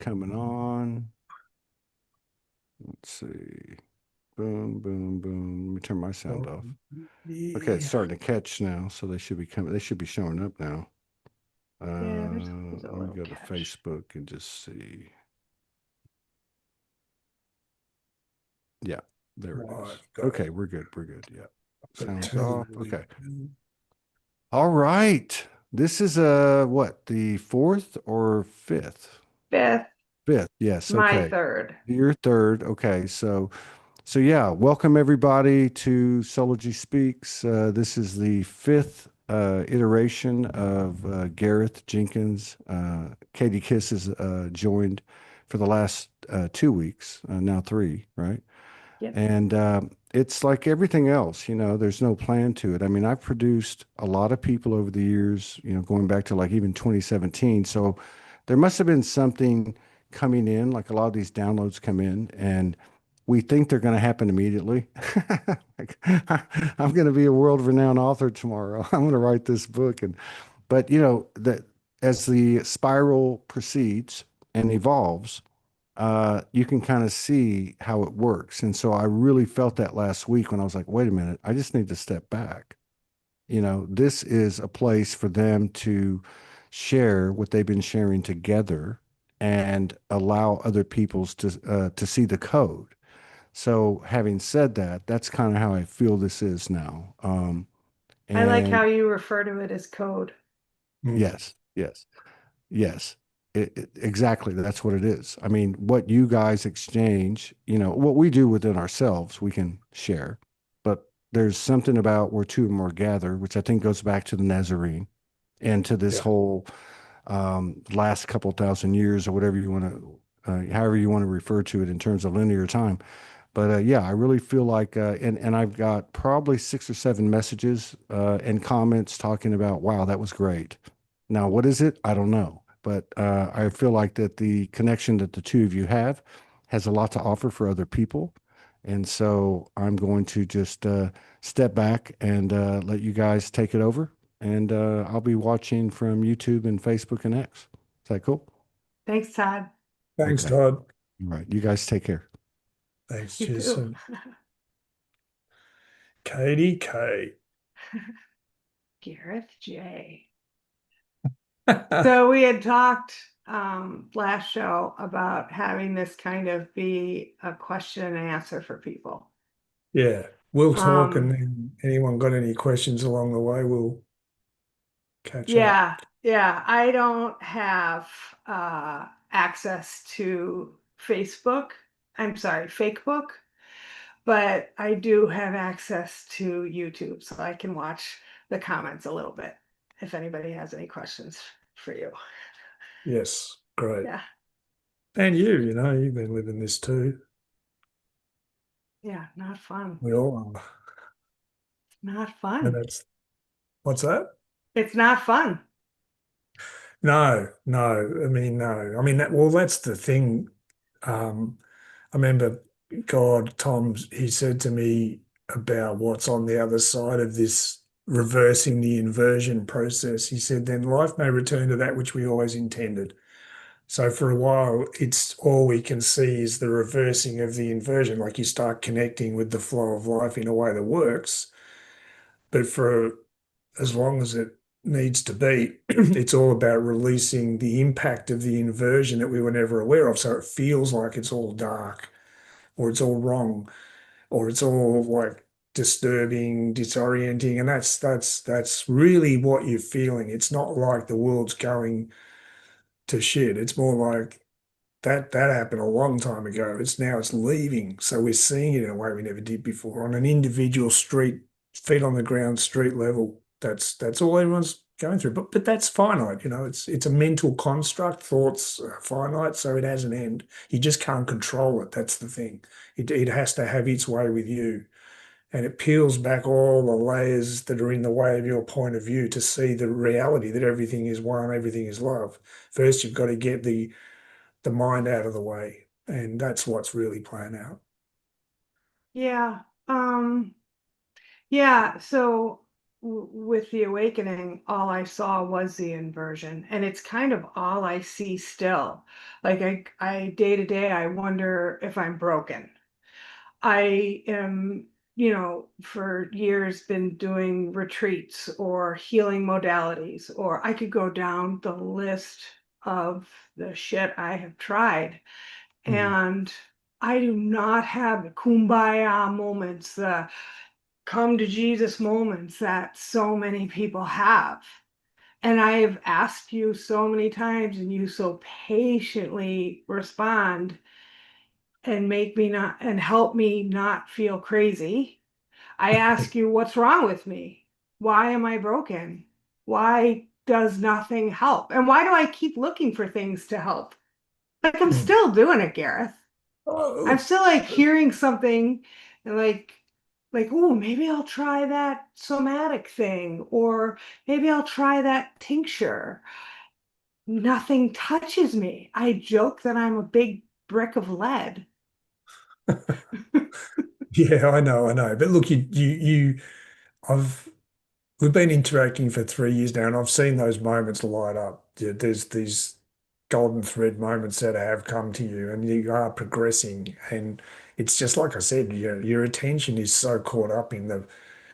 coming on. Let's see. Boom, boom, boom. Let me turn my sound off. Okay, it's Yeah. starting to catch now, so they should be coming. They should be showing up now. Yeah, there's a Let me little go to catch. Facebook and just see. Yeah, there it Right, is. got it. Okay, we're good. We're good. Yeah. Got Sounds off. two. Okay. All right. This is what, the fourth or fifth? Fifth, Fifth. Yes. my Okay. third. Your third. Okay. So yeah, welcome everybody to SoulogySpeaks. This is the fifth iteration of Gareth Jenkins. Katie Kiss has joined for the last 2 weeks, now three, right? Yep. And it's like everything else, there's no plan to it. I mean, I've produced a lot of people over the years, going back to like even 2017. So there must have been something coming in, like a lot of these downloads come in, and we think they're going to happen immediately. Like, I'm going to be a world-renowned author tomorrow. I'm going to write this book, but that as the spiral proceeds and evolves, you can kind of see how it works. And so I really felt that last week when I was like, wait a minute, I just need to step back. This is a place for them to share what they've been sharing together and allow other people's to see the code. So having said that, that's kind of how I feel this is now. I like And how you refer to it as code. yes, yes. Yes, exactly. That's what it is. I mean, what you guys exchange, what we do within ourselves, we can share. But there's something about where two or more gather, which I think goes back to the Nazarene and to this Yeah. whole last couple thousand years or whatever you want to, however you want to refer to it in terms of linear time. But yeah, I really feel like, and I've got probably 6 or 7 messages and comments talking about, wow, that was great. Now, what is it? I don't know. But I feel like that the connection that the two of you have has a lot to offer for other people. And so I'm going to just step back and let you guys take it over. And I'll be watching from YouTube and Facebook and X. Is that cool? Thanks, Todd. Okay. Thanks, All Todd. right. You guys take care. Thanks, you Jason. Katie K. Gareth J. So we had talked last show about having this kind of be a question and answer for people. Yeah, we'll talk, and then anyone got any questions along the way, we'll catch up. Yeah, I don't have access to Facebook. I'm sorry, Fakebook, but I do have access to YouTube, so I can watch the comments a little bit if anybody has any questions for you. Yes, great. Yeah. And you've been living this too. Yeah, not fun. We all are. Not And fun. what's that? It's not fun. No, no. I mean, no. I mean, that's the thing. I remember, God, Tom, he said to me about what's on the other side of this reversing the inversion process. He said, then life may return to that which we always intended. So for a while, it's all we can see is the reversing of the inversion, like you start connecting with the flow of life in a way that works. But for as long as it needs to be, it's all about releasing the impact of the inversion that we were never aware of. So it feels like it's all dark or it's all wrong or it's all like disturbing, disorienting. And that's really what you're feeling. It's not like the world's going to shit. It's more like that happened a long time ago. It's leaving. So we're seeing it in a way we never did before on an individual street, feet on the ground, street level. That's all everyone's going through. But that's finite, it's a mental construct. Thoughts are finite, so it has an end. You just can't control it. That's the thing. It has to have its way with you. And it peels back all the layers that are in the way of your point of view to see the reality that everything is one, everything is love. First, you've got to get the mind out of the way. And that's what's really playing out. Yeah. Yeah. So with the awakening, all I saw was the inversion, and it's kind of all I see still. Like I day to day, I wonder if I'm broken. I am, for years been doing retreats or healing modalities, or I could go down the list of the shit I have tried. Mm. And I do not have the kumbaya moments, the come to Jesus moments that so many people have. And I've asked you so many times, and you so patiently respond and make me not and help me not feel crazy. I ask you, what's wrong with me? Why am I broken? Why does nothing help? And why do I keep looking for things to help? Like I'm Mm. still doing it, Gareth. I'm Oh, still like hearing something and like, oh, maybe I'll try that somatic thing, or maybe I'll try that tincture. Nothing touches me. I joke that I'm a big brick of lead. yeah, I know. But look, I've we've been interacting for 3 years now, and I've seen those moments light up. Yeah, there's these golden thread moments that have come to you, and you are progressing. And it's just like I said, your attention is so caught up in the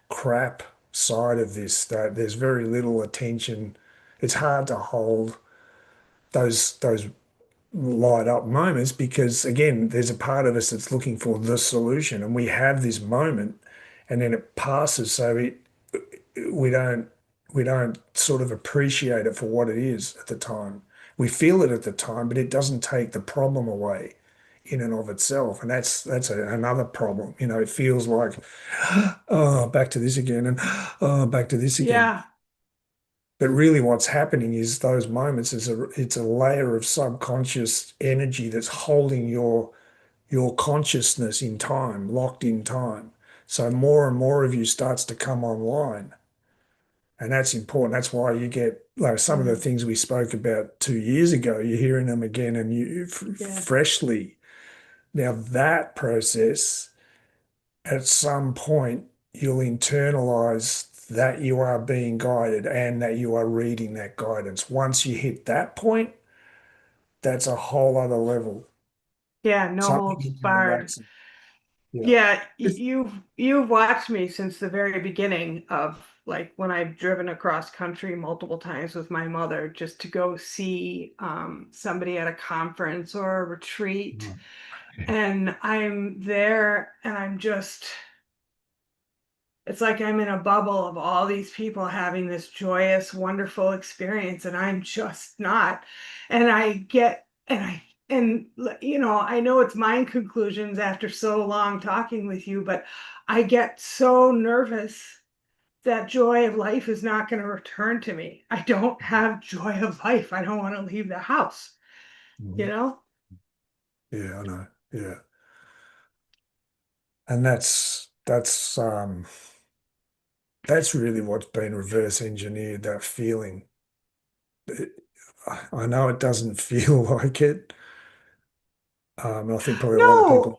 crap side of this that there's very little attention. It's hard to hold those light up moments because again, there's a part of us that's looking for the solution, and we have this moment, and then it passes. So we don't we don't sort of appreciate it for what it is at the time. We feel it at the time, but it doesn't take the problem away in and of itself, and another problem. It feels like oh, back to this again, and oh, back to this again. Yeah, But really, what's happening is those moments it's a layer of subconscious energy that's holding your consciousness in time, locked in time. So more and more of you starts to come online. And that's important. That's why you get like some of the mm, things we spoke about 2 years ago, you're hearing them again and you yeah, freshly. Now that process, at some point, you'll internalize that you are being guided and that you are reading that guidance. Once you hit that point, that's a whole other level. yeah. No Something holds you can barred. relax in. Yeah. Yeah, Just- you've watched me since the very beginning of like when I've driven across country multiple times with my mother just to go see somebody at a conference or a retreat. And I'm there and I'm just it's like I'm in a bubble of all these people having this joyous, wonderful experience, and I'm just not. And I get, and I, and I know it's my conclusions after so long talking with you, but I get so nervous that joy of life is not going to return to me. I don't have joy of life. I don't want to leave the house, you Mhm. know? Yeah, I know. Yeah. And that's really what's been reverse engineered, that feeling. It- I know it doesn't feel like it. I think probably a lot of No, people.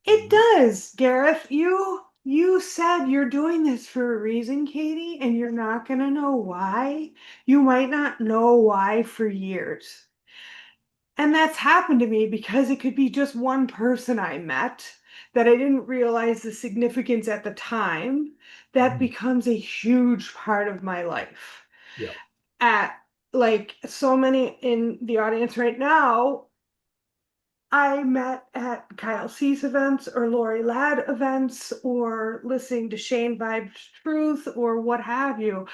it does, Gareth. You said you're doing this for a reason, Katie, and you're not gonna know why. You might not know why for years. And that's happened to me because it could be just one person I met that I didn't realize the significance at the time. That Mhm. becomes a huge part of my life. Yeah. At like so many in the audience right now, I met at Kyle C's events or Lori Ladd events or listening to Shane Vibe's Truth or what have you.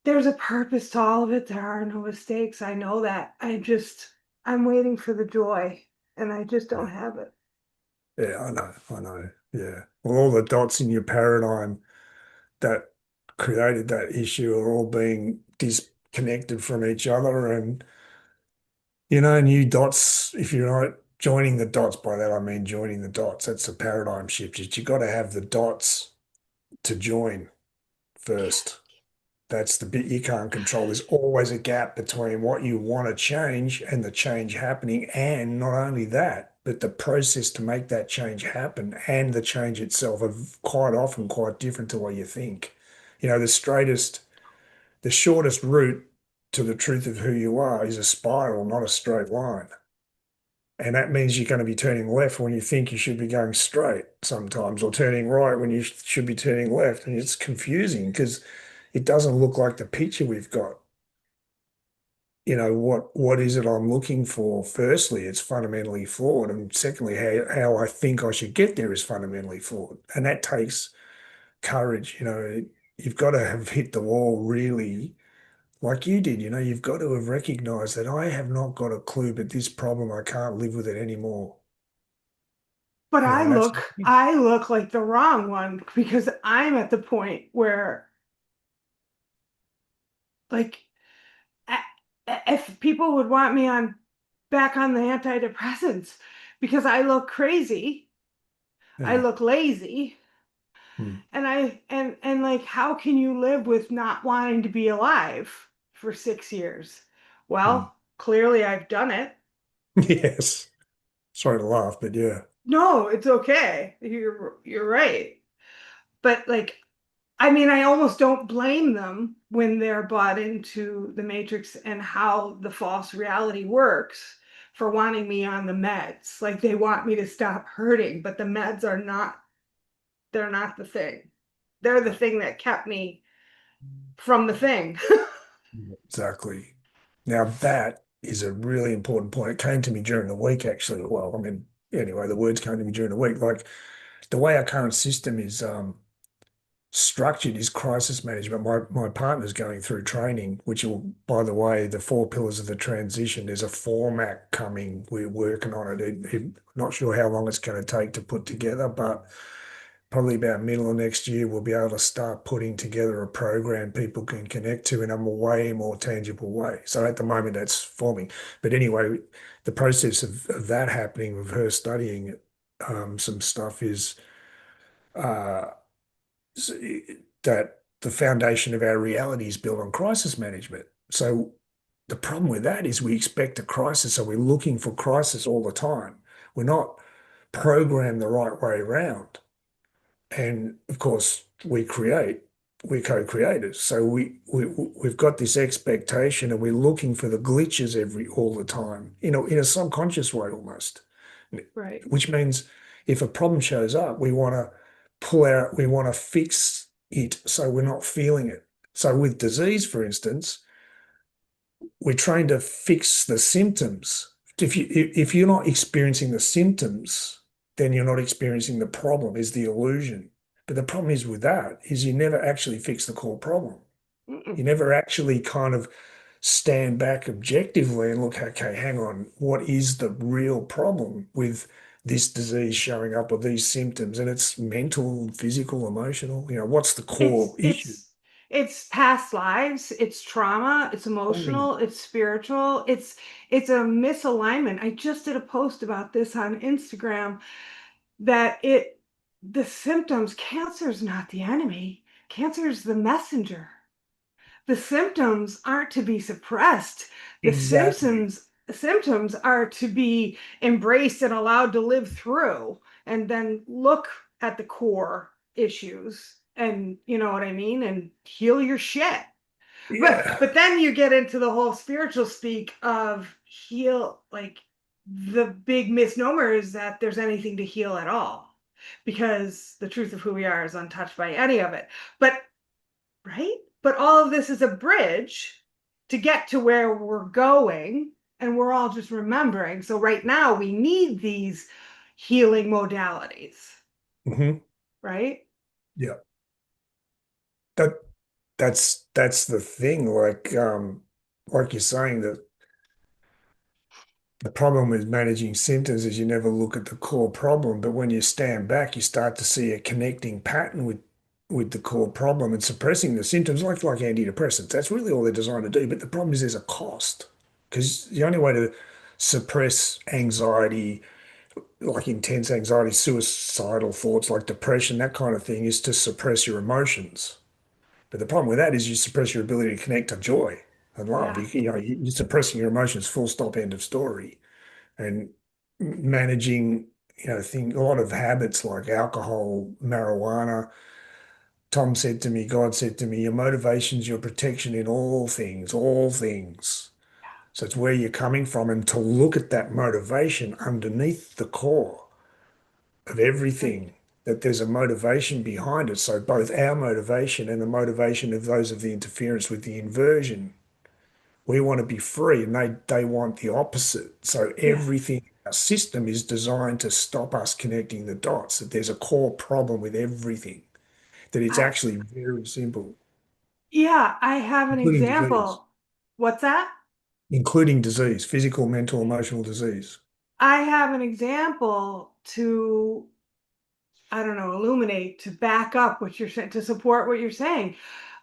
There's a purpose to all of it. There are no mistakes. I know that. I'm waiting for the joy and I just don't Yeah. have it. Yeah, I know. I know. Yeah. Well, all the dots in your paradigm that created that issue are all being disconnected from each other. And, new dots, if you're not joining the dots, by that I mean joining the dots, that's a paradigm shift. You got to have the dots to join first. That's the bit you can't control. There's always a gap between what you want to change and the change happening. And not only that, but the process to make that change happen and the change itself are quite often quite different to what you think. The shortest route to the truth of who you are is a spiral, not a straight line. And that means you're going to be turning left when you think you should be going straight sometimes, or turning right when you should be turning left. And it's confusing because it doesn't look like the picture we've got. What is it I'm looking for? Firstly, it's fundamentally flawed. And secondly, how I think I should get there is fundamentally flawed. And that takes courage. You've got to have hit the wall really like you did. You've got to have recognized that I have not got a clue, but this problem, I can't live with it anymore. But You know, and that's I look like the wrong one because I'm at the point where, like, if people would want me on back on the antidepressants because I look crazy, I yeah. look lazy, Hmm. and and like, how can you live with not wanting to be alive for 6 years? Hmm. Well, clearly I've done it. Yes. Sorry to laugh, but yeah. No, it's okay. You're right. But like, I mean, I almost don't blame them when they're bought into the matrix and how the false reality works for wanting me on the meds. Like, they want me to stop hurting, but the meds are not, they're not the thing. They're the thing that kept me from the thing. Exactly. Now that is a really important point. It came to me during the week, actually. Well, I mean, anyway, the words came to me during the week. Like the way our current system is structured is crisis management. My partner's going through training, which will, by the way, the four pillars of the transition. There's a format coming. We're working on it. Not sure how long it's going to take to put together, but probably about middle of next year, we'll be able to start putting together a program people can connect to in a way more tangible way. So at the moment, that's forming. But anyway, the process of that happening, of her studying some stuff, is uh, that the foundation of our reality is built on crisis management. So the problem with that is we expect a crisis, so we're looking for crisis all the time. We're not programmed the right way around. And of course, we're co-creators. So we've got this expectation and we're looking for the glitches all the time, in a subconscious way almost. Right. Which means if a problem shows up, we want to fix it so we're not feeling it. So with disease, for instance, we're trying to fix the symptoms. If you're not experiencing the symptoms, then you're not experiencing the problem, is the illusion. But the problem is with that is you never actually fix the core problem. Mm-mm. You never actually kind of stand back objectively and look, okay, hang on, what is the real problem with this disease showing up or these symptoms? And it's mental, physical, emotional. What's the core It's issue? it's it's past lives, it's trauma, it's Totally. emotional, it's spiritual, it's a misalignment. I just did a post about this on Instagram that the symptoms, cancer is not the enemy. Cancer is the messenger. The symptoms aren't to be suppressed. The Exactly. symptoms are to be embraced and allowed to live through, and then look at the core issues, and you know what I mean, and heal your shit. but Yeah. but then you get into the whole spiritual speak of heal. Like, the big misnomer is that there's anything to heal at all, because the truth of who we are is untouched by any of it. But right? But all of this is a bridge to get to where we're going, and we're all just remembering. So right now we need these healing modalities, Hmm. right? Yeah. That that's the thing. Like you're saying, that the problem with managing symptoms is you never look at the core problem, but when you stand back, you start to see a connecting pattern with the core problem and suppressing the symptoms, like antidepressants. That's really all they're designed to do. But the problem is there's a cost, because the only way to suppress anxiety, like intense anxiety, suicidal thoughts, like depression, that kind of thing, is to suppress your emotions. But the problem with that is you suppress your ability to connect to joy and love. Yeah. You're suppressing your emotions, full stop, end of story. And managing, a lot of habits like alcohol, marijuana. Tom said to me, God said to me, your motivation's your protection in all things, all things. So it's where you're coming from, and to look at that motivation underneath the core of Right. everything, that there's a motivation behind it. So both our motivation and the motivation of those of the interference with the inversion, we want to be free, and they want the opposite. So Yeah. everything, our system is designed to stop us connecting the dots, that there's a core problem with everything, that it's I actually very simple, yeah, I have an including disease, example. What's that? including disease, physical, mental, emotional disease. I have an example to, I don't know, illuminate, to back up what you're saying, to support what you're saying.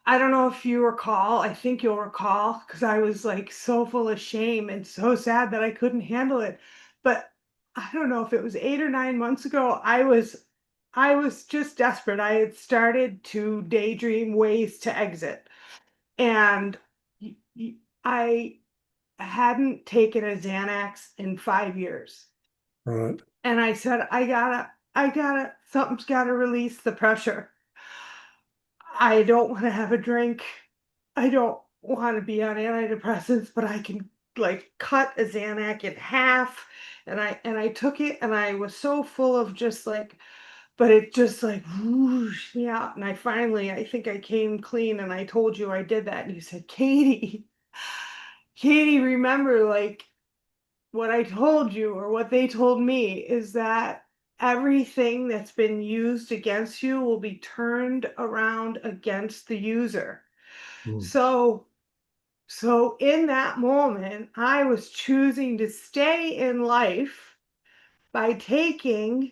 I don't know if you recall, I think you'll recall, because I was like so full of shame and so sad that I couldn't handle it. But I don't know if it was 8 or 9 months ago, I was just desperate. I had started to daydream ways to exit. And I hadn't taken a Xanax in 5 years. Right. And I said, something's gotta release the pressure. I don't want to have a drink. I don't want to be on antidepressants, but I can like cut a Xanax in half. And I took it and I was so full of just like, but it just like whooshed me out. And I think I came clean and I told you I did that. And you said, Katie, remember like what I told you or what they told me is that everything that's been used against you will be turned around against the user. Mm. So, so in that moment, I was choosing to stay in life by taking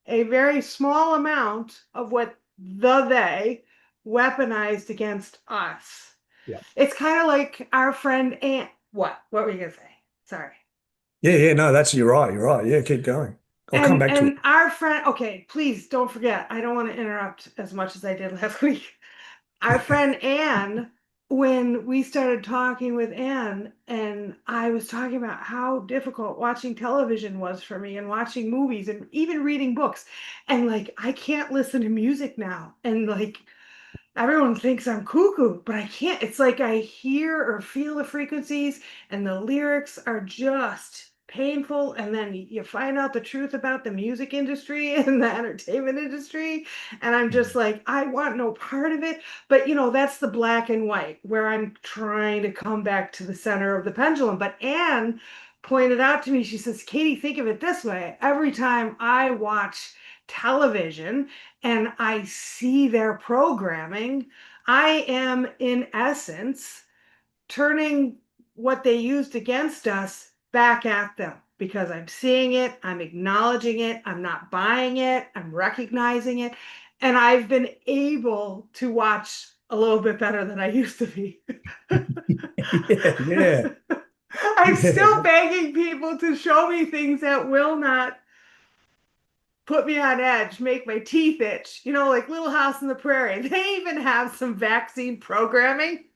a very small amount of what they weaponized against us. Yeah. It's kind of like our friend Aunt. What? What were you gonna say? Sorry. Yeah, yeah, no, that's you're right. You're right. Yeah, keep going. I'll come back to it. And our friend, okay, please don't forget. I don't want to interrupt as much as I did last week. Our friend Anne, when we started talking with Anne, and I was talking about how difficult watching television was for me and watching movies and even reading books. And like, I can't listen to music now. And like, everyone thinks I'm cuckoo, but I can't. It's like I hear or feel the frequencies, and the lyrics are just painful. And then you find out the truth about the music industry and the entertainment industry. And I'm just like, I want no part of it. But that's the black and white where I'm trying to come back to the center of the pendulum. But Anne pointed out to me, she says, Katie, think of it this way. Every time I watch television, and I see their programming, I am in essence turning what they used against us back at them because I'm seeing it, I'm acknowledging it, I'm not buying it, I'm recognizing it, and I've been able to watch a little bit better than I used to be. Yeah, yeah, I'm still yeah. begging people to show me things that will not put me on edge, make my teeth itch. Like Little House on the Prairie. They even have some vaccine programming,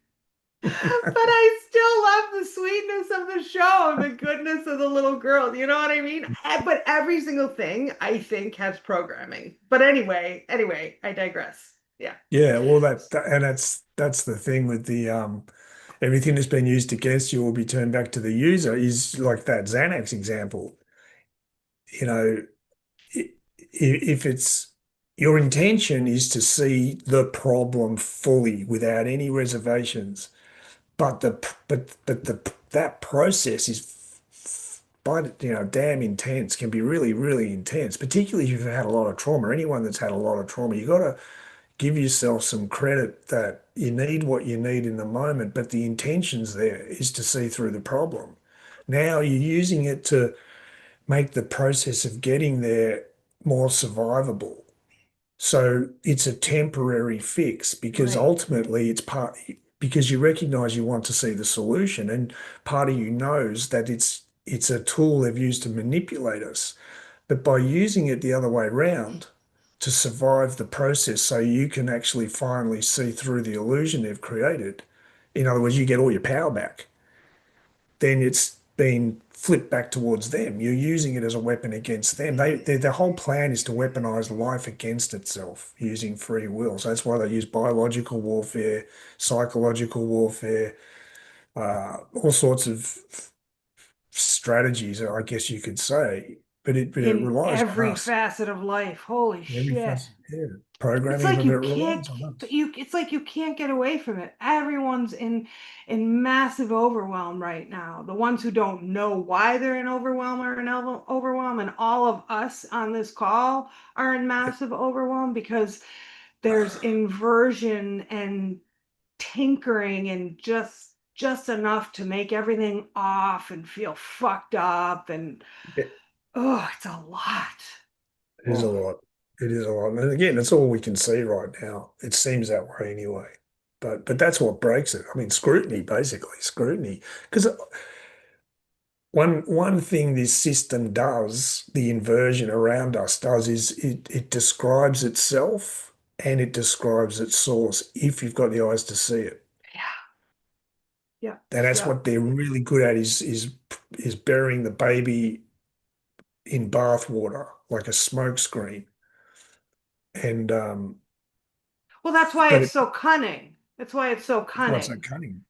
but I still love the sweetness of the show and the goodness of the little girl. You know what I mean? But every single thing I think has programming. But anyway, I digress. Yeah. Yeah, well and that's the thing with the everything that's been used against you will be turned back to the user is like that Xanax example. You know, if it's your intention is to see the problem fully without any reservations, but the that process is but damn intense, can be really, really intense, particularly if you've had a lot of trauma. Anyone that's had a lot of trauma, you got to give yourself some credit that you need what you need in the moment, but the intentions there is to see through the problem. Now you're using it to make the process of getting there more survivable. So it's a temporary fix because Right. ultimately it's part because you recognize you want to see the solution, and part of you knows that it's a tool they've used to manipulate us. But by using it the other way around to survive the process so you can actually finally see through the illusion they've created, in other words, you get all your power back, then being flipped back towards them. You're using it as a weapon against them. Their whole plan is to weaponize life against itself using free will. So that's why they use biological warfare, psychological warfare, all sorts of strategies, I guess you could say. But it In relies on every us. facet of life. Holy Every shit. facet, yeah, It's programming, like but it you relies can't on us. it's like you can't get away from it. Everyone's in massive overwhelm right now. The ones who don't know why they're in overwhelm are in overwhelm, and all of us on this call are in massive overwhelm because there's inversion and tinkering and just enough to make everything off and feel fucked up and It oh, it's a lot. is a Oh. lot. It is a lot. And again, it's all we can see right now. It seems that way anyway. But that's what breaks it. I mean, scrutiny, basically, scrutiny. Because one thing this system does, the inversion around us does, is it describes itself and it describes its source if you've got the eyes to see it. Yeah, yeah, And that's yeah. what they're really good at is burying the baby in bathwater like a smoke screen. And Well, that's why but it's so cunning. That's why it's so it's not so cunning. cunning.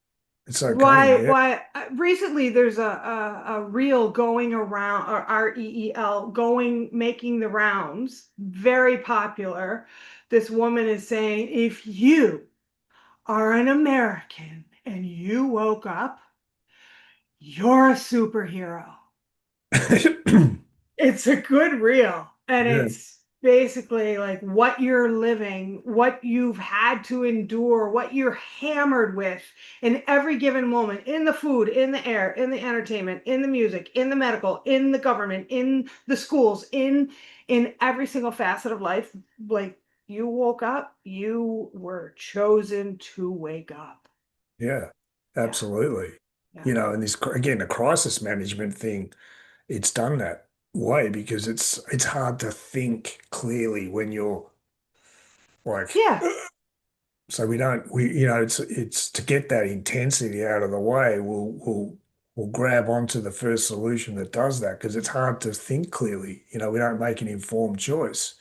It's so cunning, yeah. Why recently there's a reel going around or REEL going making the rounds, very popular. This woman is saying, if you are an American and you woke up, you're a superhero. It's a good reel. And Yeah. it's basically like what you're living, what you've had to endure, what you're hammered with in every given moment in the food, in the air, in the entertainment, in the music, in the medical, in the government, in the schools, in every single facet of life. Like you woke up, you were chosen to wake up. Yeah, Yeah. absolutely. Yeah. And this again, the crisis management thing, it's done that way because it's hard to think clearly when you're like, Yeah. so we don't we it's to get that intensity out of the way, we'll grab onto the first solution that does that because it's hard to think clearly. We don't make an informed choice.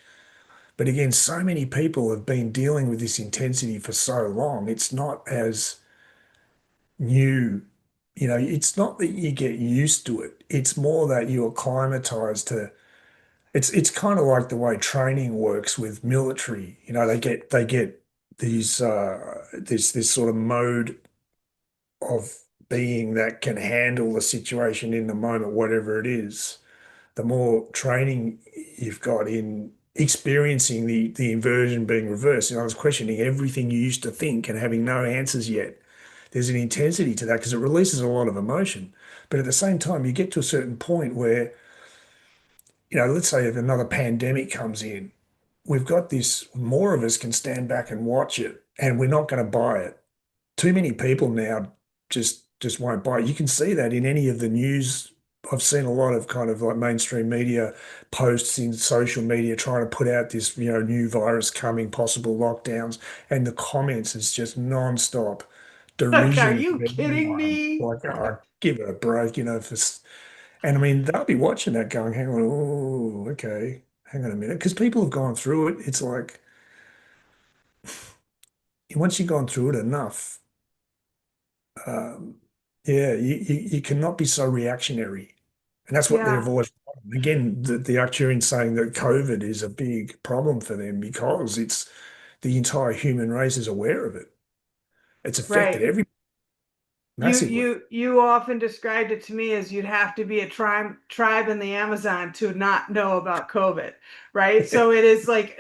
But again, so many people have been dealing with this intensity for so long, it's not as new. It's not that you get used to it. It's more that you acclimatize to it's kind of like the way training works with military. They get these this sort of mode of being that can handle the situation in the moment, whatever it is. The more training you've got in experiencing the inversion being reversed. I was questioning everything you used to think and having no answers yet. There's an intensity to that because it releases a lot of emotion. But at the same time, you get to a certain point where, let's say if another pandemic comes in, we've got this, more of us can stand back and watch it and we're not going to buy it. Too many people now just won't buy it. You can see that in any of the news. I've seen a lot of kind of like mainstream media posts in social media trying to put out this, new virus coming, possible lockdowns, and the comments is just nonstop Like, are derision of you kidding everyone. me? Like, oh, give it a break, and I mean, they'll be watching that going, hang on, oh, okay, hang on a minute. Because people have gone through it. It's like, once you've gone through it enough, um, yeah, you cannot be so reactionary. And that's what they've Yeah. always, again, the Arcturians saying that COVID is a big problem for them because the entire human race is aware of it. It's affected Right. every You massively. you you often described it to me as you'd have to be a tribe in the Amazon to not know about COVID, right? So it is like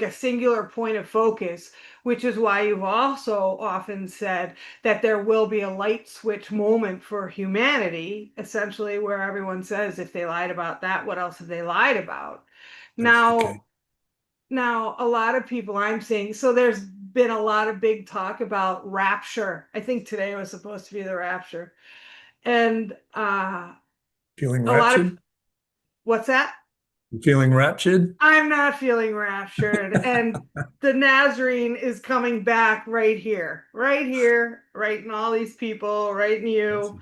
a singular point of focus, which is why you've also often said that there will be a light switch moment for humanity, essentially where everyone says if they lied about that, what else have they lied about? That's the case. Now, now, a lot of people I'm seeing, so there's been a lot of big talk about rapture. I think today was supposed to be the rapture. And Feeling a lot of raptured? what's that? Feeling raptured? I'm not feeling raptured. And the Nazarene is coming back right here, right in all these people, right in That's you.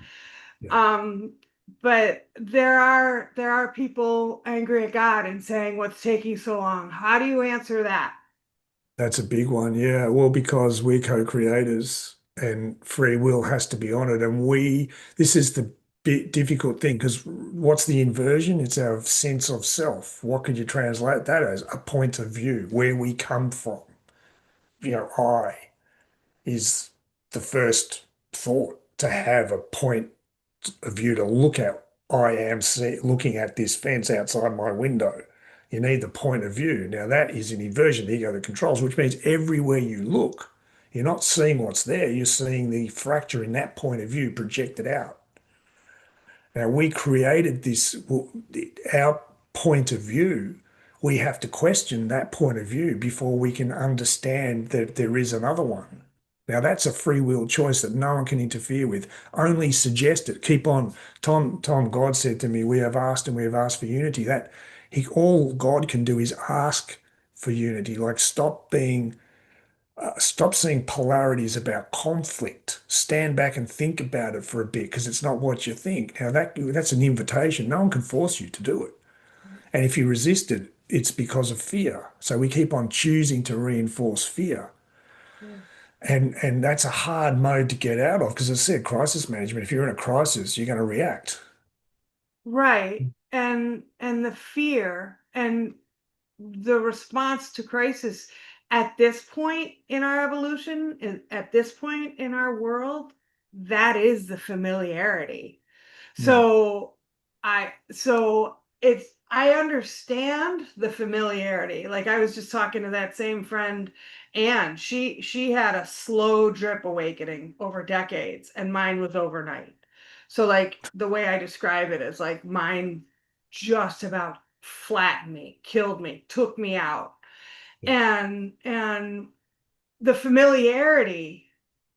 yeah. Um, but there are people angry at God and saying, what's taking so long? How do you answer that? That's a big one. Yeah. Well, because we're co-creators and free will has to be honored. And this is the bit difficult thing because what's the inversion? It's our sense of self. What could you translate that as? A point of view, where we come from. I is the first thought to have a point of view to look at. I am looking at this fence outside my window. You need the point of view. Now, that is an inversion, the ego that controls, which means everywhere you look, you're not seeing what's there, you're seeing the fracture in that point of view projected out. Now, we created this, our point of view. We have to question that point of view before we can understand that there is another one. Now, that's a free will choice that no one can interfere with. Only suggest it. Keep on. Tom God said to me, we have asked and we have asked for unity. All God can do is ask for unity. Like stop seeing polarities about conflict. Stand back and think about it for a bit because it's not what you think. Now that's an invitation. No one can force you to do it. And if you resist it, it's because of fear. So we keep on choosing to reinforce fear. Yeah. And that's a hard mode to get out of because as I said, crisis management, if you're in a crisis, you're going to react. Right. And the fear and the response to crisis at this point in our evolution, at this point in our world, that is the familiarity. Mm. I understand the familiarity. Like I was just talking to that same friend, and she had a slow drip awakening over decades, and mine was overnight. So like the way I describe it is like mine just about flattened me, killed me, took me out. And the familiarity,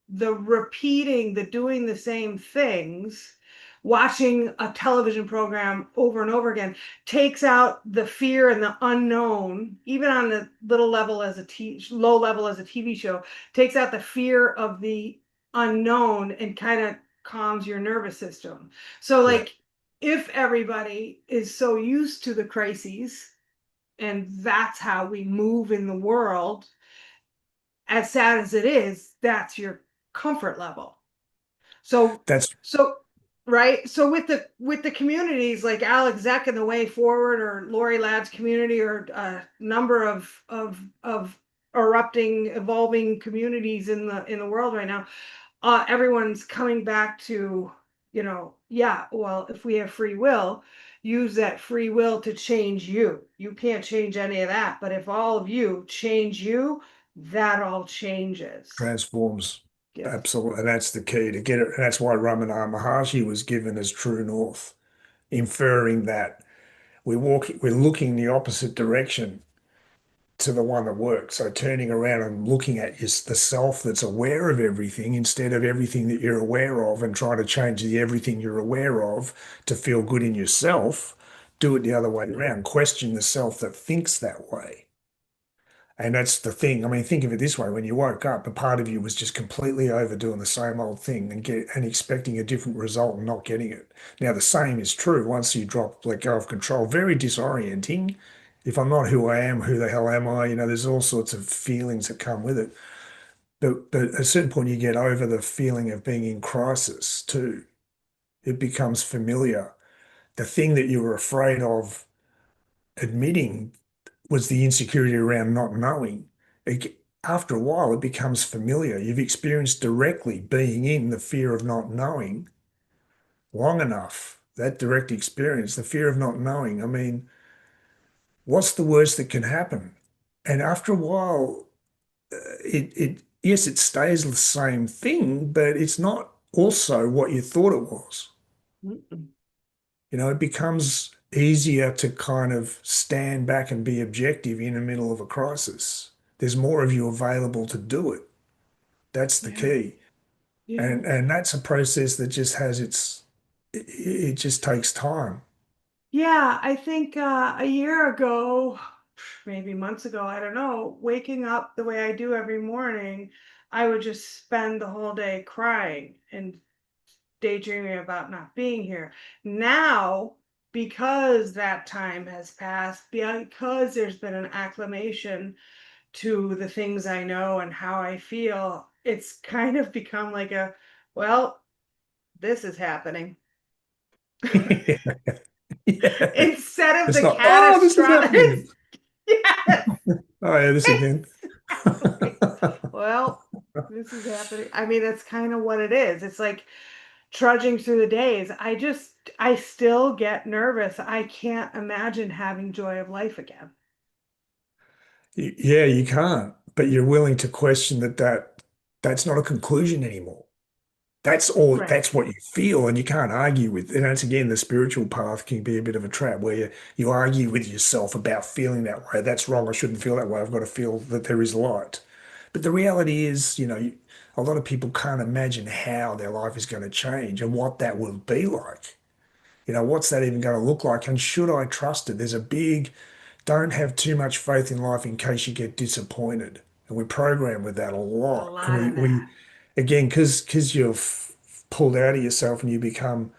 the repeating, the doing the same things, watching a television program over and over again takes out the fear and the unknown, even on the little level as low level as a TV show, takes out the fear of the unknown and kind of calms your nervous system. So Yeah, like if everybody is so used to the crises and that's how we move in the world, as sad as it is, that's your comfort level. So, that's so right. So with the communities like Alex Zek and the Way Forward, or Lori Ladd's community, or a number of erupting, evolving communities in the world right now, everyone's coming back to, yeah, well, if we have free will, use that free will to change you. You can't change any of that, but if all of you change you, that all changes. transforms. Yes. Absolutely. And that's the key to get it. And that's why Ramana Maharshi was given as true north, inferring that we're looking the opposite direction to the one that works. So turning around and looking at the self that's aware of everything instead of everything that you're aware of and trying to change the everything you're aware of to feel good in yourself. Do it the other way around. Question the self that thinks that way. And that's the thing. I mean, think of it this way: when you woke up, a part of you was just completely overdoing the same old thing and expecting a different result and not getting it. Now, the same is true once you let go of control. Very disorienting. If I'm not who I am, who the hell am I? There's all sorts of feelings that come with it. But at a certain point, you get over the feeling of being in crisis too. It becomes familiar. The thing that you were afraid of admitting was the insecurity around not knowing. After a while, it becomes familiar. You've experienced directly being in the fear of not knowing long enough. That direct experience, the fear of not knowing. I mean, what's the worst that can happen? And after a while, yes, it stays the same thing, but it's not also what you thought it was. Mm-mm. It becomes easier to kind of stand back and be objective in the middle of a crisis. There's more of you available to do it. That's the Yeah. key. Yeah. And that's a process that just it just takes time. Yeah. I think a year ago, maybe months ago, I don't know, waking up the way I do every morning, I would just spend the whole day crying and daydreaming about not being here. Now, because that time has passed, because there's been an acclimation to the things I know and how I feel, it's kind of become like a, well, this is happening. Yeah. Instead of It's the not, oh, this is catastrophic. happening. Yes, Oh, yeah, this again. exactly. Well, this is happening. I mean, that's kind of what it is. It's like trudging through the days. I still get nervous. I can't imagine having joy of life again. Yeah, you can't, but you're willing to question that's not a conclusion anymore. That's all, Right. that's what you feel, and you can't argue with. And it's again, the spiritual path can be a bit of a trap where you argue with yourself about feeling that way. That's wrong. I shouldn't feel that way. I've got to feel that there is light. But the reality is, a lot of people can't imagine how their life is going to change and what that will be like. What's that even going to look like? And should I trust it? There's a big, don't have too much faith in life in case you get disappointed. And we're programmed with that a A lot. And lot we, of that. we again, because you're pulled out of yourself and you become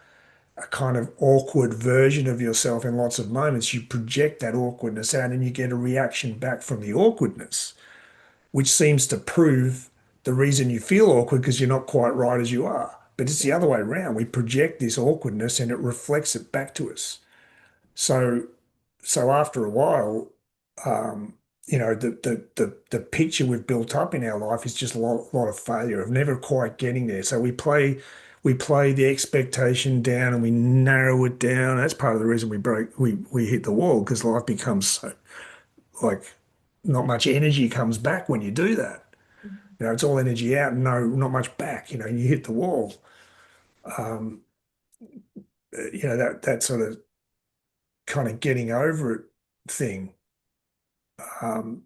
a kind of awkward version of yourself in lots of moments, you project that awkwardness out and you get a reaction back from the awkwardness, which seems to prove the reason you feel awkward because you're not quite right as you are. But it's the Yeah. other way around. We project this awkwardness and it reflects it back to us. So after a while, um, the picture we've built up in our life is just a lot of failure of never quite getting there. So we play the expectation down and we narrow it down. That's part of the reason we hit the wall because life becomes so like not much energy comes back when you do that. It's all energy out and not much back. And you hit the wall. Um, that sort of kind of getting over it thing. Um,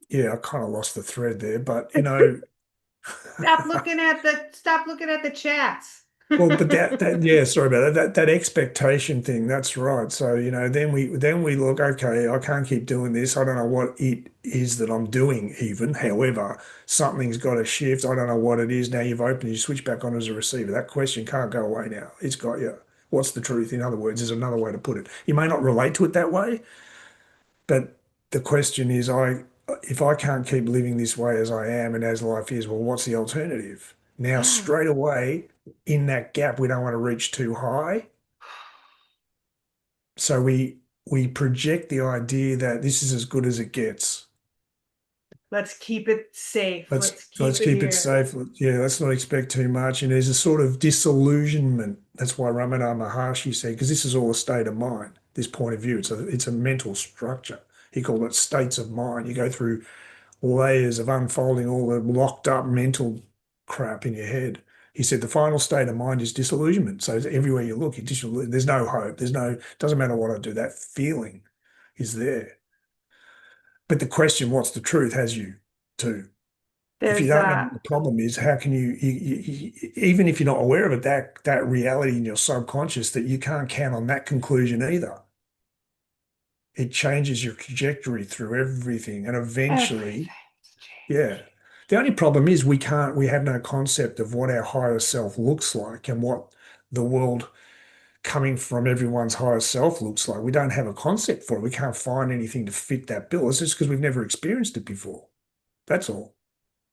yeah, I kind of lost the thread there, but Stop looking at the chats. well, but that yeah, sorry about that. That expectation thing, that's right. So, then we look, okay, I can't keep doing this. I don't know what it is that I'm doing even. However, something's got to shift. I don't know what it is. Now you've opened, you switch back on as a receiver. That question can't go away now. It's got you. What's the truth? In other words, is another way to put it. You may not relate to it that way, but the question is, if I can't keep living this way as I am and as life is, well, what's the alternative? Now, Yeah. straight away, in that gap, we don't want to reach too high. So we project the idea that this is as good as it gets. Let's keep it safe. Let's Let's let's keep it keep it here. safe. Yeah, let's not expect too much. And there's a sort of disillusionment. That's why Ramana Maharshi said, because this is all a state of mind, this point of view. It's a mental structure. He called it states of mind. You go through layers of unfolding all the locked up mental crap in your head. He said the final state of mind is disillusionment. So everywhere you look, there's no hope. Doesn't matter what I do, that feeling is there. But the question, what's the truth, has you too. If you There's don't know what the problem is, how can even if you're not aware of it, that reality in your subconscious that you can't count on that conclusion either. It changes your trajectory through everything. And eventually, everything's yeah. changing. The only problem is we have no concept of what our higher self looks like and what the world coming from everyone's higher self looks like. We don't have a concept for it. We can't find anything to fit that bill. It's just because we've never experienced it before. That's all.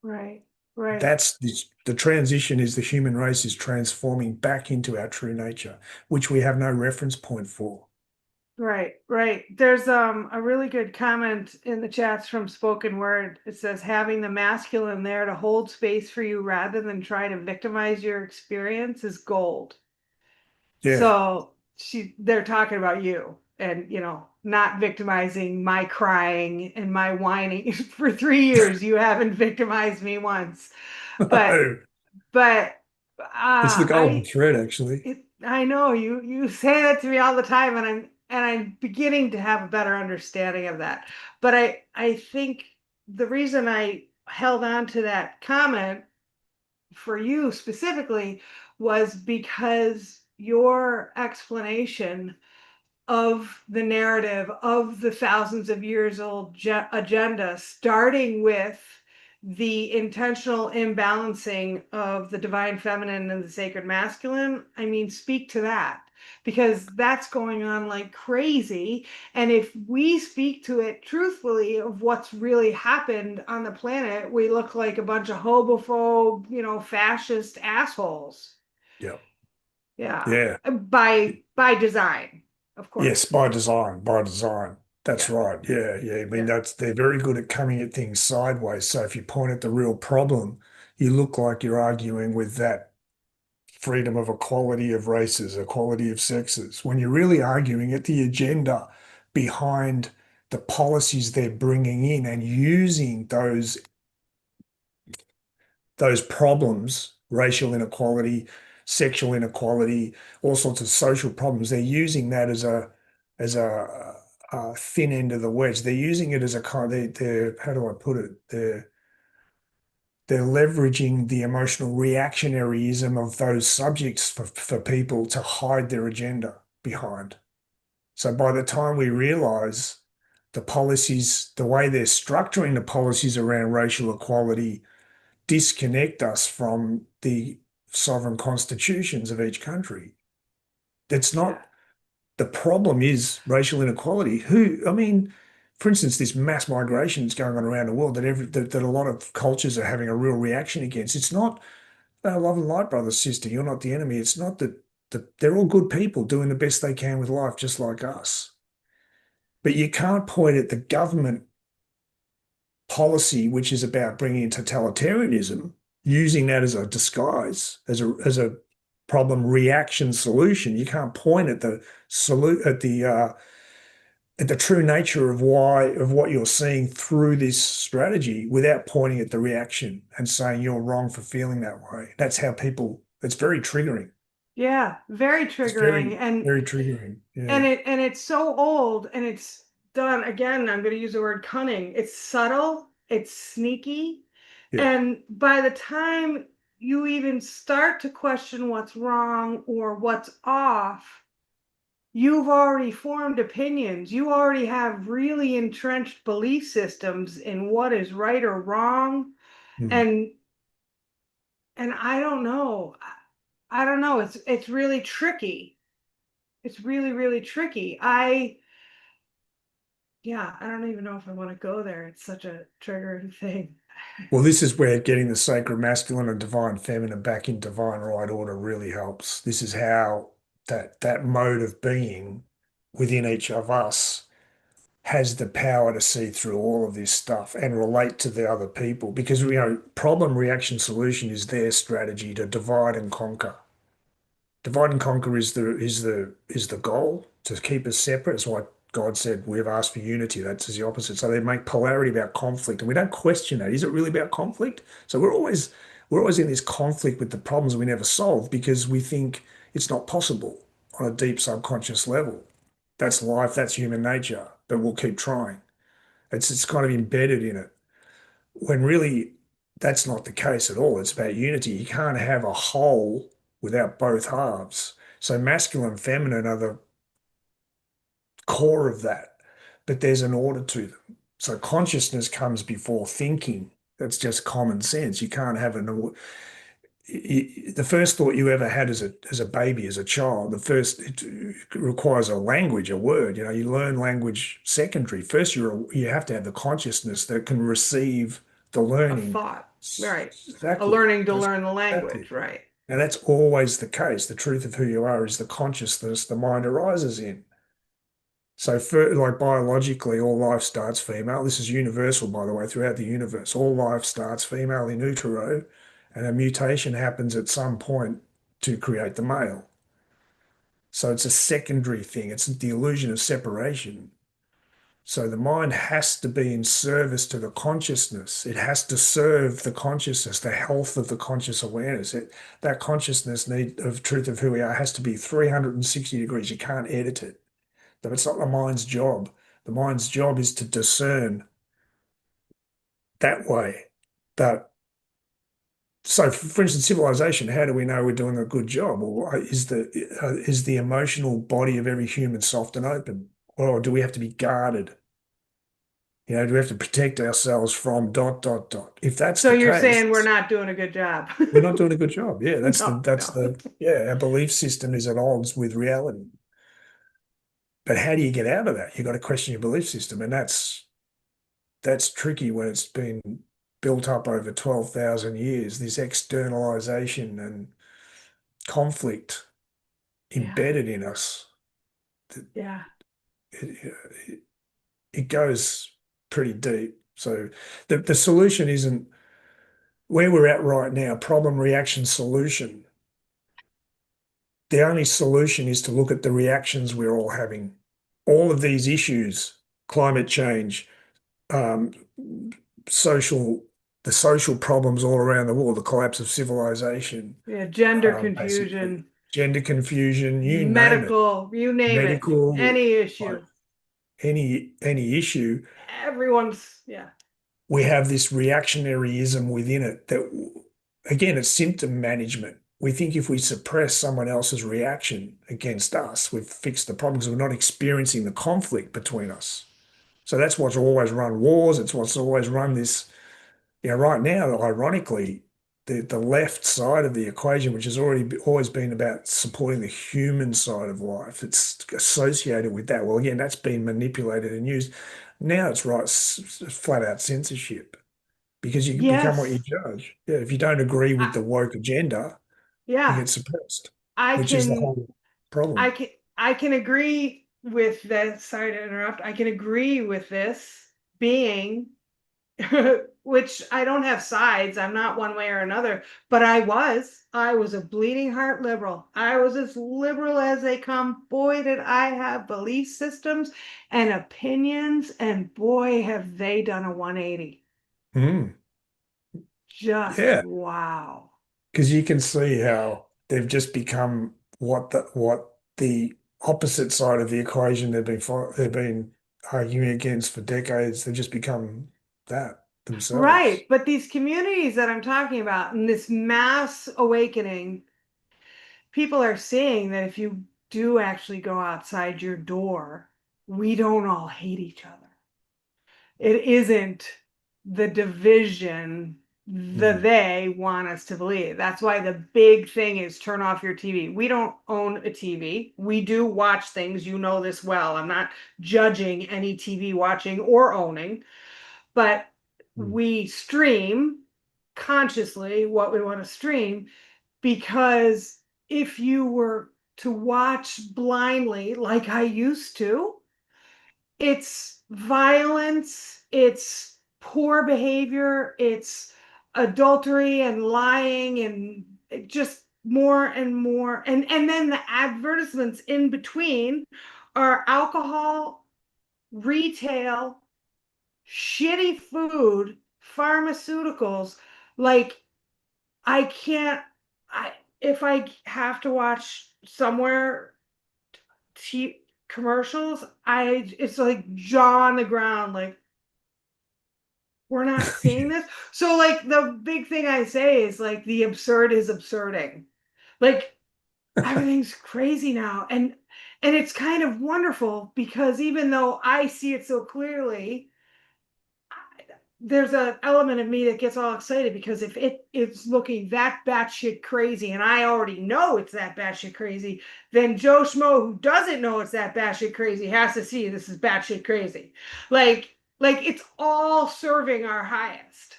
Right. Right. The transition is the human race is transforming back into our true nature, which we have no reference point for. Right, right. There's a really good comment in the chats from Spoken Word. It says having the masculine there to hold space for you rather than try to victimize your experience is gold. Yeah. So they're talking about you and not victimizing my crying and my whining for 3 years. You haven't victimized me once. But No, but it's the golden I thread, actually. I know you say that to me all the time, and I'm beginning to have a better understanding of that. But I think the reason I held on to that comment for you specifically was because your explanation of the narrative of the thousands of years old agenda, starting with the intentional imbalancing of the divine feminine and the sacred masculine, I mean, speak to that, because that's going on like crazy. And if we speak to it truthfully of what's really happened on the planet, we look like a bunch of homophobe, fascist assholes. Yeah. Yeah. Yeah. By design, of course. Yes, by design, by design. That's Yeah. right. Yeah, yeah. I mean, Yeah. they're very good at coming at things sideways. So if you point at the real problem, you look like you're arguing with that freedom of equality of races, equality of sexes, when you're really arguing at the agenda behind the policies they're bringing in and using those problems, racial inequality, sexual inequality, all sorts of social problems. They're using that as a thin end of the wedge. They're using it as a kind. They're how do I put it? They're leveraging the emotional reactionaryism of those subjects for people to hide their agenda behind. So by the time we realize the policies, the way they're structuring the policies around racial equality disconnect us from the sovereign constitutions of each country. That's Yeah. not the problem is racial inequality. I mean, for instance, this mass migration that's going on around the world that a lot of cultures are having a real reaction against. It's not love and light, brother, sister. You're not the enemy. It's not that they're all good people doing the best they can with life, just like us. But you can't point at the government policy, which is about bringing in totalitarianism, using that as a disguise, as a problem reaction solution. You can't point at the at the true nature of what you're seeing through this strategy without pointing at the reaction and saying you're wrong for feeling that way. That's how people. It's very triggering. Yeah, very It's triggering. very very triggering. Yeah. And it's so old, and it's done again. I'm going to use the word cunning. It's subtle, it's sneaky. Yeah. And by the time you even start to question what's wrong or what's off, you've already formed opinions. You already have really entrenched belief systems in what is right or wrong. Mm. And I don't know. I don't know. It's really tricky. It's really, really tricky. Yeah, I don't even know if I want to go there. It's such a triggering thing. Well, this is where getting the sacred masculine and divine feminine back in divine right order really helps. This is how that mode of being within each of us has the power to see through all of this stuff and relate to the other people. Because problem, reaction, solution is their strategy to divide and conquer. Divide and conquer is the goal, to keep us separate. It's why God said we've asked for unity. That's the opposite. So they make polarity about conflict, and we don't question that. Is it really about conflict? So we're always in this conflict with the problems we never solve because we think it's not possible on a deep subconscious level. That's life, that's human nature, but we'll keep trying. It's kind of embedded in it. When really that's not the case at all. It's about unity. You can't have a whole without both halves. So masculine and feminine are the core of that, but there's an order to them. So consciousness comes before thinking. That's just common sense. You can't have the first thought you ever had as a baby, as a child, it requires a language, a word. You learn language secondary. First, you have to have the consciousness that can receive the A learning. thought, right? A Exactly. learning to learn the Exactly. language, right? And that's always the case. The truth of who you are is the consciousness the mind arises in. So, like biologically, all life starts female. This is universal, by the way, throughout the universe. All life starts female in utero, and a mutation happens at some point to create the male. So it's a secondary thing. It's the illusion of separation. So the mind has to be in service to the consciousness. It has to serve the consciousness, the health of the conscious awareness. That consciousness need of truth of who we are has to be 360 degrees. You can't edit it. But it's not the mind's job. The mind's job is to discern that way. That so, for instance, civilization. How do we know we're doing a good job? Or is the emotional body of every human soft and open, or do we have to be guarded? Do we have to protect ourselves from dot, dot, dot? If that's So the you're case, saying we're not doing a good job. we're not doing a good job. Yeah, No, no. our belief system is at odds with reality. But how do you get out of that? You've got to question your belief system. And that's tricky when it's been built up over 12,000 years, this externalization and conflict Yeah, embedded in us. yeah. It, it goes pretty deep. So the solution isn't where we're at right now, problem, reaction, solution. The only solution is to look at the reactions we're all having. All of these issues, climate change, um, social, the social problems all around the world, the collapse of civilization, Yeah, gender basically confusion, gender confusion, you name it, medical, you name it, medical, any like issue. any issue, Everyone's, yeah. we have this reactionaryism within it that, again, it's symptom management. We think if we suppress someone else's reaction against us, we've fixed the problem because we're not experiencing the conflict between us. So that's what's always run wars. It's what's always run this. Right now, ironically, the left side of the equation, which has always been about supporting the human side of life, it's associated with that. Well, again, that's been manipulated and used. Now it's right, flat out censorship because you become what you Yes. judge. Yeah, if you don't agree with I, the woke agenda, you yeah, get suppressed, I which is the can whole problem. I can I can agree with that. Sorry to interrupt. I can agree with this being which I don't have sides. I'm not one way or another, but I was a bleeding heart liberal. I was as liberal as they come. Boy, did I have belief systems and opinions, and boy, have they done a 180. Mm, Just yeah, wow. because you can see how they've just become what the opposite side of the equation they've been arguing against for decades. They've just become that themselves. Right. But these communities that I'm talking about and this mass awakening, people are seeing that if you do actually go outside your door, we don't all hate each other. It isn't the division that Mm, they want us to believe. That's why the big thing is turn off your TV. We don't own a TV. We do watch things. You know this well. I'm not judging any TV watching or owning, but mm. we stream consciously what we want to stream because if you were to watch blindly like I used to, it's violence, it's poor behavior, it's adultery and lying and just more and more. And then the advertisements in between are alcohol, retail, shitty food, pharmaceuticals. Like I can't I if I have to watch somewhere cheap commercials, I it's like jaw on the ground, like we're not seeing this. So like the big thing I say is like the absurd is absurding. Like everything's crazy now. And it's kind of wonderful because even though I see it so clearly, there's an element of me that gets all excited because if it is looking that batshit crazy, and I already know it's that batshit crazy, then Joe Schmo who doesn't know it's that batshit crazy has to see this is batshit crazy. Like it's all serving our highest.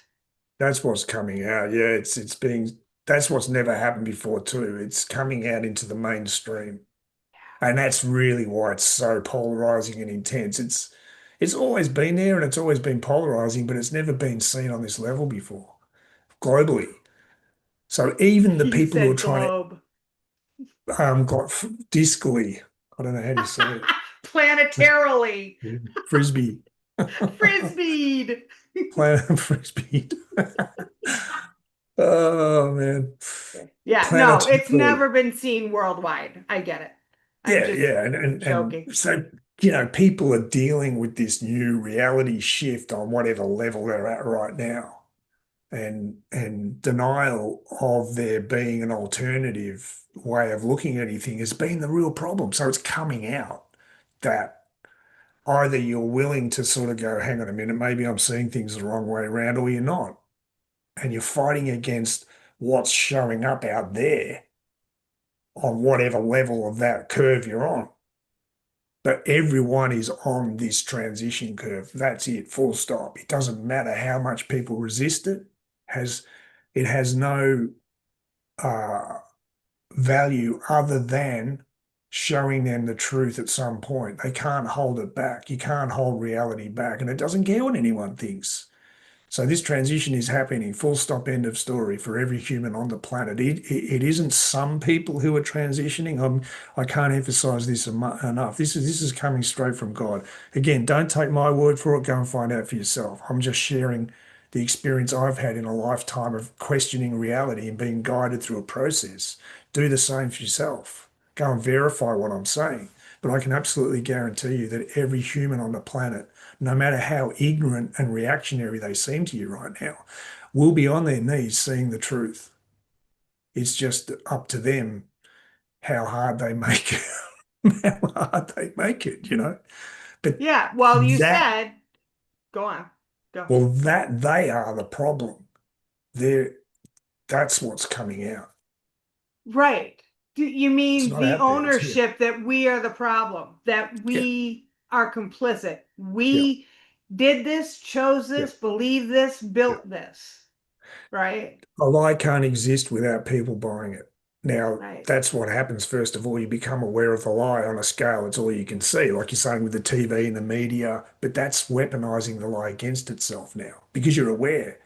That's what's coming out. Yeah, it's being that's what's never happened before too. It's coming out into the mainstream. And that's really why it's so polarizing and intense. It's always been there and it's always been polarizing, but it's never been seen on this level before globally. So even the You people who are said trying globe. to got discally, I don't know how do you say it, Planetarily. frisbee, Frisbeed. planet frisbee. Oh man, Yeah, no, it's planetarily. never been seen worldwide. I get it. I'm Yeah, just yeah, and joking. so people are dealing with this new reality shift on whatever level they're at right now, and denial of there being an alternative way of looking at anything has been the real problem. So it's coming out that either you're willing to sort of go, hang on a minute, maybe I'm seeing things the wrong way around, or you're not. And you're fighting against what's showing up out there on whatever level of that curve you're on. But everyone is on this transition curve. That's it, full stop. It doesn't matter how much people resist it. It has no uh, value other than showing them the truth at some point. They can't hold it back. You can't hold reality back, and it doesn't care what anyone thinks. So this transition is happening, full stop, end of story, for every human on the planet. It isn't some people who are transitioning. I can't emphasize this enough. This is coming straight from God. Again, don't take my word for it. Go and find out for yourself. I'm just sharing the experience I've had in a lifetime of questioning reality and being guided through a process. Do the same for yourself. Go and verify what I'm saying. But I can absolutely guarantee you that every human on the planet, no matter how ignorant and reactionary they seem to you right now, will be on their knees seeing the truth. It's just up to them how hard they make it, how hard they make it, you know. But Yeah. Well, you that, said, go on. Go. well, that they are the problem. They're, that's what's coming out. Right. Do you It's mean not the out there, it's here. ownership that we are the problem, that Yeah, we are complicit? yeah, We did this, chose yeah, this, believed this, yeah. built this, right? A lie can't exist without people buying it. Now, Right. that's what happens. First of all, you become aware of the lie on a scale. It's all you can see, like you're saying with the TV and the media, but that's weaponizing the lie against itself now because you're aware.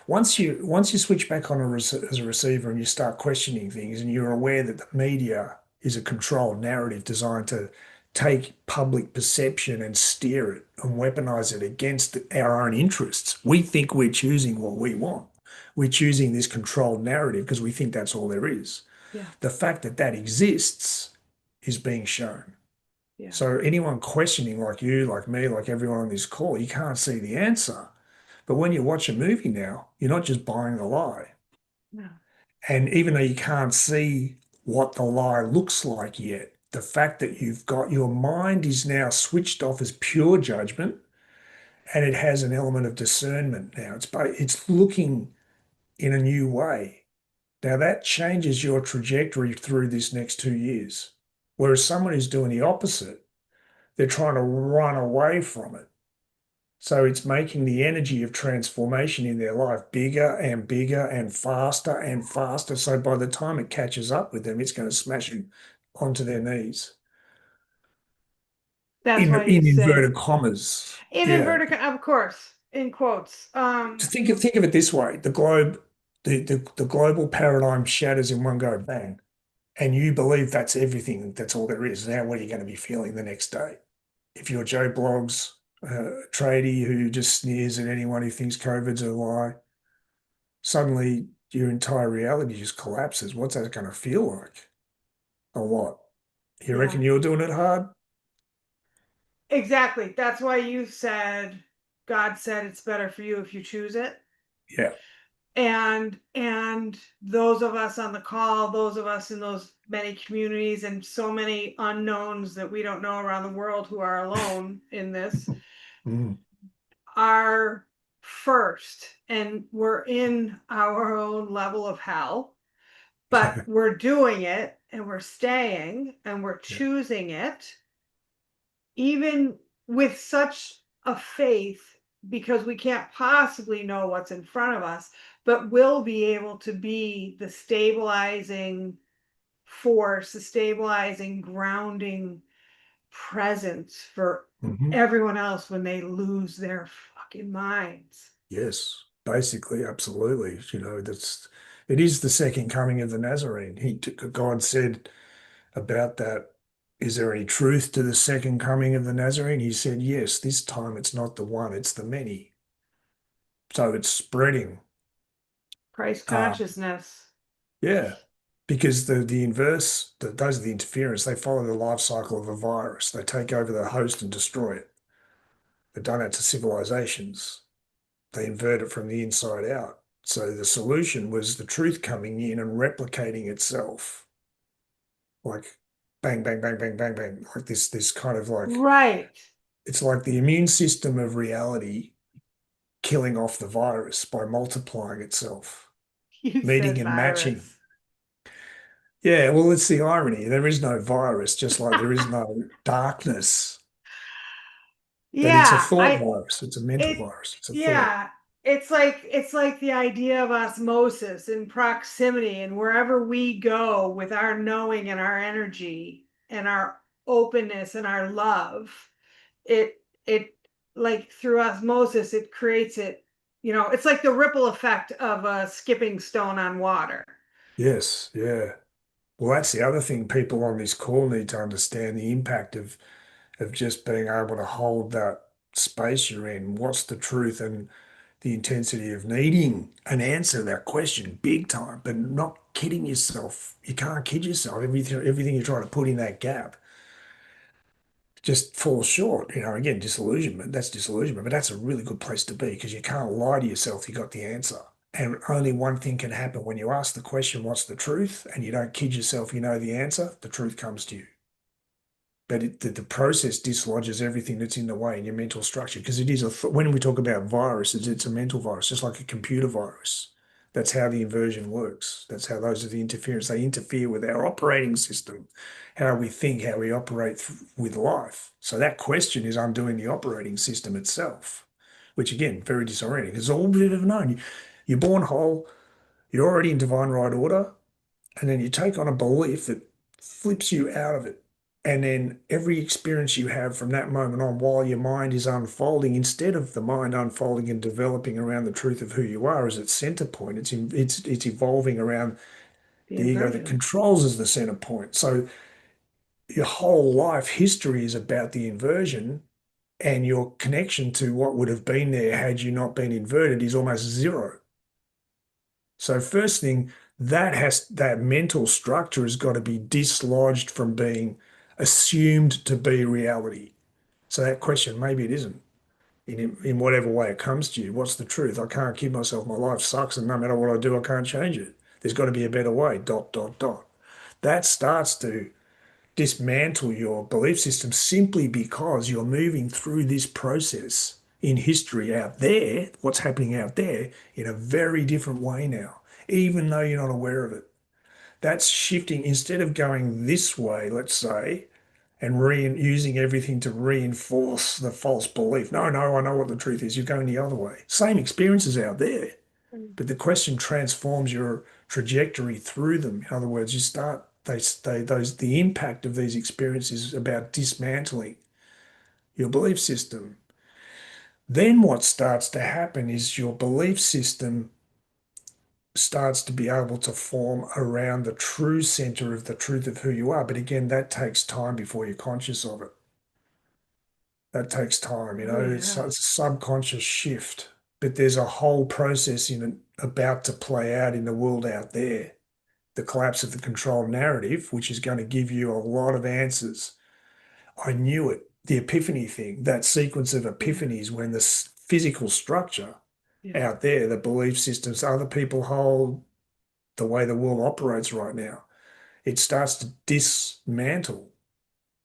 Once you switch back on as a receiver and you start questioning things and you're aware that the media is a controlled narrative designed to take public perception and steer it and weaponize it against our own interests. We think we're choosing what we want. We're choosing this controlled narrative because we think that's all there is. Yeah. The fact that that exists is being shown. Yeah. So anyone questioning, like you, like me, like everyone on this call, you can't see the answer. But when you watch a movie now, you're not just buying the lie. No. And even though you can't see what the lie looks like yet, the fact that you've got your mind is now switched off as pure judgment and it has an element of discernment now. It's looking in a new way. Now that changes your trajectory through this next 2 years. Whereas someone who's doing the opposite, they're trying to run away from it. So it's making the energy of transformation in their life bigger and bigger and faster and faster. So by the time it catches up with them, it's going to smash them onto their knees. That's In why you say inverted commas. in Yeah. inverted, of course, in quotes. To think of it this way, the globe, the global paradigm shatters in one go, bang. And you believe that's everything, that's all there is. Now what are you going to be feeling the next day? If you're Joe Bloggs, tradie who just sneers at anyone who thinks COVID's a lie, suddenly your entire reality just collapses. What's that going to feel like? A lot. You Yeah. reckon you're doing it hard? Exactly. That's why you said God said it's better for you if you choose it. Yeah. And those of us on the call, those of us in those many communities and so many unknowns that we don't know around the world who are alone in this Mm. are first, and we're in our own level of hell, but we're doing it and we're staying and we're Yeah. choosing it, even with such a faith, because we can't possibly know what's in front of us, but we'll be able to be the stabilizing force, the stabilizing, grounding presence for Mhm. everyone else when they lose their fucking minds. Yes, basically, absolutely. It is the second coming of the Nazarene. God said about that, is there any truth to the second coming of the Nazarene? He said, yes, this time it's not the one, it's the many. So it's spreading. Christ Uh, consciousness. yeah, because the inverse, those are the interference. They follow the life cycle of a virus. They take over the host and destroy it. They've done that to civilizations. They invert it from the inside out. So the solution was the truth coming in and replicating itself, like bang, bang, bang, bang, bang, bang, like this kind of like Right. it's like the immune system of reality killing off the virus by multiplying itself, You meeting said and matching. virus. Yeah, well, it's the irony. There is no virus, just like there is no darkness, but it's a Yeah, thought virus. It's a mental it virus. It's a thought. yeah, it's like the idea of osmosis and proximity, and wherever we go with our knowing and our energy and our openness and our love, it like through osmosis it creates it, it's like the ripple effect of a skipping stone on water. Yes, yeah. Well, that's the other thing people on this call need to understand the impact of just being able to hold that space you're in. What's the truth and the intensity of needing an answer to that question big time, but not kidding yourself. You can't kid yourself. Everything you try to put in that gap just falls short. Again, disillusionment, that's disillusionment, but that's a really good place to be because you can't lie to yourself. You got the answer. And only one thing can happen when you ask the question, what's the truth? And you don't kid yourself, you know the answer, the truth comes to you. But the process dislodges everything that's in the way in your mental structure because it is when we talk about viruses, it's a mental virus, just like a computer virus. That's how the inversion works. That's how those are the interference. They interfere with our operating system, how we think, how we operate with life. So that question is undoing the operating system itself, which again, very disorienting. It's all we've ever known. You're born whole, you're already in divine right order, and then you take on a belief that flips you out of it. And then every experience you have from that moment on, while your mind is unfolding, instead of the mind unfolding and developing around the truth of who you are as its center point, it's evolving around The the ego that inversion. controls as the center point. So your whole life history is about the inversion, and your connection to what would have been there had you not been inverted is almost zero. So first thing, that mental structure has got to be dislodged from being assumed to be reality. So that question, maybe it isn't. In whatever way it comes to you, what's the truth? I can't kid myself. My life sucks, and no matter what I do, I can't change it. There's got to be a better way. Dot dot dot. That starts to dismantle your belief system simply because you're moving through this process in history out there, what's happening out there, in a very different way now, even though you're not aware of it. That's shifting instead of going this way, let's say, and using everything to reinforce the false belief. No, no, I know what the truth is. You're going the other way. Same experiences out there, but the question transforms your trajectory through them. In other words, you start the impact of these experiences is about dismantling your belief system. Then what starts to happen is your belief system starts to be able to form around the true center of the truth of who you are. But again, that takes time before you're conscious of it. That takes time, Oh it's yeah. a subconscious shift. But there's a whole process in it about to play out in the world out there. The collapse of the control narrative, which is going to give you a lot of answers. I knew it. The epiphany thing, that sequence of Yeah. epiphanies when the physical structure Yeah. out there, the belief systems other people hold, the way the world operates right now, it starts to dismantle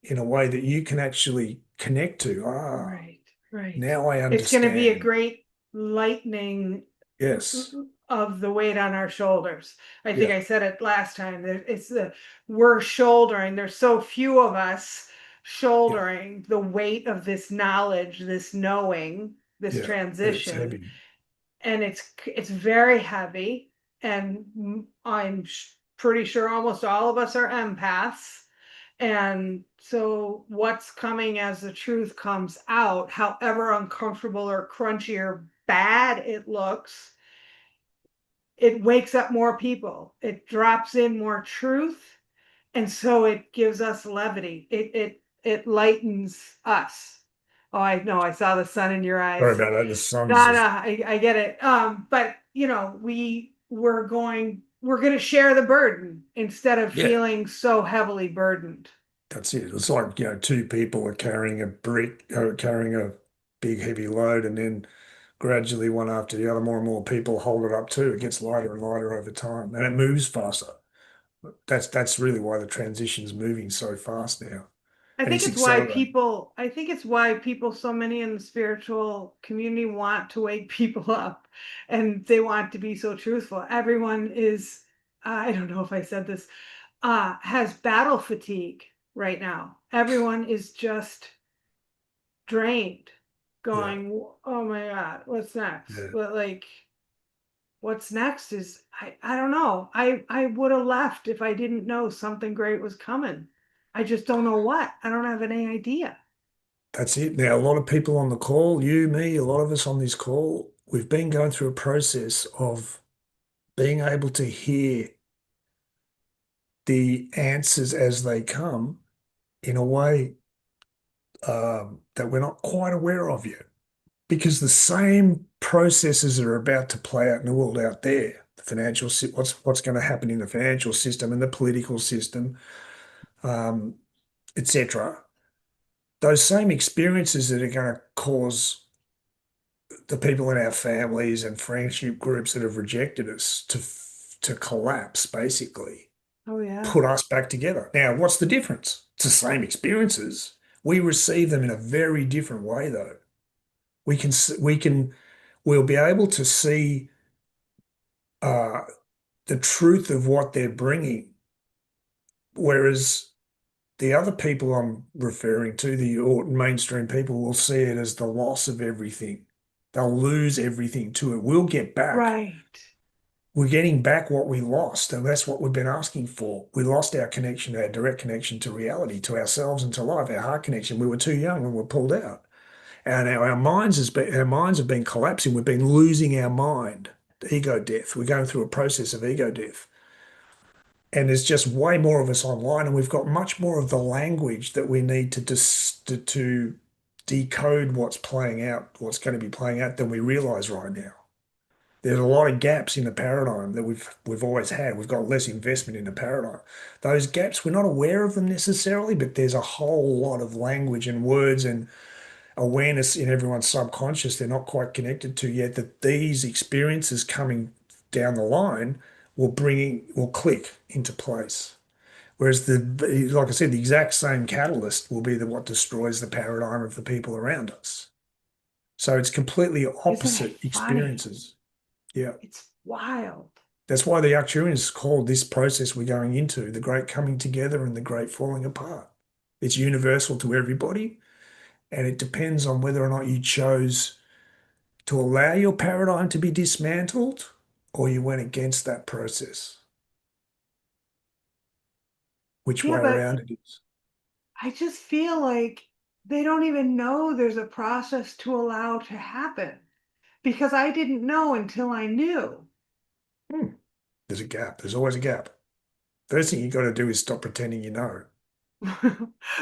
in a way that you can actually connect to. Ah, Right, right. now I It's going to be a understand. great lightening Yes. of the weight on our shoulders. I think Yeah. I said it last time. It's we're shouldering. There's so few of us Yeah. shouldering the weight of this knowledge, this knowing, this Yeah. It's transition, heavy. and it's very heavy. And I'm pretty sure almost all of us are empaths. And so what's coming as the truth comes out, however uncomfortable or crunchy or bad it looks, it wakes up more people. It drops in more truth. And so it gives us levity. It lightens us. Oh, I know, I saw the sun in your Sorry eyes. about that. The sun's No, no, just, I get it. But we're gonna share the burden instead of yeah, feeling so heavily burdened. that's it. It's like, two people are carrying a brick, carrying a big heavy load, and then gradually one after the other, more and more people hold it up too. It gets lighter and lighter over time, and it moves faster. That's really why the transition's moving so fast now. and it's accelerating. I think it's why people, so many in the spiritual community want to wake people up and they want to be so truthful. Everyone is, I don't know if I said this, has battle fatigue right now. Everyone is just drained, Yeah, going, oh my God, what's next? yeah. But like, what's next is, I don't know. I would have left if I didn't know something great was coming. I just don't know what. I don't have any idea. That's it. Now, a lot of people on the call, you, me, a lot of us on this call, we've been going through a process of being able to hear the answers as they come in a way that we're not quite aware of yet. Because the same processes are about to play out in the world out there. The financial, what's going to happen in the financial system and the political system, um, etc. Those same experiences that are going to cause the people in our families and friendship groups that have rejected us to collapse, basically, Oh yeah. put us back together. Now, what's the difference? It's the same experiences. We receive them in a very different way, though. We'll be able to see uh, the truth of what they're bringing, whereas the other people I'm referring to, the mainstream people, will see it as the loss of everything. They'll lose everything to it. We'll get back. Right. We're getting back what we lost, and that's what we've been asking for. We lost our connection, our direct connection to reality, to ourselves and to life, our heart connection. We were too young when we were pulled out. And our minds have been collapsing. We've been losing our mind. Ego death. We're going through a process of ego death. And there's just way more of us online, and we've got much more of the language that we need to decode what's playing out, what's going to be playing out than we realize right now. There's a lot of gaps in the paradigm that we've always had. We've got less investment in the paradigm. Those gaps, we're not aware of them necessarily, but there's a whole lot of language and words and awareness in everyone's subconscious they're not quite connected to yet, that these experiences coming down the line will click into place. Whereas like I said, the exact same catalyst will be what destroys the paradigm of the people around us. So it's completely Isn't it opposite funny? experiences. Yeah. It's wild. That's why the Arcturian is called this process we're going into, the great coming together and the great falling apart. It's universal to everybody, and it depends on whether or not you chose to allow your paradigm to be dismantled or you went against that process. Which Yeah, way but around it is. I just feel like they don't even know there's a process to allow to happen because I didn't know until I knew. Hmm. There's a gap. There's always a gap. First thing you got to do is stop pretending you know.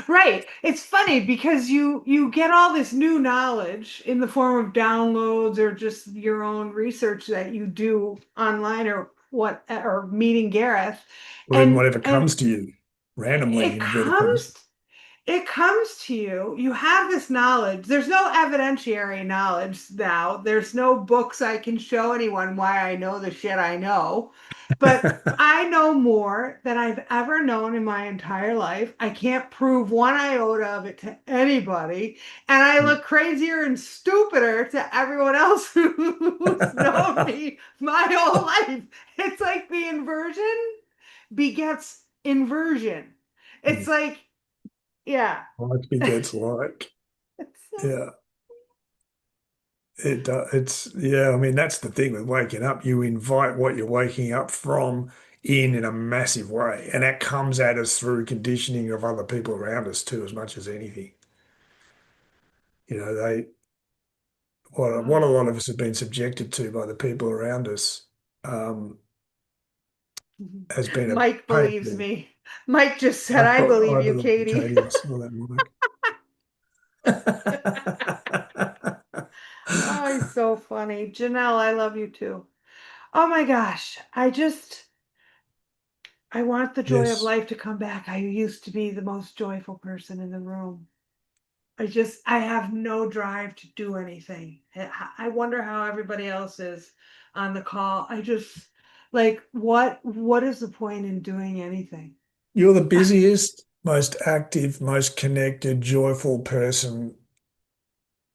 Right. It's funny because you get all this new knowledge in the form of downloads or just your own research that you do online or what or meeting Gareth Or even whatever and comes to you randomly, it inverted commas. comes to you. You have this knowledge. There's no evidentiary knowledge now. There's no books I can show anyone why I know the shit I know. But I know more than I've ever known in my entire life. I can't prove one iota of it to anybody. And I look crazier and stupider to everyone else who's known me my whole life. It's like the inversion begets inversion. It's like, yeah. Like begets like. It's so Yeah. It's yeah. I mean, that's the thing with waking up. You invite what you're waking up from in a massive way, and that comes at us through conditioning of other people around us too, as much as anything. You know, what a lot of us have been subjected to by the people around us um, has been a Mike believes painful. me. Mike just said, I I thought believe I you, believe Katie. Katie. I saw that, Mike. Oh, he's so funny. Janelle, I love you too. Oh my gosh. I want the joy of Yes, life to come back. I used to be the most joyful person in the room. I have no drive to do anything. I wonder how everybody else is on the call. I just like what is the point in doing anything? you're the busiest. most active, most connected, joyful person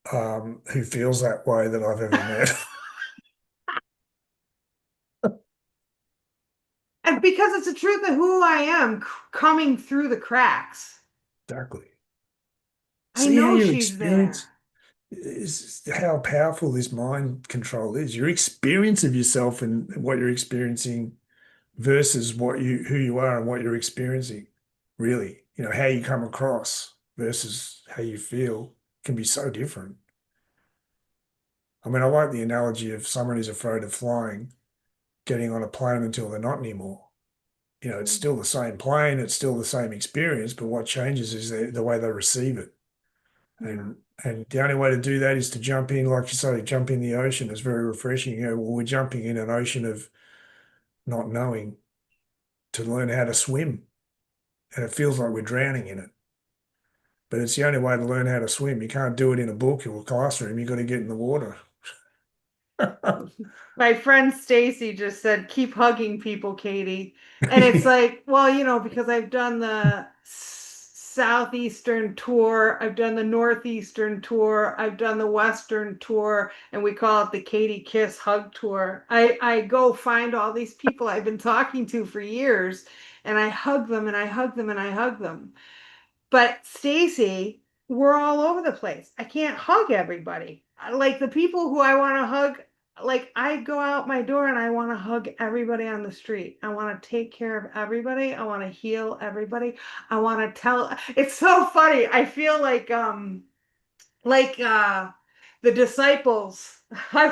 who feels that way that I've ever met. And because it's the truth of who I am coming through the cracks. Exactly. I See how know you she's experience there. is how powerful this mind control is. Your experience of yourself and what you're experiencing versus who you are and what you're experiencing. Really, how you come across versus how you feel can be so different. I mean, I like the analogy of someone who's afraid of flying, getting on a plane until they're not anymore. It's still the same plane, it's still the same experience, but what changes is the way they receive it. Yeah. And the only way to do that is to jump in, like you say, jump in the ocean. It's very refreshing. Well, we're jumping in an ocean of not knowing to learn how to swim. And it feels like we're drowning in it. But it's the only way to learn how to swim. You can't do it in a book or a classroom. You've got to get in the water. My friend Stacy just said, keep hugging people, Katie. And it's like, well, because I've done the southeastern tour, I've done the northeastern tour, I've done the western tour, and we call it the Katie Kiss Hug Tour. I go find all these people I've been talking to for years, and I hug them and I hug them and I hug them. But Stacy, we're all over the place. I can't hug everybody. Like the people who I want to hug, like I go out my door and I want to hug everybody on the street. I want to take care of everybody. I want to heal everybody. I want to tell it's so funny. I feel like the disciples. I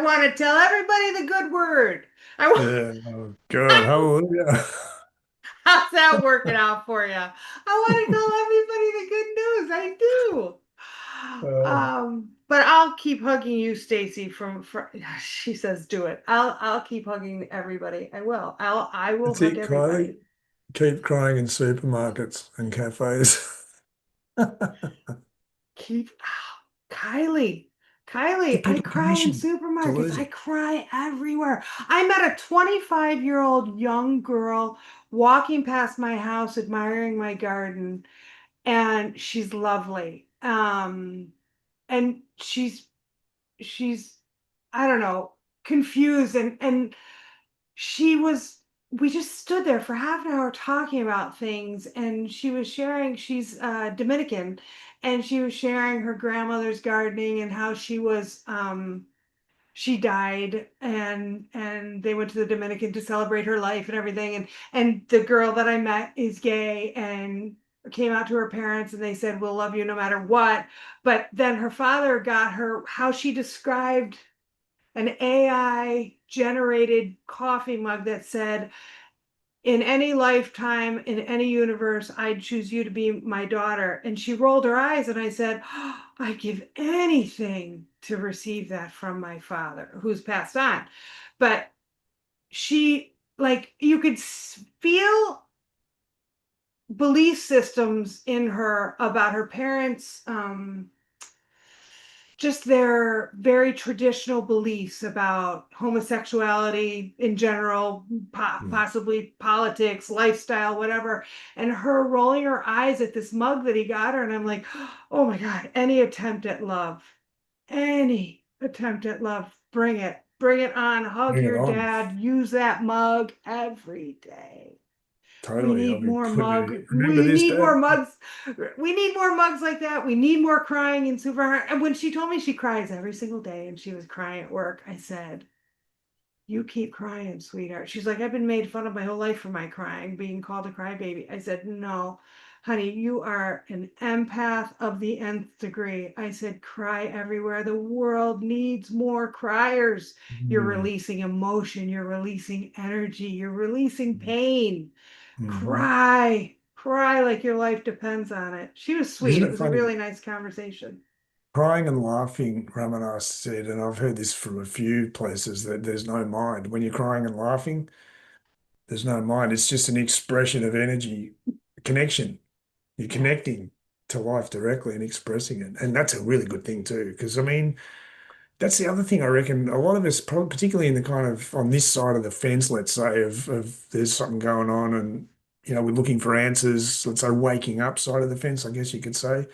want to tell everybody the good word. I want Yeah, oh God, hallelujah. How's that working out for you? I want to tell everybody the good news. I do. Uh, But I'll keep hugging you, Stacy. From she says, do it. I'll keep hugging everybody. I will that's hug it, Kylie. everybody. Keep crying in supermarkets and cafes. Keep Kylie. Give I people cry in permission to supermarkets. lose I it. cry everywhere. I met a 25-year-old young girl walking past my house, admiring my garden, and she's lovely. And she's I don't know, confused, and she was we just stood there for half an hour talking about things, and she was sharing, she's Dominican, and she was sharing her grandmother's gardening and how she died, and they went to the Dominican to celebrate her life and everything, and the girl that I met is gay and came out to her parents, and they said we'll love you no matter what. But then her father got her how she described an AI generated coffee mug that said, in any lifetime, in any universe, I'd choose you to be my daughter. And she rolled her eyes, and I said, oh, I'd give anything to receive that from my father, who's passed on. But she, like, you could feel belief systems in her about her parents, just their very traditional beliefs about homosexuality in general, Mm. possibly politics, lifestyle, whatever. And her rolling her eyes at this mug that he got her. And I'm like, oh my God, any attempt at love, any attempt at love, bring it. Bring it on. Hug Bring it your on. dad. Use that mug every day. We Totally. I'll need be more putting mug. it. Remember We this, need more Dad? mugs. We need more mugs like that. We need more crying in supermarket. And when she told me she cries every single day and she was crying at work, I said, you keep crying, sweetheart. She's like, I've been made fun of my whole life for my crying, being called a crybaby. I said, no, honey, you are an empath of the nth degree. I said, cry everywhere. The world needs more criers. You're Mm. releasing emotion, you're releasing energy, you're releasing pain. Mm-hmm. Cry like your life depends on it. She was sweet. Isn't It it was a funny? really nice conversation. Crying and laughing, Ramanas said, and I've heard this from a few places, that there's no mind. When you're crying and laughing, there's no mind. It's just an expression of energy, connection. You're Yes. connecting to life directly and expressing it. And that's a really good thing too. Because I mean, that's the other thing I reckon a lot of us, particularly in the kind of on this side of the fence, let's say, of there's something going on and we're looking for answers, let's say waking up side of the fence, I guess you could say.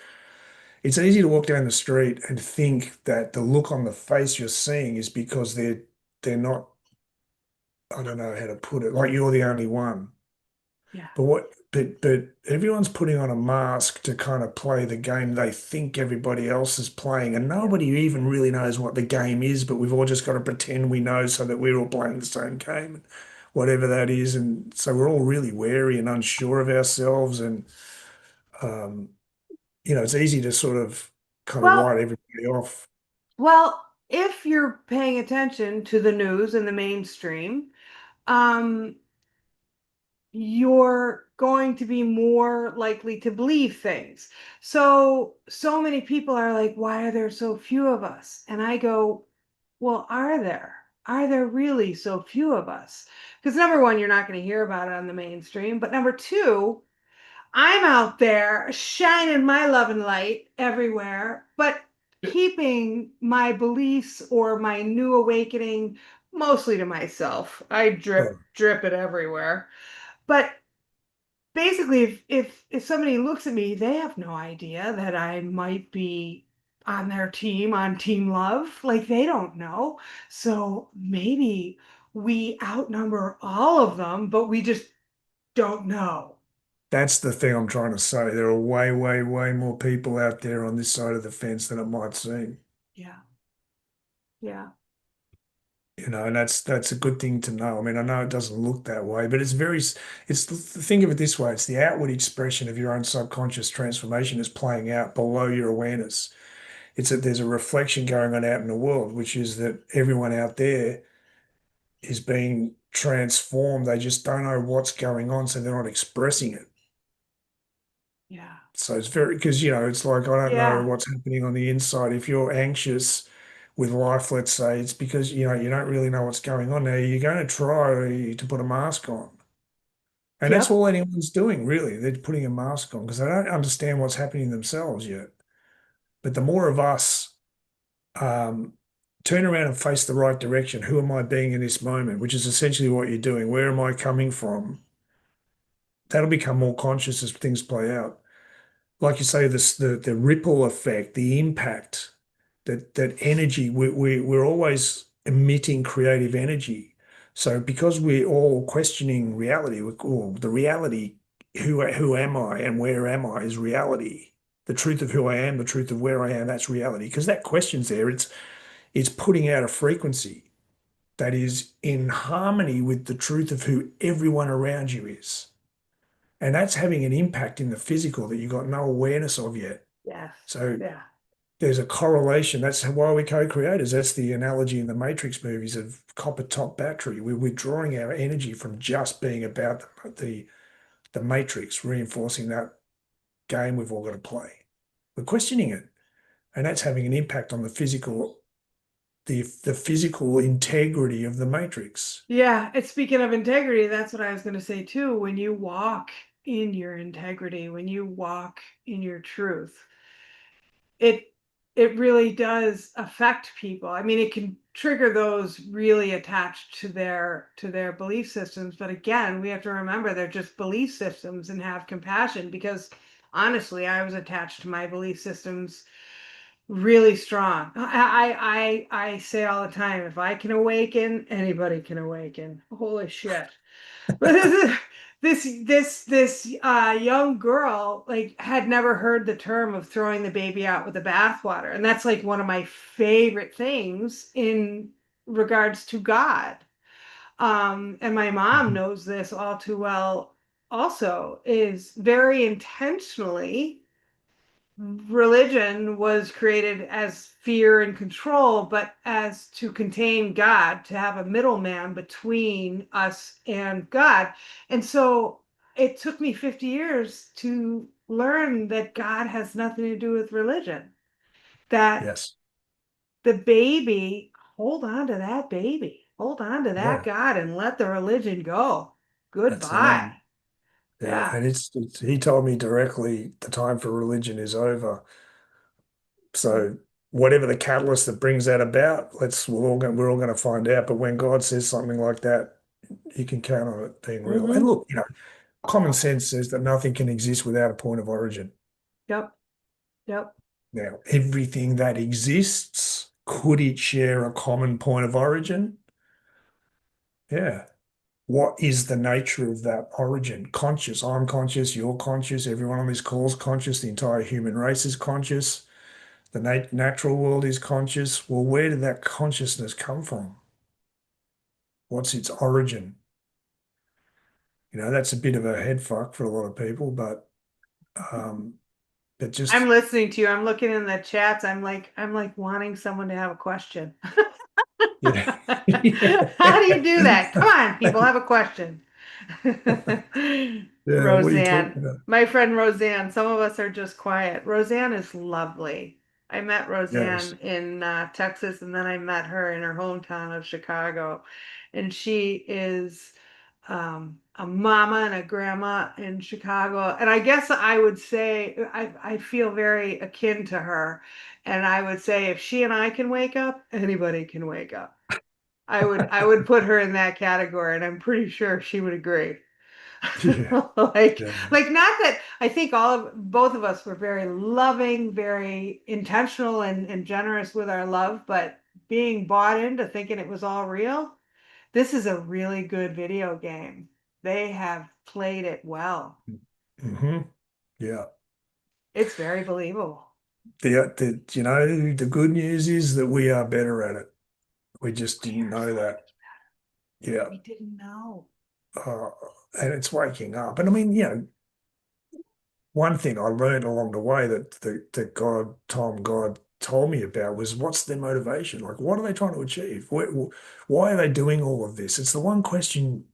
It's easy to walk down the street and think that the look on the face you're seeing is because they're not, I don't know how to put it, like you're the only one. Yeah. But everyone's putting on a mask to kind of play the game they think everybody else is playing, and Yeah. nobody even really knows what the game is, but we've all just got to pretend we know so that we're all playing the same game, whatever that is. And so we're all really wary and unsure of ourselves, and um, it's easy to sort of kind of Well, write everybody off. well, if you're paying attention to the news and the mainstream, um, you're going to be more likely to believe things. So many people are like, why are there so few of us? And I go, well, are there? Are there really so few of us? Because number one, you're not going to hear about it on the mainstream. But number two, I'm out there shining my love and light everywhere, but keeping my beliefs or my new awakening mostly to myself. I Oh, drip it everywhere. But basically, if somebody looks at me, they have no idea that I might be on their team, on team love. Like they don't know. So maybe we outnumber all of them, but we just don't know. that's the thing I'm trying to say. There are way, way, way more people out there on this side of the fence than it might seem. Yeah. Yeah. And that's a good thing to know. I mean, I know it doesn't look that way, but it's think of it this way. It's the outward expression of your own subconscious transformation is playing out below your awareness. It's that there's a reflection going on out in the world, which is that everyone out there is being transformed. They just don't know what's going on, so they're not expressing it. Yeah. So it's very, because, it's like, I don't know Yeah. what's happening on the inside. If you're anxious with life, let's say, it's because, you don't really know what's going on. Now, you're going to try to put a mask on. And that's Yep. all anyone's doing, really. They're putting a mask on because they don't understand what's happening themselves yet. But the more of us um, turn around and face the right direction, who am I being in this moment, which is essentially what you're doing. Where am I coming from? That'll become more conscious as things play out. Like you say, the ripple effect, the impact, that energy, we're always emitting creative energy. So because we're all questioning reality, or the reality, who am I and where am I is reality. The truth of who I am, the truth of where I am, that's reality. Because that question's there, it's putting out a frequency that is in harmony with the truth of who everyone around you is. And that's having an impact in the physical that you've got no awareness of yet. Yes. So Yeah. there's a correlation. That's why we're co-creators. That's the analogy in the Matrix movies of copper top battery. We're withdrawing our energy from just being about the Matrix, reinforcing that game we've all got to play. We're questioning it, and that's having an impact on the physical integrity of the Matrix. Yeah. And speaking of integrity, that's what I was going to say too. When you walk in your integrity, when you walk in your truth, it it really does affect people. I mean, it can trigger those really attached to their belief systems, but again, we have to remember they're just belief systems and have compassion because honestly, I was attached to my belief systems really strong. I say all the time, if I can awaken, anybody can awaken. Holy shit. But this young girl like had never heard the term of throwing the baby out with the bathwater. And that's like one of my favorite things in regards to God. And my mom Mhm. knows this all too well also, is very intentionally religion was created as fear and control, but as to contain God, to have a middleman between us and God. And so it took me 50 years to learn that God has nothing to do with religion, that Yes. the baby, hold on to that baby, hold on to that Yeah, God and let the religion go. that's the one. Goodbye. Yeah, Yeah. and it's he told me directly the time for religion is over. So whatever the catalyst that brings that about, we're all going to find out. But when God says something like that, you can count on it being real. And Hmm. look, Common sense says that nothing can exist without a point of origin. Yep. Yep. Now, everything that exists, could it share a common point of origin? Yeah. What is the nature of that origin? Conscious. I'm conscious, you're conscious, everyone on this call is conscious, the entire human race is conscious, the natural world is conscious. Well, where did that consciousness come from? What's its origin? That's a bit of a head fuck for a lot of people, but um, it I'm just, listening to you. I'm looking in the chats. I'm like wanting someone to have a question. yeah. How do you do that? Come on, people, have a question. Yeah, what are you talking Roseanne, about? my friend Roseanne, some of us are just quiet. Roseanne is lovely. I met Yes. Roseanne in Texas, and then I met her in her hometown of Chicago. And she is a mama and a grandma in Chicago. And I guess I would say I feel very akin to her. And I would say if she and I can wake up, anybody can wake up. I would put her in that category, and I'm pretty sure she would agree. Yeah. like Yeah. like not that I think both of us were very loving, very intentional and generous with our love, but being bought into thinking it was all real, this is a really good video game. They have played it well. Hmm. Yeah. It's very believable. The good news is that we are better at it. We just We didn't are know so that. much Yeah. better. We didn't know. Uh, and it's waking up. And I mean, one thing I learned along the way that God told me about was what's their motivation? Like, what are they trying to achieve? Why are they doing all of this? It's the one question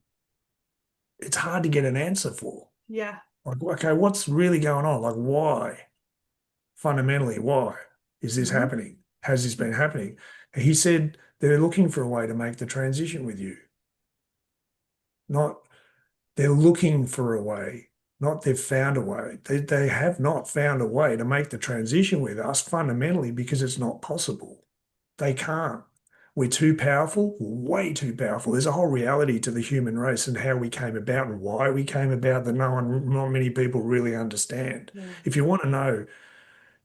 it's hard to get an answer for. Yeah. Like, okay, what's really going on? Like, why? Fundamentally, why is this Hmm. happening? Has this been happening? He said they're looking for a way to make the transition with you. Not they're looking for a way, not they've found a way. They have not found a way to make the transition with us fundamentally because it's not possible. They can't. We're too powerful, way too powerful. There's a whole reality to the human race and how we came about and why we came about that not many people really understand. Yeah. If you want to know,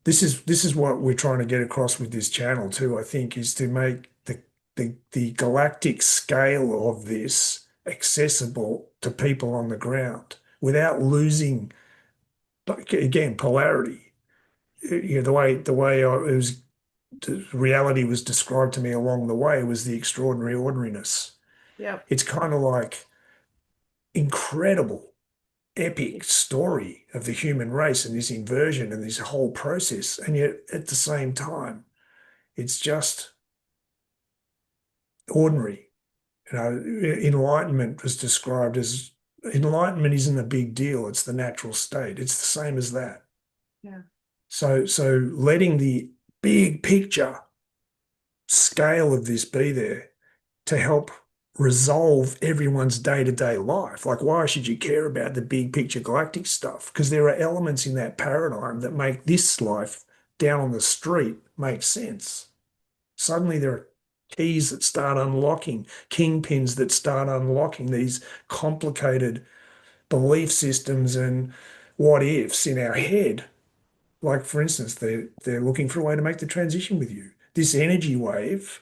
this is what we're trying to get across with this channel too, I think, is to make the galactic scale of this accessible to people on the ground without losing, like, again, polarity. The reality was described to me along the way was the extraordinary ordinariness. Yep. It's kind of like incredible, epic story of the human race and this inversion and this whole process. And yet at the same time, it's just ordinary. Enlightenment was described as enlightenment isn't a big deal. It's the natural state. It's the same as that. Yeah. So letting the big picture scale of this be there to help resolve everyone's day-to-day life. Like, why should you care about the big picture galactic stuff? Because there are elements in that paradigm that make this life down on the street make sense. Suddenly there are keys that start unlocking, kingpins that start unlocking these complicated belief systems and what ifs in our head. Like, for instance, they're looking for a way to make the transition with you. This energy wave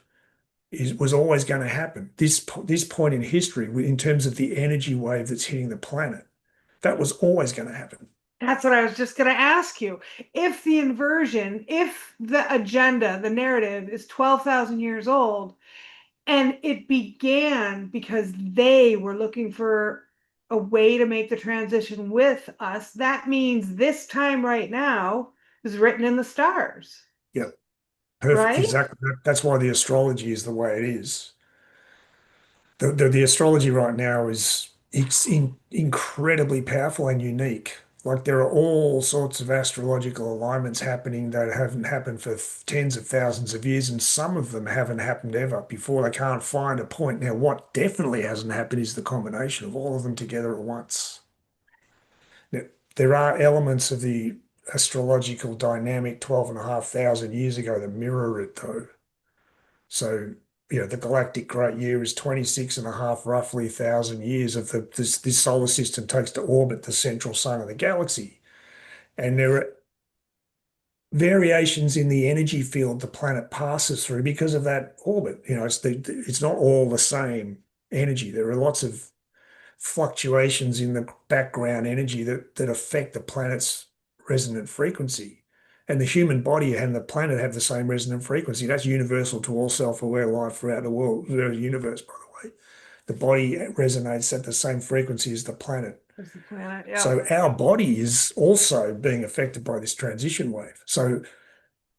was always going to happen. This point in history, in terms of the energy wave that's hitting the planet, that was always going to happen. That's what I was just going to ask you. If the inversion, if the agenda, the narrative is 12,000 years old, and it began because they were looking for a way to make the transition with us, that means this time right now is written in the stars, Yeah, perfect. right? Exactly. That's why the astrology is the way it is. The astrology right now is incredibly powerful and unique. Like, there are all sorts of astrological alignments happening that haven't happened for tens of thousands of years, and some of them haven't happened ever before. They can't find a point. Now, what definitely hasn't happened is the combination of all of them together at once. Now, there are elements of the astrological dynamic 12,500 years ago that mirror it, though. So the galactic great year is 26 and a half, roughly 1,000 years of this solar system takes to orbit the central sun of the galaxy. And there are variations in the energy field the planet passes through because of that orbit. It's not all the same energy. There are lots of fluctuations in the background energy that affect the planet's resonant frequency. And the human body and the planet have the same resonant frequency. That's universal to all self-aware life throughout the world, the universe, by the way. The body resonates at the same frequency as the planet. As the planet, yeah. So our body is also being affected by this transition wave. So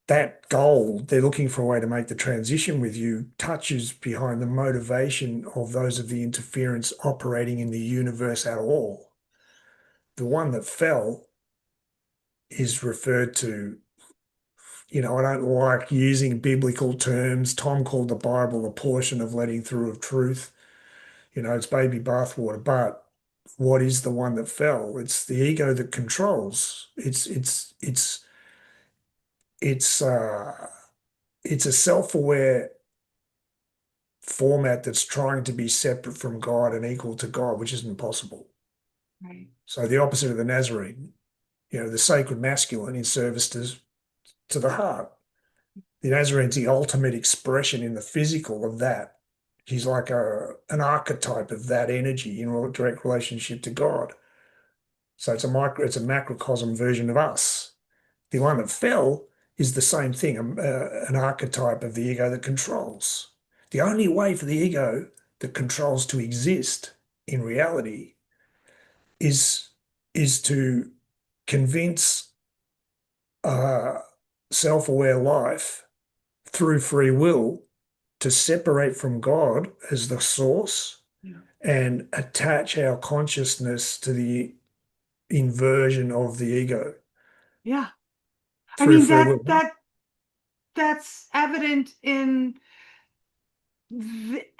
that goal, they're looking for a way to make the transition with you, touches behind the motivation of those of the interference operating in the universe at all. The one that fell is referred to, I don't like using biblical terms. Tom called the Bible a portion of letting through of truth. It's baby bathwater, but what is the one that fell? It's the ego that controls. It's a self-aware format that's trying to be separate from God and equal to God, which isn't possible. Right. So the opposite of the Nazarene, the sacred masculine in service to the heart. The Nazarene's the ultimate expression in the physical of that. He's like an archetype of that energy in a direct relationship to God. So it's a macrocosm version of us. The one that fell is the same thing, an archetype of the ego that controls. The only way for the ego that controls to exist in reality is to convince self-aware life through free will to separate from God as the source, Yeah. and attach our consciousness to the inversion of the ego. Yeah. I Through mean, free will. that's evident in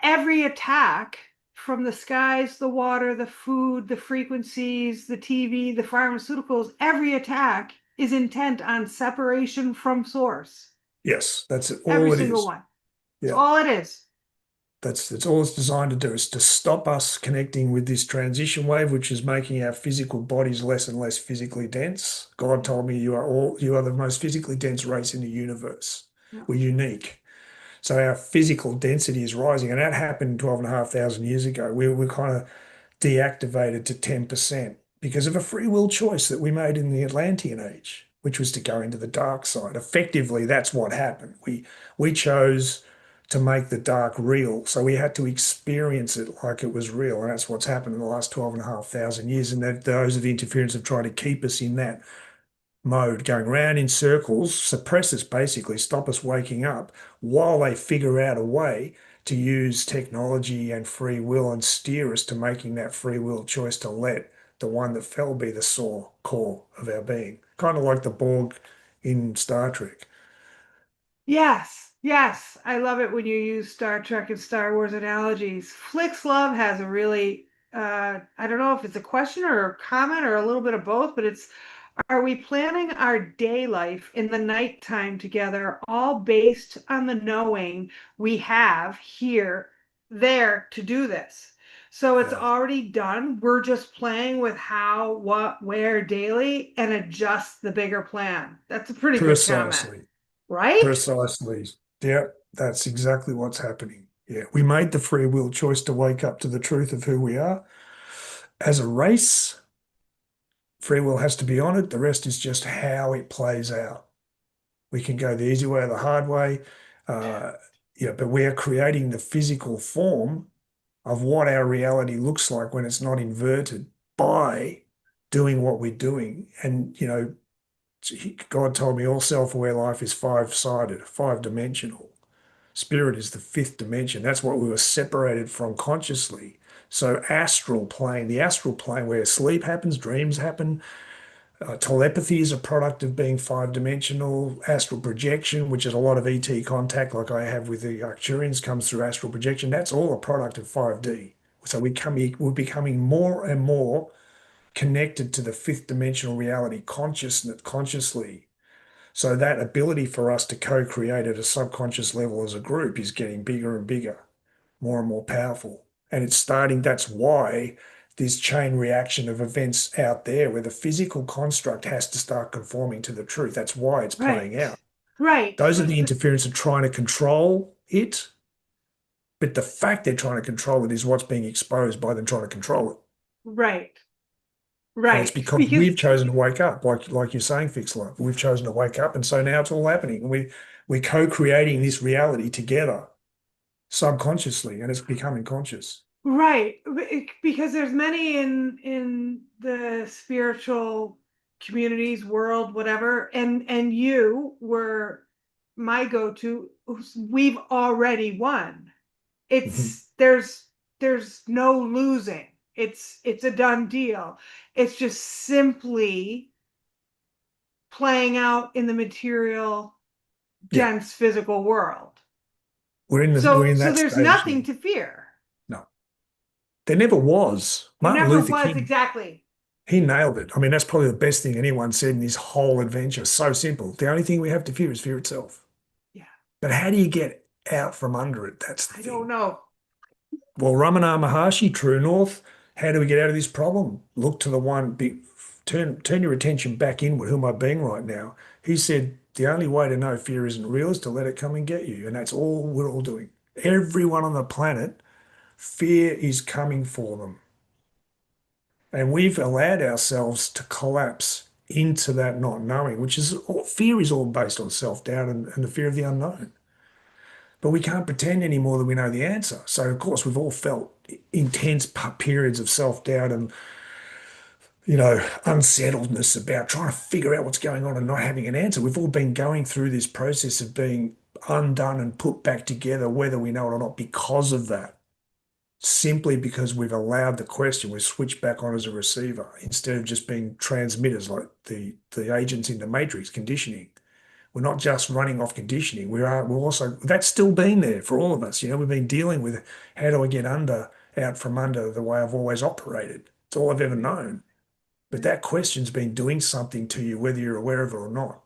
every attack, from the skies, the water, the food, the frequencies, the TV, the pharmaceuticals. Every attack is intent on separation from source. Yes, that's Every all it single is. one. That's Yeah, all it is. that's all it's designed to do, is to stop us connecting with this transition wave, which is making our physical bodies less and less physically dense. God told me you are the most physically dense race in the universe. Yeah. We're unique. So our physical density is rising, and that happened 12,500 years ago. We were kind of deactivated to 10% because of a free will choice that we made in the Atlantean age, which was to go into the dark side. Effectively, that's what happened. We chose to make the dark real. So we had to experience it like it was real. And that's what's happened in the last 12,500 years. And that those of the interference have tried to keep us in that mode, going around in circles, suppress us basically, stop us waking up, while they figure out a way to use technology and free will and steer us to making that free will choice to let the one that fell be the core of our being. Kind of like the Borg in Star Trek. Yes, yes. I love it when you use Star Trek and Star Wars analogies. Flicks Love has a really, I don't know if it's a question or a comment or a little bit of both, but it's, are we planning our day life in the nighttime together, all based on the knowing we have here, there to do this? So it's Yeah, already done. We're just playing with how, what, where daily and adjust the bigger plan. That's a pretty good comment, precisely. right? Precisely. Yeah, that's exactly what's happening. Yeah, we made the free will choice to wake up to the truth of who we are. As a race, free will has to be honored. The rest is just how it plays out. We can go the easy way or the hard way. Uh, but we are creating the physical form of what our reality looks like when it's not inverted by doing what we're doing. And, God told me all self-aware life is five-sided, five-dimensional. Spirit is the fifth dimension. That's what we were separated from consciously. So the astral plane where sleep happens, dreams happen, telepathy is a product of being five-dimensional. Astral projection, which is a lot of ET contact like I have with the Arcturians, comes through astral projection. That's all a product of 5D. So we're becoming more and more connected to the fifth dimensional reality consciously. So that ability for us to co-create at a subconscious level as a group is getting bigger and bigger, more and more powerful. And it's starting, that's why this chain reaction of events out there where the physical construct has to start conforming to the truth. That's why it's playing Right. out. Right. Those are the interference of trying to control it, but the fact they're trying to control it is what's being exposed by them trying to control it. Right. And it's Right. because Because we've chosen to wake up, like you're saying, Fix Life. We've chosen to wake up, and so now it's all happening. And we're co-creating this reality together subconsciously, and it's becoming conscious. right. Because there's many in the spiritual communities, world, whatever, and you were my go-to. We've already won. Mhm. There's no losing. It's a done deal. It's just simply playing out in the material, Yeah, dense physical world. we're So in so that there's stage now. nothing to fear. No, there never was. There Martin never Luther was King, exactly. he nailed it. I mean, that's probably the best thing anyone said in his whole adventure. So simple. The only thing we have to fear is fear itself. Yeah. But how do you get out from under it? That's the I don't thing. know. Well, Ramana Maharshi, True North, how do we get out of this problem? Look to the one, turn your attention back inward. Who am I being right now? He said, the only way to know fear isn't real is to let it come and get you. And that's all we're all doing. Everyone on the planet, fear is coming for them. And we've allowed ourselves to collapse into that not knowing, which is fear is all based on self-doubt and the fear of the unknown. But we can't pretend anymore that we know the answer. So, of course, we've all felt intense periods of self-doubt and, unsettledness about trying to figure out what's going on and not having an answer. We've all been going through this process of being undone and put back together, whether we know it or not, because of that. Simply because we've allowed the question, we've switched back on as a receiver instead of just being transmitters like the agents in the matrix conditioning. We're not just running off conditioning. We're also, that's still been there for all of us. We've been dealing with how do I get out from under the way I've always operated. It's all I've ever known. But that question's been doing something to you, whether you're aware of it or not.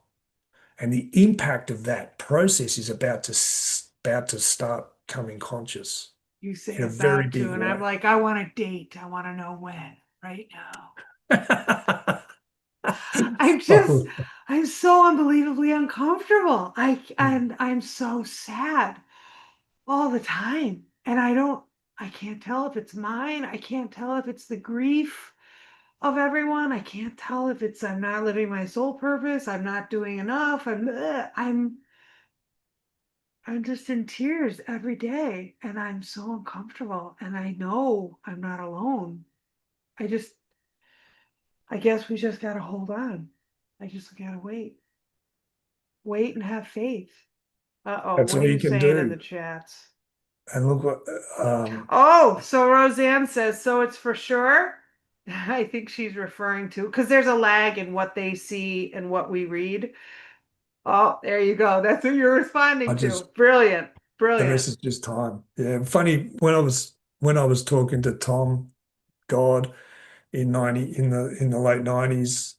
And the impact of that process is about to start coming conscious You say in a very about to, big and I'm way. like, I want a date. I want to know when, right now. I'm just, Oh, I'm so unbelievably uncomfortable. mm. And I'm so sad all the time. And I can't tell if it's mine. I can't tell if it's the grief of everyone. I can't tell if it's I'm not living my soul purpose. I'm not doing enough. I'm just in tears every day and I'm so uncomfortable and I know I'm not alone. I just I guess we just gotta hold on. I just gotta wait. Wait and have faith. Uh-oh, That's what are all you you can saying in do. the chats? And look what, Oh, so Roseanne says, so it's for sure. I think she's referring to because there's a lag in what they see and what we read. Oh, there you go. That's what you're I responding just, to. Brilliant. the Brilliant. rest is just time. Yeah. Funny, when I was talking to Tom God in the late 90s,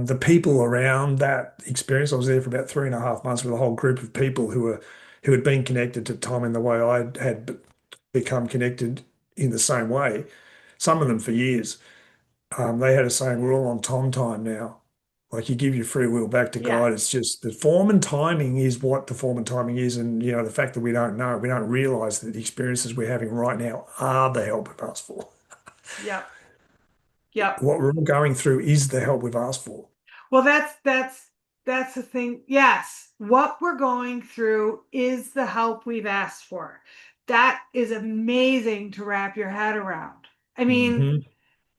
the people around that experience, I was there for about 3.5 months with a whole group of people who had been connected to Tom in the way I had become connected in the same way, some of them for years. They had a saying, we're all on Tom time now. Like you give your free will back to Yeah. God. It's just the form and timing is what the form and timing is. And, the fact that we don't know, we don't realize that the experiences we're having right now are the help we've asked for. Yep. Yep. What we're all going through is the help we've asked for. Well, that's the thing. Yes, what we're going through is the help we've asked for. That is amazing to wrap your head around. I mean, Hmm.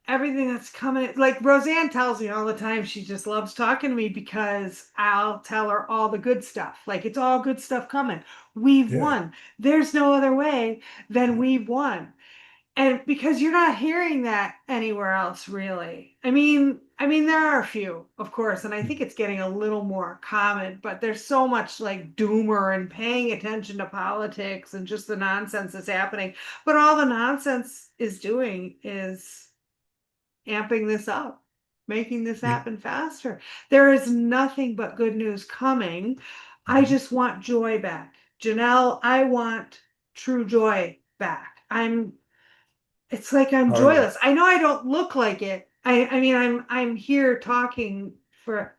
everything that's coming, like Roseanne tells me all the time, she just loves talking to me because I'll tell her all the good stuff. Like it's all good stuff coming. We've Yeah. won. There's no other way than we've won. And because you're not hearing that anywhere else really. I mean there are a few, of course, and I think it's getting a little more common, but there's so much like doomer and paying attention to politics and just the nonsense that's happening. But all the nonsense is doing is amping this up. making this You- happen faster. There is nothing but good news coming. I just want joy back. Janelle, I want true joy back. It's like I'm Totally. joyless. I know I don't look like it. I mean I'm here talking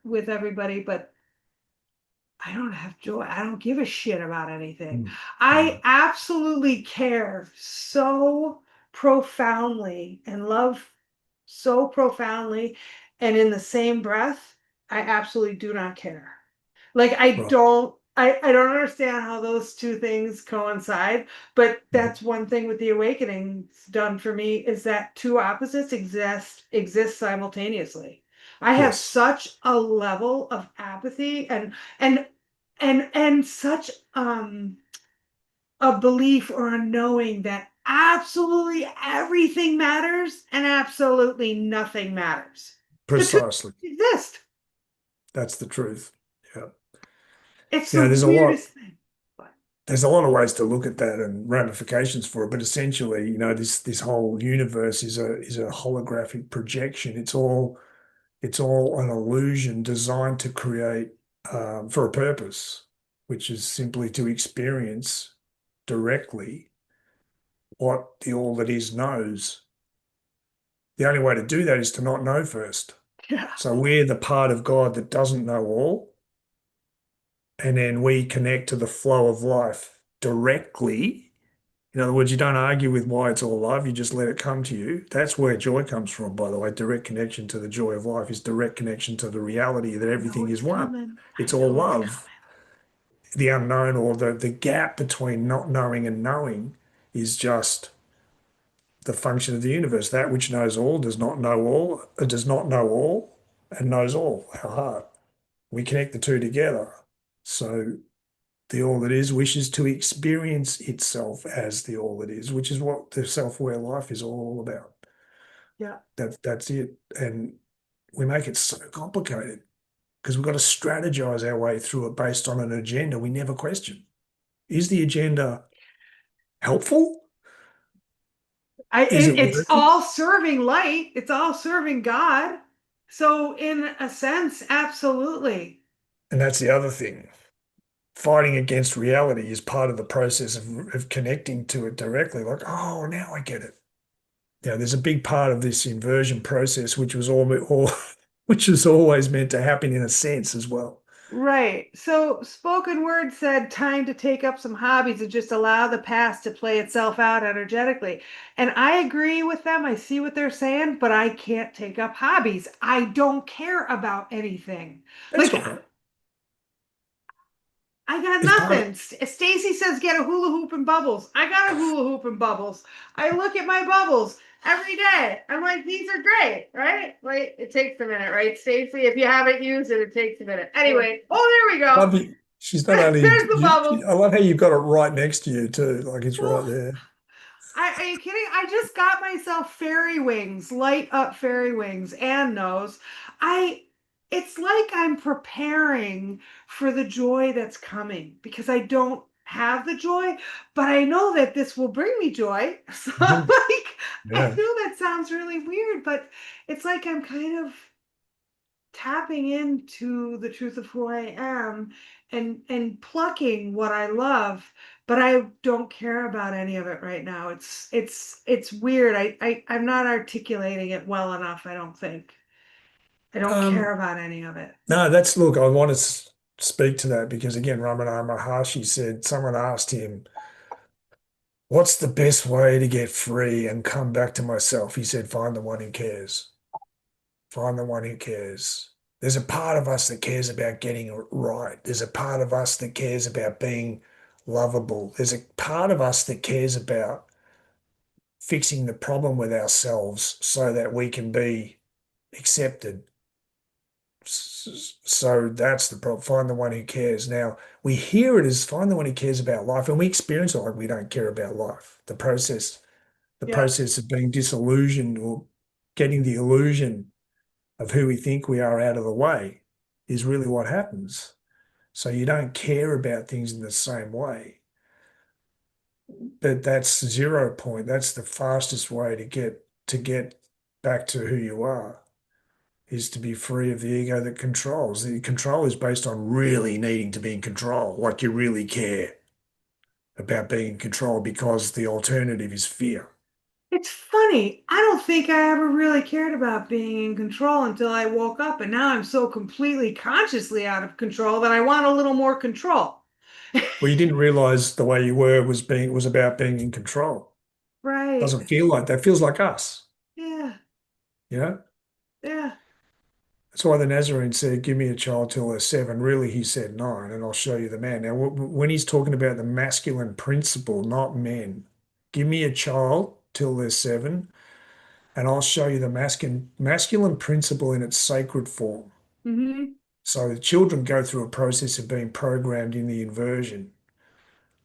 with everybody, but I don't have joy. I don't give a shit about anything. Mm. I No. absolutely care so profoundly and love so profoundly. And in the same breath, I absolutely do not care. Like Right. I don't understand how those two things coincide, but Mhm. that's one thing with the awakening's done for me is that two opposites exist simultaneously. I have Yes. such a level of apathy and and such a belief or a knowing that absolutely everything matters and absolutely nothing matters. The two Precisely. exist. That's the truth. Yeah. It's You the know, weirdest thing. But there's a lot of ways to look at that and ramifications for it, but essentially, this whole universe is a holographic projection. It's all an illusion designed to create for a purpose, which is simply to experience directly what the all that is knows. The only way to do that is to not know first. yeah. So we're the part of God that doesn't know all, and then we connect to the flow of life directly. In other words, you don't argue with why it's all love, you just let it come to you. That's where joy comes from, by the way. Direct connection to the joy of life is direct connection to the reality that I know everything is it's one. coming. It's I all know it's love. coming. The unknown, or the gap between not knowing and knowing, is just the function of the universe. That which knows all does not know all, and knows all, our heart. We connect the two together. So the all that is wishes to experience itself as the all that is, which is what the self-aware life is all about. Yeah. That's it. And we make it so complicated because we've got to strategize our way through it based on an agenda we never question. Is the agenda helpful? Is it It's working? all serving light. It's all serving God. So in a sense, absolutely. And that's the other thing. Fighting against reality is part of the process of connecting to it directly. Like, oh, now I get it. There's a big part of this inversion process, which was all which is always meant to happen in a sense as well. Right. So spoken word said time to take up some hobbies and just allow the past to play itself out energetically. And I agree with them. I see what they're saying, but I can't take up hobbies. I don't care about anything. That's Like all right. I got It's part of, nothing. Stacy says get a hula hoop and bubbles. I got a hula hoop and bubbles. I look at my bubbles every day. I'm like, these are great, right? Wait, it takes a minute, right, Stacy? If you haven't used it, it takes a minute. Anyway, oh, there we go. love you. She's not only, There's the bubbles. I love how you've got it right next to you too. Like it's right Well, there. are you kidding? I just got myself fairy wings, light up fairy wings and nose. I it's like I'm preparing for the joy that's coming because I don't have the joy, but I know that this will bring me joy. So Mhm. like I Yeah. know that sounds really weird, but it's like I'm kind of tapping into the truth of who I am and plucking what I love, but I don't care about any of it right now. It's weird. I'm not articulating it well enough, I don't think. I don't Um, care about any of it. no, look, I want to speak to that because again, Ramana Maharshi said someone asked him, what's the best way to get free and come back to myself? He said, find the one who cares. Find the one who cares. There's a part of us that cares about getting it right. There's a part of us that cares about being lovable. There's a part of us that cares about fixing the problem with ourselves so that we can be accepted. So that's the problem. Find the one who cares. Now, we hear it as find the one who cares about life, and we experience it like we don't care about life. The Yeah. process of being disillusioned or getting the illusion of who we think we are out of the way is really what happens. So you don't care about things in the same way. But that's 0 point. That's the fastest way to get back to who you are. is to be free of the ego that controls. The control is based on really needing to be in control, like you really care about being in control because the alternative is fear. It's funny. I don't think I ever really cared about being in control until I woke up, and now I'm so completely consciously out of control that I want a little more control. Well, you didn't realize the way you were was about being in control. Right. Doesn't feel like that. Feels like us, Yeah. you know? Yeah. That's why the Nazarene said, "Give me a child till they're 7." Really, he said 9, and I'll show you the man. Now, when he's talking about the masculine principle, not men, give me a child till they're 7, and I'll show you the masculine principle in its sacred form. Hmm. So the children go through a process of being programmed in the inversion.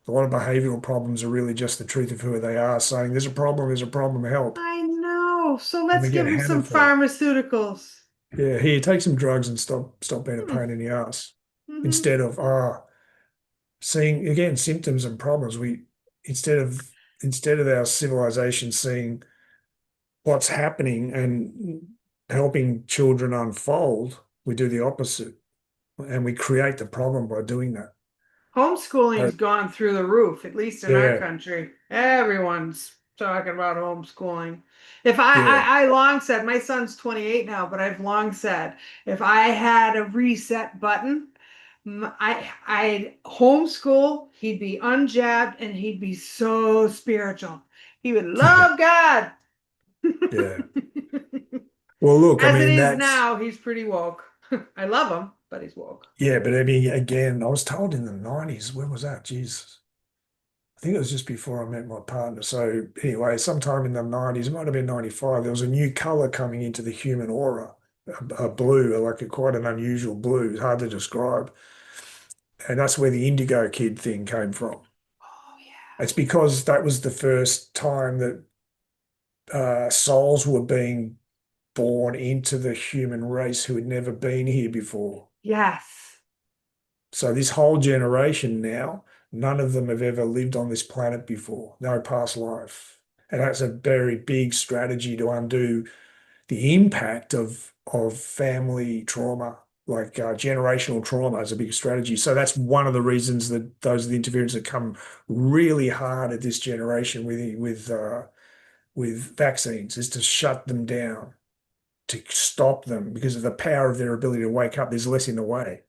A lot of behavioral problems are really just the truth of who they are, saying, there's a problem, help. I know. So And let's we get give them some hammered for it. pharmaceuticals. Yeah, here, take some drugs and stop being a Hmm. pain in the ass. Hmm. Instead of seeing again symptoms and problems, we instead of instead of our civilization seeing what's happening and helping children unfold, we do the opposite. And we create the problem by doing that. Homeschooling's So, gone through the roof, at least in our yeah, country. Everyone's talking about homeschooling. If I, yeah, I, I long said, my son's 28 now, but I've long said, if I had a reset button, I'd homeschool, he'd be unjabbed and he'd be so spiritual. He would love God. yeah. Well, look, I As it mean, is that's, now, he's pretty woke. I love him, but he's woke. yeah, but I mean, again, I was told in the 90s, when was that? Jesus. I think it was just before I met my partner. So anyway, sometime in the 90s, it might have been 95, there was a new color coming into the human aura, a blue, like quite an unusual blue. It's hard to describe. And that's where the indigo kid thing came from. Oh, yeah. It's because that was the first time that souls were being born into the human race who had never been here before. Yes. So this whole generation now, none of them have ever lived on this planet before, no past life. And that's a very big strategy to undo the impact of family trauma, like generational trauma is a big strategy. So that's one of the reasons that those are the interference that come really hard at this generation with vaccines is to shut them down, to stop them because of the power of their ability to wake up. There's less in the way.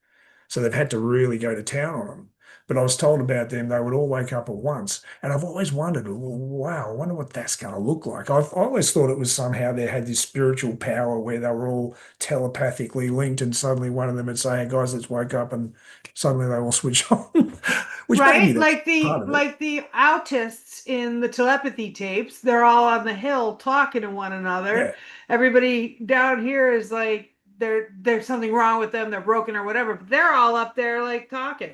So they've had to really go to town on them. But I was told about them, they would all wake up at once. And I've always wondered, well, wow, I wonder what that's going to look like. I always thought it was somehow they had this spiritual power where they were all telepathically linked and suddenly one of them would say, hey guys, let's wake up and suddenly they all switch on, which maybe Right? that's Like the part of it. like the autists in the telepathy tapes, they're all on the hill talking to one another. Yeah, Everybody down here is like there's something wrong with them, they're broken or whatever, but they're all up there like talking.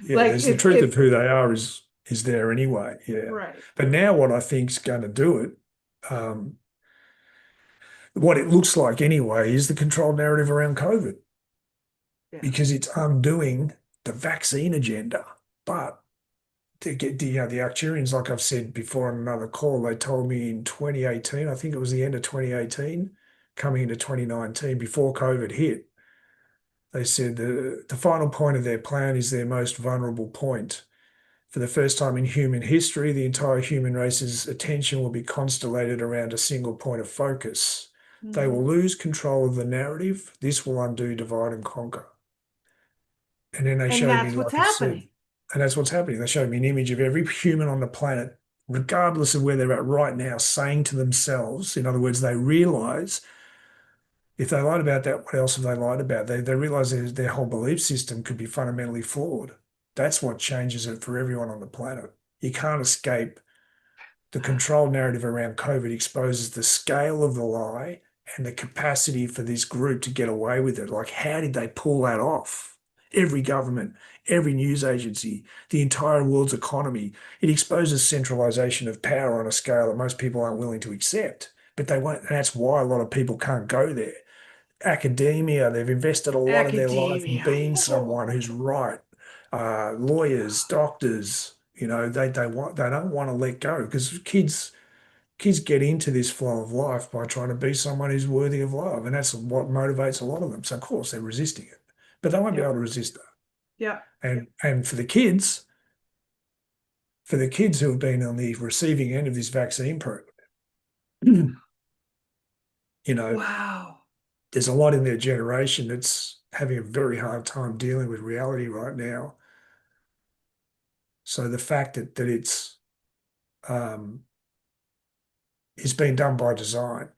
yeah, Like there's the truth if of who they are is there anyway. Yeah. right. But now what I think's going to do it, what it looks like anyway, is the control narrative around COVID. Yeah. Because it's undoing the vaccine agenda. But to get the Arcturians, like I've said before on another call, they told me in 2018, I think it was the end of 2018, coming into 2019, before COVID hit, they said the final point of their plan is their most vulnerable point. For the first time in human history, the entire human race's attention will be constellated around a single point of focus. They will Mhm. lose control of the narrative. This will undo divide and conquer. And then they And showed me, that's what's like I said, happening. and that's what's happening. They showed me an image of every human on the planet, regardless of where they're at right now, saying to themselves, in other words, they realize if they lied about that, what else have they lied about? They realize their whole belief system could be fundamentally flawed. That's what changes it for everyone on the planet. You can't escape the control narrative around COVID exposes the scale of the lie and the capacity for this group to get away with it. Like, how did they pull that off? Every government, every news agency, the entire world's economy. It exposes centralization of power on a scale that most people aren't willing to accept. But they won't, and that's why a lot of people can't go there. Academia, they've invested a lot of their life in Academia. being someone Oh. who's right. Lawyers, doctors, they don't want to let go because kids get into this flow of life by trying to be someone who's worthy of love, and that's what motivates a lot of them. So of course they're resisting it, but they won't be Yep. able to resist it. Yep. And for the kids who have been on the receiving end of this vaccine program, you know, Wow. there's a lot in their generation that's having a very hard time dealing with reality right now. So the fact that it's been done by design.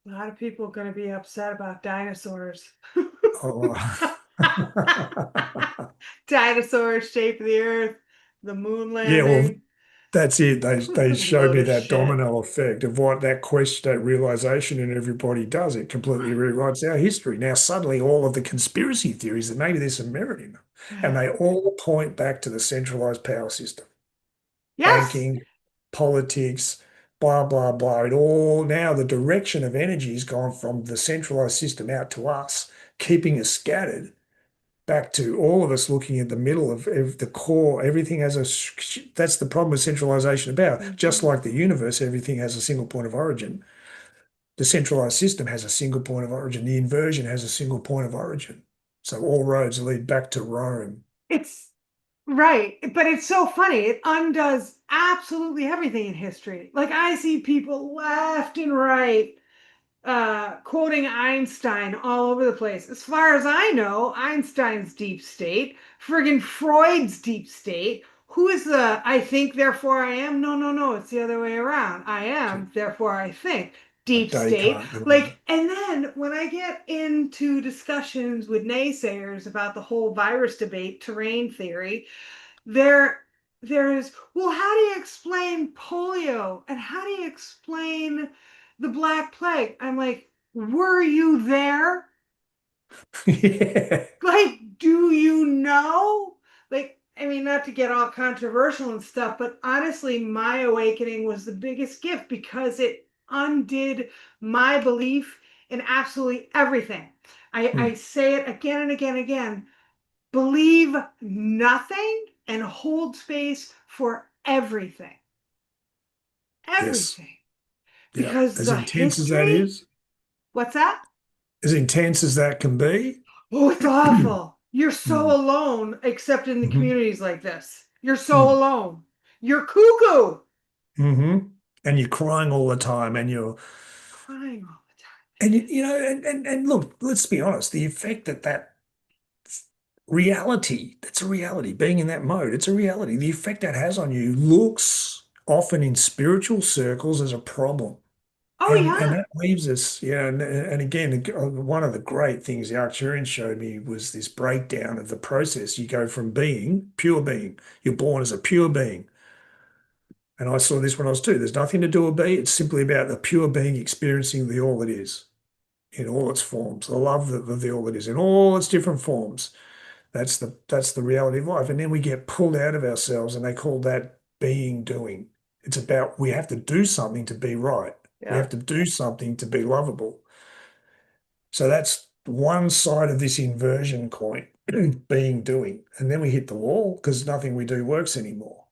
A lot of people are going to be upset about dinosaurs. Oh, Dinosaurs shaped the earth, the moon yeah, well, landing. that's it. They showed Load me of that shit. domino effect of what that question, that realization in everybody does. It completely rewrites our history. Now, suddenly, all of the conspiracy theories that maybe there's some merit in them, and they all point back to the centralized power system, Yes. banking, politics, blah, blah, blah. It all now the direction of energy has gone from the centralized system out to us, keeping us scattered back to all of us looking at the middle of the core. Everything has that's the problem with centralization about. Just Mhm. like the universe, everything has a single point of origin. The centralized system has a single point of origin. The inversion has a single point of origin. So all roads lead back to Rome. It's right, but it's so funny. It undoes absolutely everything in history. Like I see people left and right quoting Einstein all over the place. As far as I know, Einstein's deep state, friggin' Freud's deep state. Who is the I think, therefore I am? No, no, no, it's the other way around. I am, therefore I think. Deep state. Descartes. Like, and then when I get into discussions with naysayers about the whole virus debate, terrain theory, there there's, well, how do you explain polio and how do you explain the black plague? I'm like, were you there? Yeah. Like, do you know? Like, I mean, not to get all controversial and stuff, but honestly, my awakening was the biggest gift because it undid my belief in absolutely everything. I say it again and again and again. Believe nothing and hold space for everything. Yes. Everything. Yeah. Because As the intense as that history, is, what's that? as intense as that can be. Oh, it's awful. You're so Mm. alone, except in the Mhm. communities like this. You're so Mm. alone. You're cuckoo. And you're crying all the time, and you're Crying all the and you know and look, let's be honest, the effect that reality, that's a reality. Being in that mode, it's a reality. The effect that has on you looks often in spiritual circles as a problem. time. Oh, And yeah. that leaves us, yeah. And again, one of the great things the Arcturian showed me was this breakdown of the process. You go from being, pure being, you're born as a pure being. And I saw this when I was two. There's nothing to do with be. It's simply about the pure being experiencing the all it is in all its forms, the love of the all it is in all its different forms. That's the reality of life. And then we get pulled out of ourselves, and they call that being doing. It's about we have to do something to be right. We Yeah. have to do something to be lovable. So that's one side of this inversion coin, being doing. And then we hit the wall because nothing we do works anymore.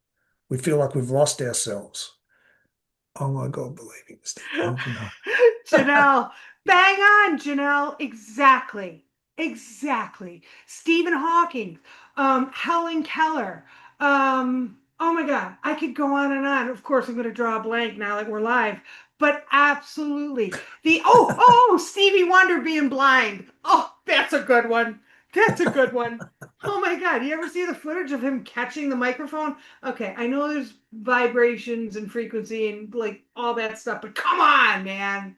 We feel like we've lost ourselves. Oh my God, believing this stuff. No. Janelle, bang on, Janelle. Exactly. Exactly. Stephen Hawking, Helen Keller. Oh my God, I could go on and on. Of course, I'm going to draw a blank now that we're live, but absolutely. Stevie Wonder being blind. Oh, that's a good one. That's a good one. Oh my God, you ever see the footage of him catching the microphone? Okay, I know there's vibrations and frequency and like all that stuff, but come on, man.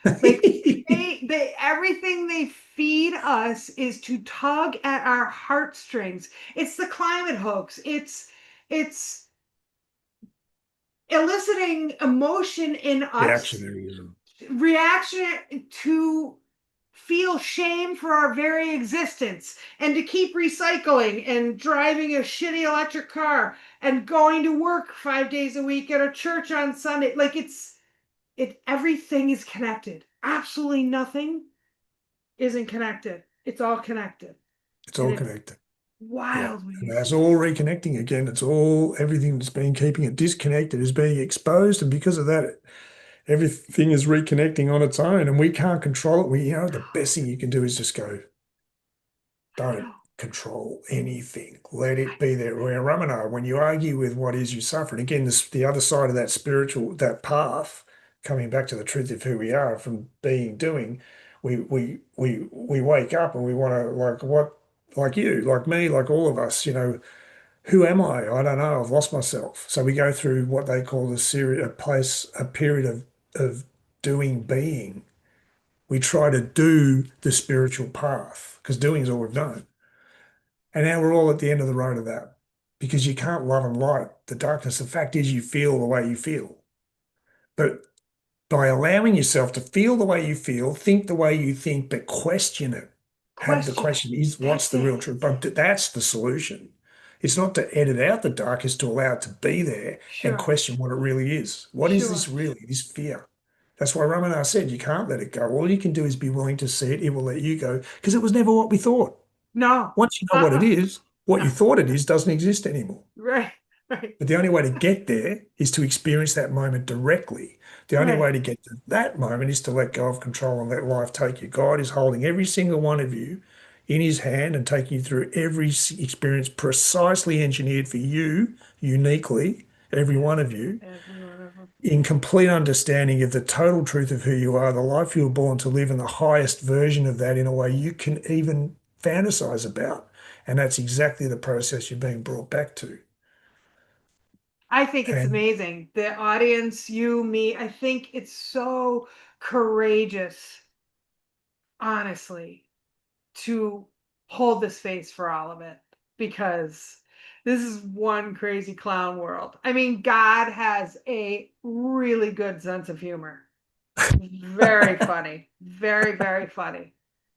Like they everything they feed us is to tug at our heartstrings. It's the climate hoax. It's eliciting emotion in us, Reactionaryism. reaction to feel shame for our very existence and to keep recycling and driving a shitty electric car and going to work 5 days a week at a church on Sunday. Like everything is connected. Absolutely nothing isn't connected. It's all connected. It's And all it's connected. Yeah. wild when And you that's see all it. reconnecting again. It's all everything that's been keeping it disconnected is being exposed. And because of that, Everything is reconnecting on its own and we can't control it. The best thing you can do is just go, I don't know. control anything. Let it be there. Where Ramana, when you argue with what is, you suffer. And again, the other side of that spiritual, that path, coming back to the truth of who we are from being, doing, we wake up and we want to, like you, like me, like all of us, who am I? I don't know. I've lost myself. So we go through what they call a period of doing, being. We try to do the spiritual path because doing is all we've done. And now we're all at the end of the road of that because you can't love and light the darkness. The fact is, you feel the way you feel. But by allowing yourself to feel the way you feel, think the way you think, but question it, have the Question it. question is, what's That's the real it. truth? But that's the solution. It's not to edit out the dark, it's to allow it to be there and Sure. question what it really is. What is this Sure. really? This fear. That's why Ramana said you can't let it go. All you can do is be willing to see it. It will let you go because it was never what we thought. No. Once you know what it Uh-uh. is, what you No. thought it is doesn't exist anymore. Right. Right. But the only way to get there is to experience that moment directly. The only way Right. to get to that moment is to let go of control and let life take you. God is holding every single one of you in his hand and taking you through every experience precisely engineered for you, uniquely, every Yeah. one of you, Every one of them. in complete understanding of the total truth of who you are, the life you were born to live, and the highest version of that in a way you can even fantasize about. And that's exactly the process you're being brought back to. I think it's And amazing. The audience, you, me, I think it's so courageous, honestly, to hold the space for all of it because this is one crazy clown world. I mean, God has a really good sense of humor. Very funny. Very, very funny.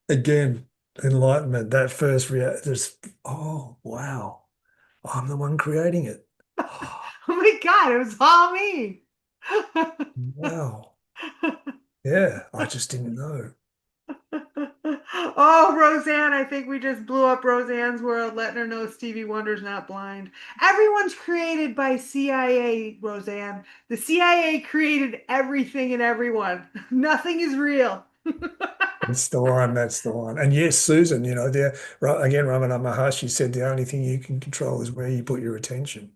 again, enlightenment, that first oh, wow, I'm the one creating it. Oh my God, it was all me. Wow. Yeah, I just didn't know. Oh, Roseanne, I think we just blew up Roseanne's world, letting her know Stevie Wonder's not blind. Everyone's created by CIA, Roseanne. The CIA created everything and everyone. Nothing is real. That's the one. That's the one. And yes, Susan, again, Ramana Maharshi said the only thing you can control is where you put your attention,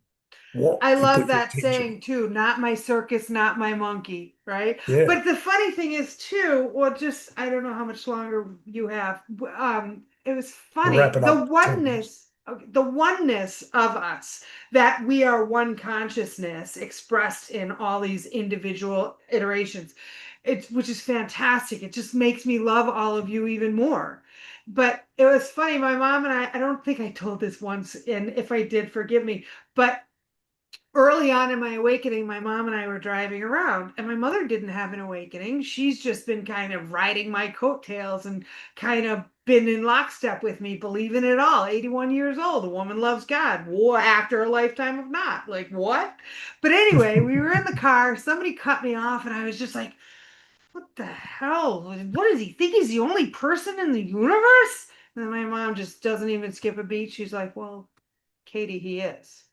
what I you love put your that attention saying on. too, not my circus, not my monkey, right? Yeah, But the funny thing is too, well, just I don't know how much longer you have. It was we'll wrap funny, it up 10 minutes. the oneness of us, that we are one consciousness expressed in all these individual iterations. It's which is fantastic. It just makes me love all of you even more. But it was funny, my mom and I don't think I told this once, and if I did, forgive me, but early on in my awakening, my mom and I were driving around, and my mother didn't have an awakening. She's just been kind of riding my coattails and kind of been in lockstep with me, believing it all. 81 years old, a woman loves God. War after a lifetime of not. Like, what? But anyway, we were in the car, somebody cut me off, and I was just like, what the hell? What does he think he's the only person in the universe? And then my mom just doesn't even skip a beat. She's like, well, Katie, he is.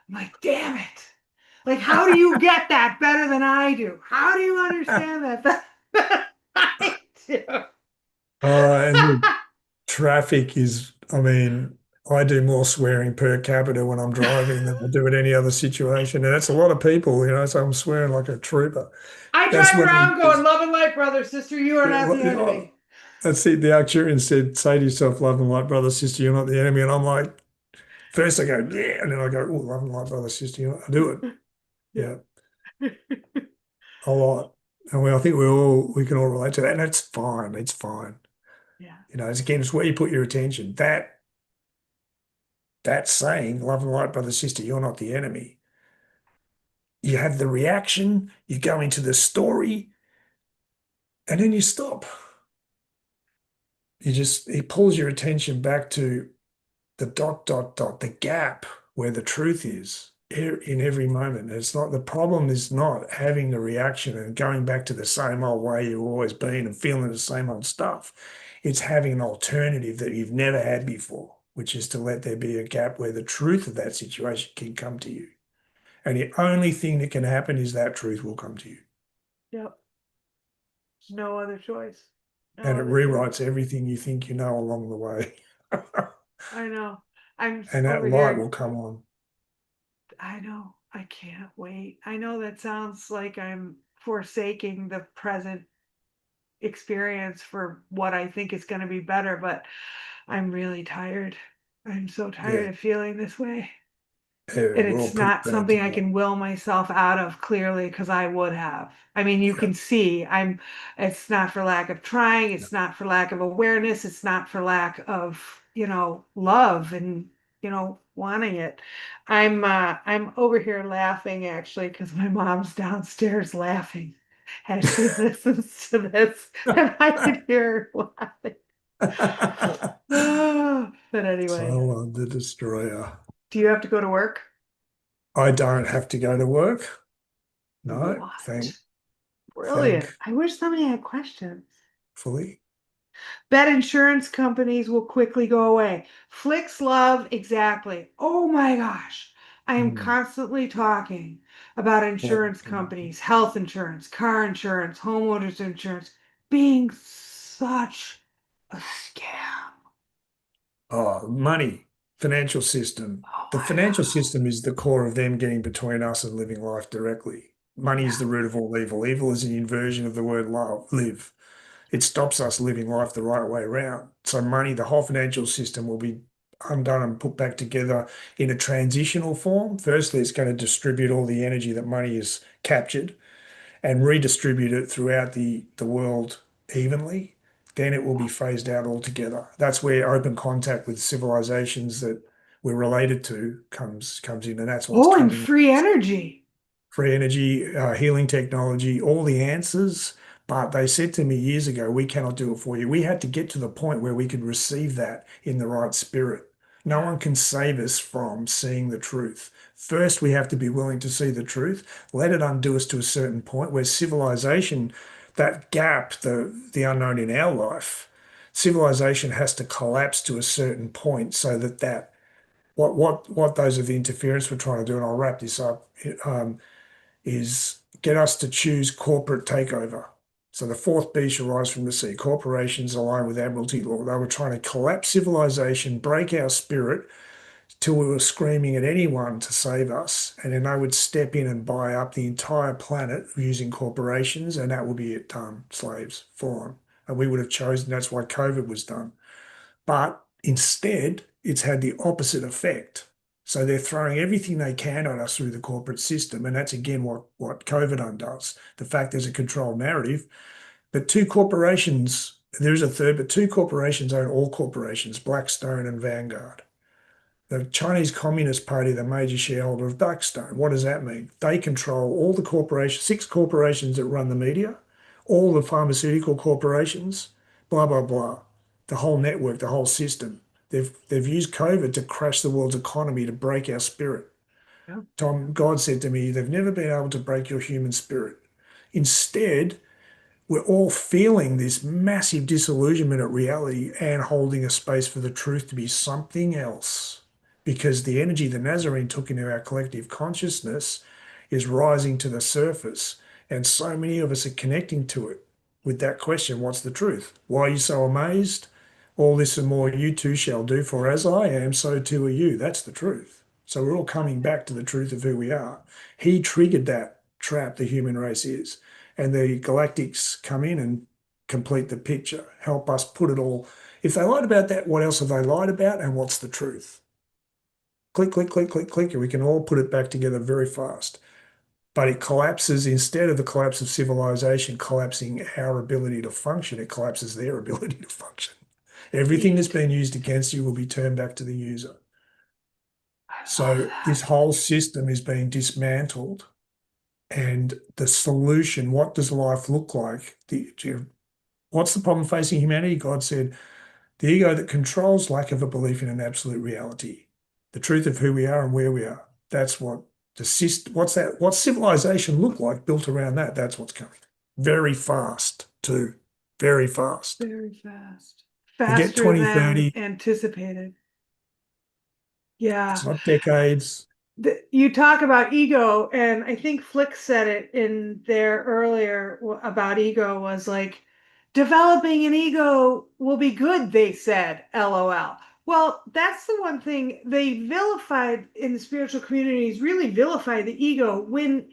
I'm like, damn it. Like, how do you get that better than I do? How do you understand that better than I do? And the traffic is, I mean, I do more swearing per capita when I'm driving than I do in any other situation. And that's a lot of people, so I'm swearing like a trooper. I That's drive one of the around going, love and light, brother, sister, you are not the things. enemy. That's it. The Arcturian said, say to yourself, love and light, brother, sister, you're not the enemy. And I'm like, first I go, yeah. And then I go, oh, love and light, brother, sister, I do it. Yeah. Yeah, a lot. And I think we can all relate to that. And it's fine. It's fine. Yeah. It's where you put your attention. That saying, love and light, brother, sister, you're not the enemy. You have the reaction, you go into the story, and then you stop. It pulls your attention back to the dot, dot, dot, the gap where the truth is in every moment. It's not, the problem is not having the reaction and going back to the same old way you've always been and feeling the same old stuff. It's having an alternative that you've never had before, which is to let there be a gap where the truth of that situation can come to you. And the only thing that can happen is that truth will come to you. Yep. No other choice. No And it other choice. rewrites everything you think you know along the way. I know. I'm And that over light will here. come on. I know. I can't wait. I know that sounds like I'm forsaking the present experience for what I think is going to be better, but I'm really tired. I'm so tired Yeah, of feeling this way. yeah, And we're all it's pretty not bad something I together. can will myself out of clearly because I would have. I mean, you Yeah, can see it's not for lack of trying, yeah. it's not for lack of awareness, it's not for lack of, love and, wanting it. I'm over here laughing actually because my mom's downstairs laughing as she listens to this, and I can hear her laughing. But anyway, Solon the Destroyer. do you have to go to work? I don't have to go to work. No, What? Brilliant. thankfully. I wish somebody had questions. Bet insurance companies will quickly go away. Flicks love, exactly. Oh my gosh. I am Mm. constantly talking about insurance companies, health insurance, car insurance, homeowners insurance being such a scam. Oh, money, financial system. Oh The my financial God. system is the core of them getting between us and living life directly. Money is Yeah. the root of all evil. Evil is an inversion of the word love, live. It stops us living life the right way around. So money, the whole financial system will be undone and put back together in a transitional form. Firstly, it's going to distribute all the energy that money is captured and redistribute it throughout the world evenly. Then it will be phased out altogether. That's where open contact with civilizations that we're related to comes in, and that's what's Oh, and coming. free energy. Free energy, healing technology, all the answers. But they said to me years ago, we cannot do it for you. We had to get to the point where we could receive that in the right spirit. No Yeah. one can save us from seeing the truth. First, we have to be willing to see the truth, let it undo us to a certain point where civilization, that gap, the unknown in our life, civilization has to collapse to a certain point so that what those of the interference were trying to do, and I'll wrap this up, is get us to choose corporate takeover. So the fourth beast shall rise from the sea. Corporations align with admiralty law. They were trying to collapse civilization, break our spirit till we were screaming at anyone to save us. And then they would step in and buy up the entire planet using corporations, and that would be it done, slaves, for them. And we would have chosen, that's why COVID was done. But instead, it's had the opposite effect. So they're throwing everything they can at us through the corporate system. And that's again what COVID undoes. The fact there's a controlled narrative. But two corporations, there is a third, but two corporations own all corporations, Blackstone and Vanguard. The Chinese Communist Party, the major shareholder of Blackstone. What does that mean? They control all the corporations, six corporations that run the media, all the pharmaceutical corporations, blah, blah, blah. The whole network, the whole system. They've used COVID to crash the world's economy to break our spirit. Yeah. God said to me, they've never been able to break your human spirit. Instead, we're all feeling this massive disillusionment at reality and holding a space for the truth to be something else. Because the energy the Nazarene took into our collective consciousness is rising to the surface. And so many of us are connecting to it with that question, what's the truth? Why are you so amazed? All this and more you too shall do, for as I am, so too are you. That's the truth. So we're all coming back to the truth of who we are. He triggered that trap the human race is. And the galactics come in and complete the picture, help us put it all. If they lied about that, what else have they lied about? And what's the truth? Click, click, click, click, click, and we can all put it back together very fast. But it collapses, instead of the collapse of civilization collapsing our ability to function, it collapses their ability to function. Everything that's Sweet. been used against you will be turned back to the user. I love So that. this whole system is being dismantled. And the solution, what does life look like? What's the problem facing humanity? God said, the ego that controls lack of a belief in an absolute reality, the truth of who we are and where we are. That's what the system, what's civilization look like built around that? That's what's coming. Very fast, too. Very fast. Very fast. Forget Faster than 2030. anticipated. Yeah. It's not decades. You talk about ego, and I think Flick said it in there earlier about ego was like, developing an ego will be good, they said, LOL. Well, that's the one thing they vilified in the spiritual communities, really vilify the ego when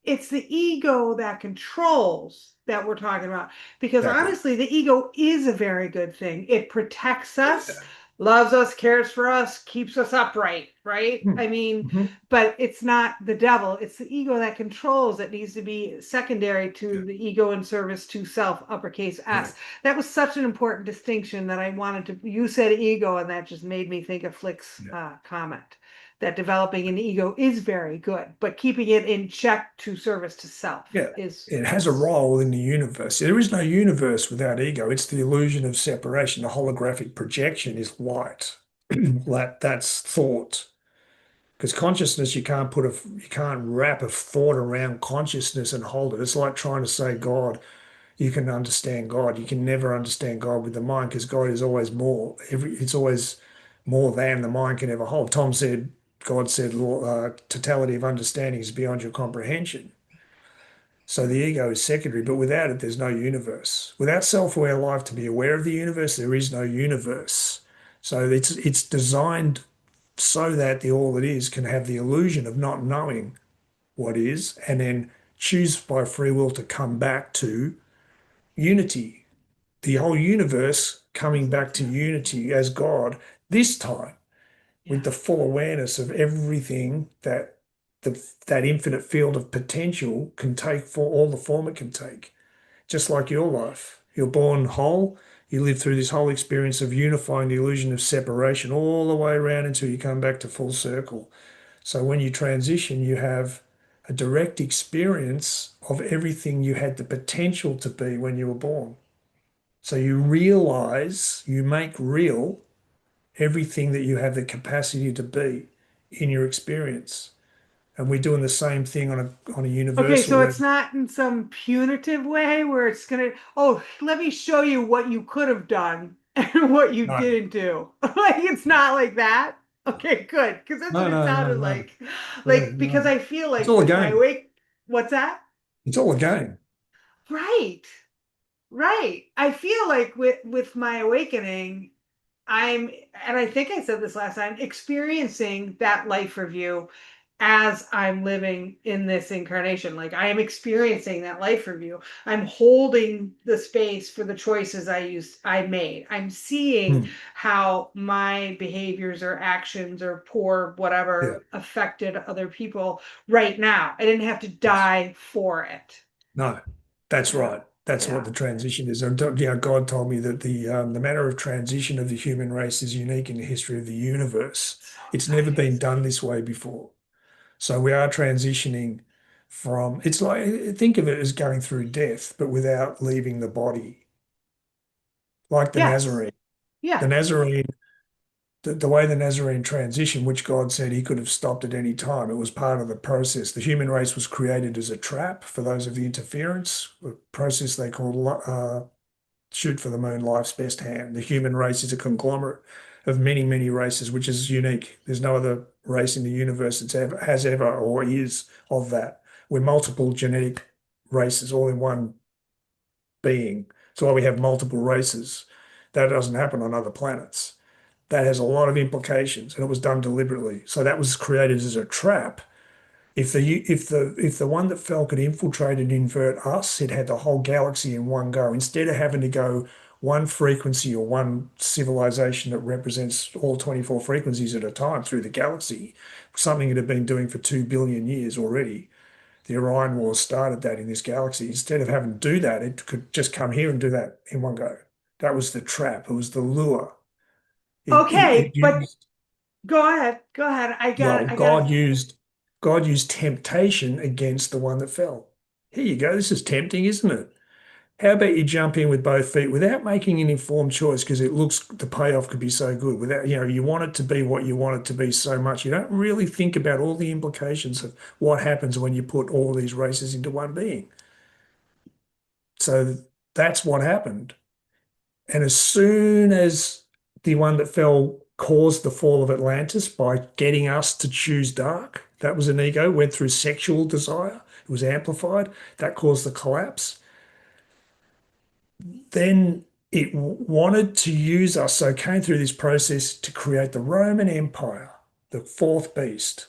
it's the ego that controls that we're talking about. Because Exactly. honestly, the ego is a very good thing. It protects us, loves us, cares for us, keeps us upright, right? Hmm. I mean, Mhm. but it's not the devil. It's the ego that controls that needs to be secondary Yeah. to the ego in service to self, uppercase Yeah. S. That was such an important distinction that I wanted to. You said ego, and that just made me think of Flick's Yeah. comment that developing an ego is very good, but keeping it in check to service to self Yeah. is. It has a role in the universe. There is no universe without ego. It's the illusion of separation. The holographic projection is light. That's thought. Because consciousness, you can't wrap a thought around consciousness and hold it. It's like trying to say God, you can understand God. You can never understand God with the mind because God is always more. It's always more than the mind can ever hold. God said, totality of understanding is beyond your comprehension. So the ego is secondary, but without it, there's no universe. Without self-aware life to be aware of the universe, there is no universe. So it's designed so that the all that is can have the illusion of not knowing what is, and then choose by free will to come back to unity. The whole universe coming back to unity as God, this time with Yeah. the full awareness of everything that infinite field of potential can take for all the form it can take. Just like your life. You're born whole, you live through this whole experience of unifying the illusion of separation all the way around until you come back to full circle. So when you transition, you have a direct experience of everything you had the potential to be when you were born. So you realize, you make real everything that you have the capacity to be in your experience. And we're doing the same thing on a Okay, universal so it's level. not in some punitive way where it's gonna, oh, let me show you what you could have done and what you No, didn't do. Like it's not like that. Okay, good, because that's what no, it no, no, sounded no. like. Yeah, Like because no. I feel It's like all a with my game. wake, what's that? It's all a game. Right. Right. I feel like with my awakening, I'm, and I think I said this last time, experiencing that life review as I'm living in this incarnation. Like I am experiencing that life review. I'm holding the space for the choices I made. I'm seeing Hmm. how my behaviors or actions or poor Yeah. whatever affected other people right now. I didn't have to Yes. die for it. No, that's Yeah. right. That's what Yeah. the transition is. And God told me that the manner of transition of the human race is unique in the history of the universe. So It's never been nice. done this way before. So we are transitioning from, it's like, think of it as going through death, but without leaving the body, like the Yes. Nazarene. The Yeah. Nazarene, the way the Nazarene transition, which God said he could have stopped at any time, it was part of the process. The human race was created as a trap for those of the interference, a process they call shoot for the moon, life's best hand. The human race is a conglomerate of many, many races, which is unique. There's no other race in the universe that has ever or is of that. We're multiple genetic races all in one being. That's why we have multiple races. That doesn't happen on other planets. That has a lot of implications, and it was done deliberately. So that was created as a trap. If the one that fell could infiltrate and invert us, it had the whole galaxy in one go. Instead of having to go one frequency or one civilization that represents all 24 frequencies at a time through the galaxy, something it had been doing for 2 billion years already. The Orion Wars started that in this galaxy. Instead of having to do that, it could just come here and do that in one go. That was the trap. It was the lure. It Okay, but used go ahead. Go ahead. Well, I got God used temptation against the one that fell. Here you go. This is tempting, isn't it? How about you jump in with both feet without making an informed choice because it looks the payoff could be so good. Without, you want it to be what you want it to be so much. You don't really think about all the implications of what happens when you put all these races into one being. So that's what happened. And as soon as the one that fell caused the fall of Atlantis by getting us to choose dark, That was an ego, went through sexual desire. It was amplified. That caused the collapse. Then it wanted to use us, so it came through this process to create the Roman Empire, the fourth beast.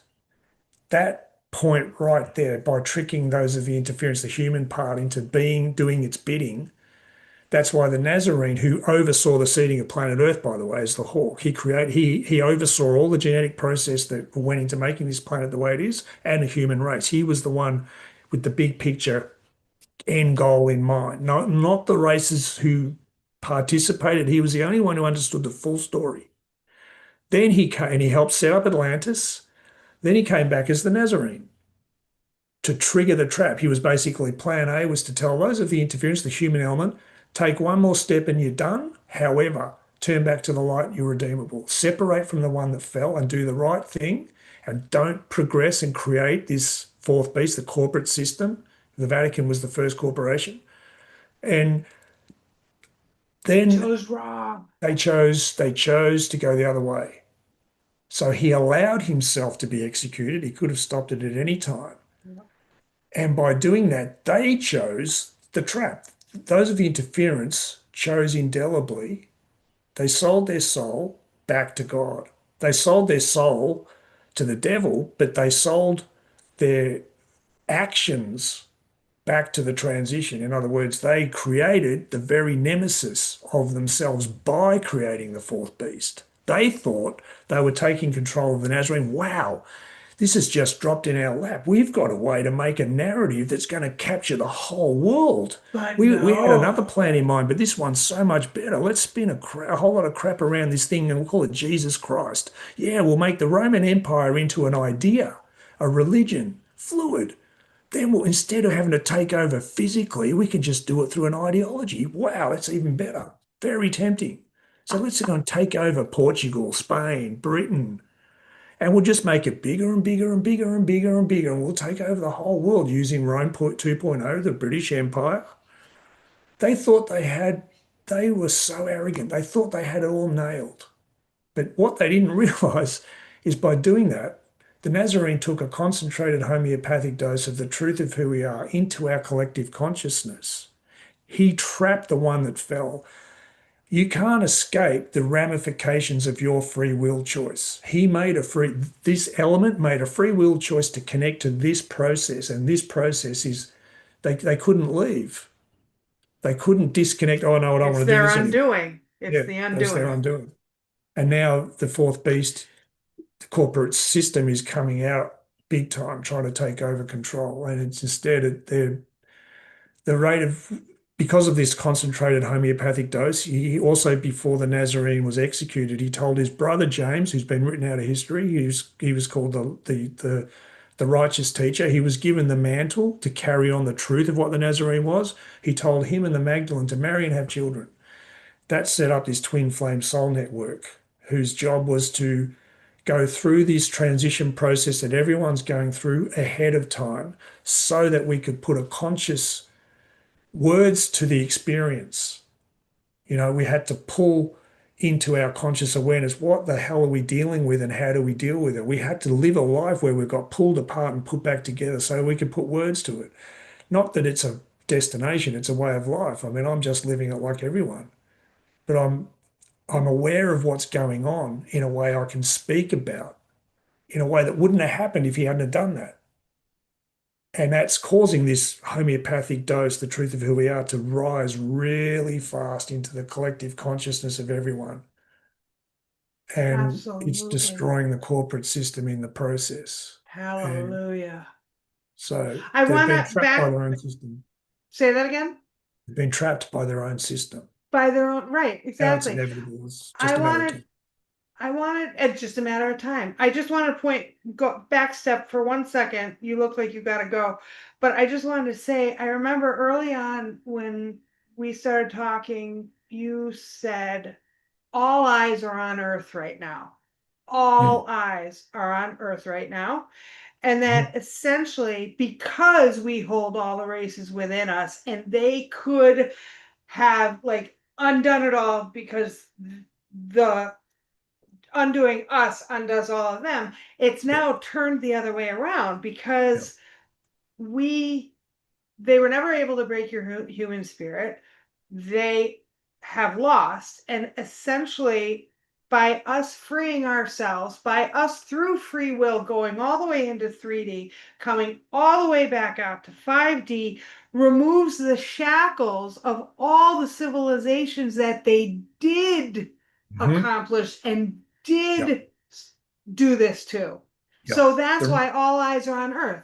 That point right there, by tricking those of the interference, the human part, into doing its bidding. That's why the Nazarene, who oversaw the seeding of planet Earth, by the way, is the hawk. He oversaw all the genetic process that went into making this planet the way it is, and the human race. He was the one with the big picture end goal in mind, not the races who participated. He was the only one who understood the full story. Then he came and he helped set up Atlantis. Then he came back as the Nazarene to trigger the trap. He was basically, plan A was to tell those of the interference, the human element, take one more step and you're done. However, turn back to the light, you're redeemable. Separate from the one that fell and do the right thing, and don't progress and create this fourth beast, the corporate system. The Vatican was the first corporation. And then Chose wrong. they chose to go the other way. So he allowed himself to be executed. He could have stopped it at any time. And by doing that, they chose the trap. Those of the interference chose indelibly. They sold their soul back to God. They sold their soul to the devil, but they sold their actions back to the transition. In other words, they created the very nemesis of themselves by creating the fourth beast. They thought they were taking control of the Nazarene. Wow, this has just dropped in our lap. We've got a way to make a narrative that's going to capture the whole world. But We had no. another plan in mind, but this one's so much better. Let's spin a whole lot of crap around this thing and we'll call it Jesus Christ. Yeah, we'll make the Roman Empire into an idea, a religion, fluid. Then instead of having to take over physically, we can just do it through an ideology. Wow, that's even better. Very tempting. So let's go and take over Portugal, Spain, Britain, and we'll just make it bigger and bigger and bigger and bigger and bigger, and we'll take over the whole world using Rome 2.0, the British Empire. They were so arrogant. They thought they had it all nailed. But what they didn't realize is by doing that, the Nazarene took a concentrated homeopathic dose of the truth of who we are into our collective consciousness. He trapped the one that fell. You can't escape the ramifications of your free will choice. This element made a free will choice to connect to this process, and this process is, they couldn't leave. They couldn't disconnect. Oh no, I don't It's want to do their this anymore. undoing. It's the That's their undoing. undoing. And now the fourth beast, the corporate system, is coming out big time, trying to take over control. And it's instead the rate of, because of this concentrated homeopathic dose, he also, before the Nazarene was executed, he told his brother James, who's been written out of history, he was called the righteous teacher. He was given the mantle to carry on the truth of what the Nazarene was. He told him and the Magdalene to marry and have children. That set up this twin flame soul network, whose job was to go through this transition process that everyone's going through ahead of time, so that we could put a conscious words to the experience. We had to pull into our conscious awareness, what the hell are we dealing with and how do we deal with it? We had to live a life where we got pulled apart and put back together so we could put words to it. Not that it's a destination, it's a way of life. I mean, I'm just living it like everyone, but I'm aware of what's going on in a way I can speak about, in a way that wouldn't have happened if he hadn't have done that. And that's causing this homeopathic dose, the truth of who we are, to rise really fast into the collective consciousness of everyone. And it's Absolutely. destroying the corporate system in the process. And Hallelujah. so I they've want been to trapped by their own system. say that again. They've been trapped by their own system. By their own right, Now it's exactly. inevitable. It's just I a matter of wanted time. it's just a matter of time. I just want to go back step for 1 second. You look like you got to go, but I just wanted to say, I remember early on when we started talking, you said, all eyes are on Earth right now. All eyes are on Earth right now. And that essentially, because we hold all the races within us, and they could have like undone it all because the undoing us undoes all of them. It's now turned the other way around because they were never able to break your human spirit. They have lost. And essentially, by us freeing ourselves, by us through free will going all the way into 3D, coming all the way back out to 5D, removes the shackles of all the civilizations that they did Mhm. accomplish and Yeah, did do this to. yeah. So that's The why all eyes are on Earth.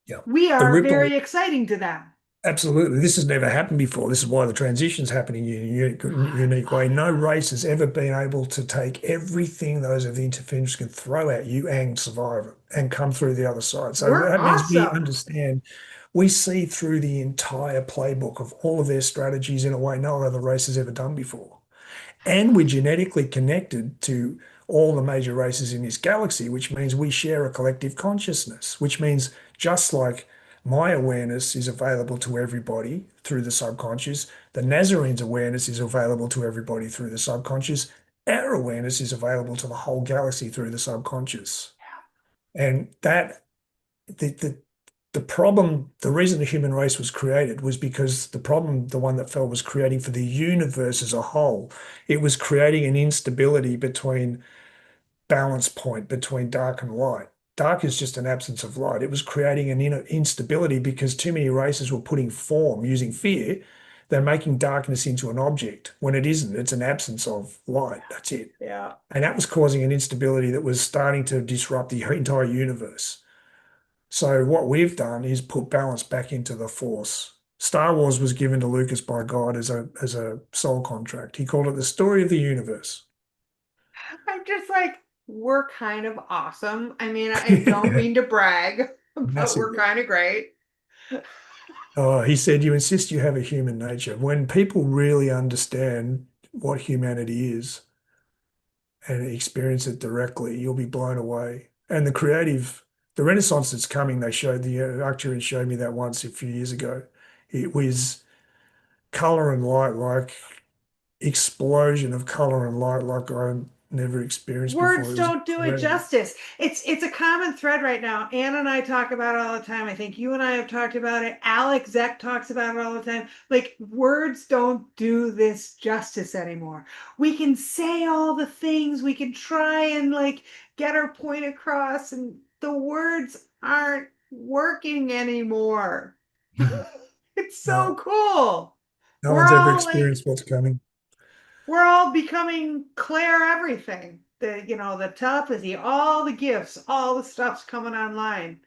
yeah. We The are ripple very exciting to them. Absolutely. This has never happened before. This is why the transition's happening in a unique way. No race has ever been able to take everything those of the interference can throw at you and survive it and come through the other side. So We're that means we awesome. understand, we see through the entire playbook of all of their strategies in a way no other race has ever done before. And we're genetically connected to all the major races in this galaxy, which means we share a collective consciousness, which means just like my awareness is available to everybody through the subconscious, the Nazarene's awareness is available to everybody through the subconscious, our awareness is available to the whole galaxy through the subconscious. And that the the problem, the reason the human race was created was because the problem, the one that fell, was creating for the universe as a whole. It was creating an instability between balance point between dark and light. Dark is just an absence of light. It was creating an inner instability because too many races were putting form using fear. They're making darkness into an object when it isn't. It's an absence of light. That's it. Yeah. And that was causing an instability that was starting to disrupt the entire universe. So what we've done is put balance back into the Force. Star Wars was given to Lucas by God as a soul contract. He called it the story of the universe. I'm just like, we're kind of awesome. I mean, I don't mean to brag, but we're Massively. kind of great. Oh, he said, you insist you have a human nature. When people really understand what humanity is and experience it directly, you'll be blown away. And the renaissance that's coming, they showed, the Arcturians showed me that once a few years ago. It was color and light, like explosion of color and light like I never experienced before. Words It was don't do it incredible. justice. It's a common thread right now. Ann and I talk about it all the time. I think you and I have talked about it. Alex Zek talks about it all the time. Like, words don't do this justice anymore. We can say all the things, we can try and like get our point across, and the words aren't working anymore. It's so No, cool. no We're one's ever all like, experienced what's coming. we're all becoming Claire everything. The telepathy, all the gifts, all the stuff's coming online.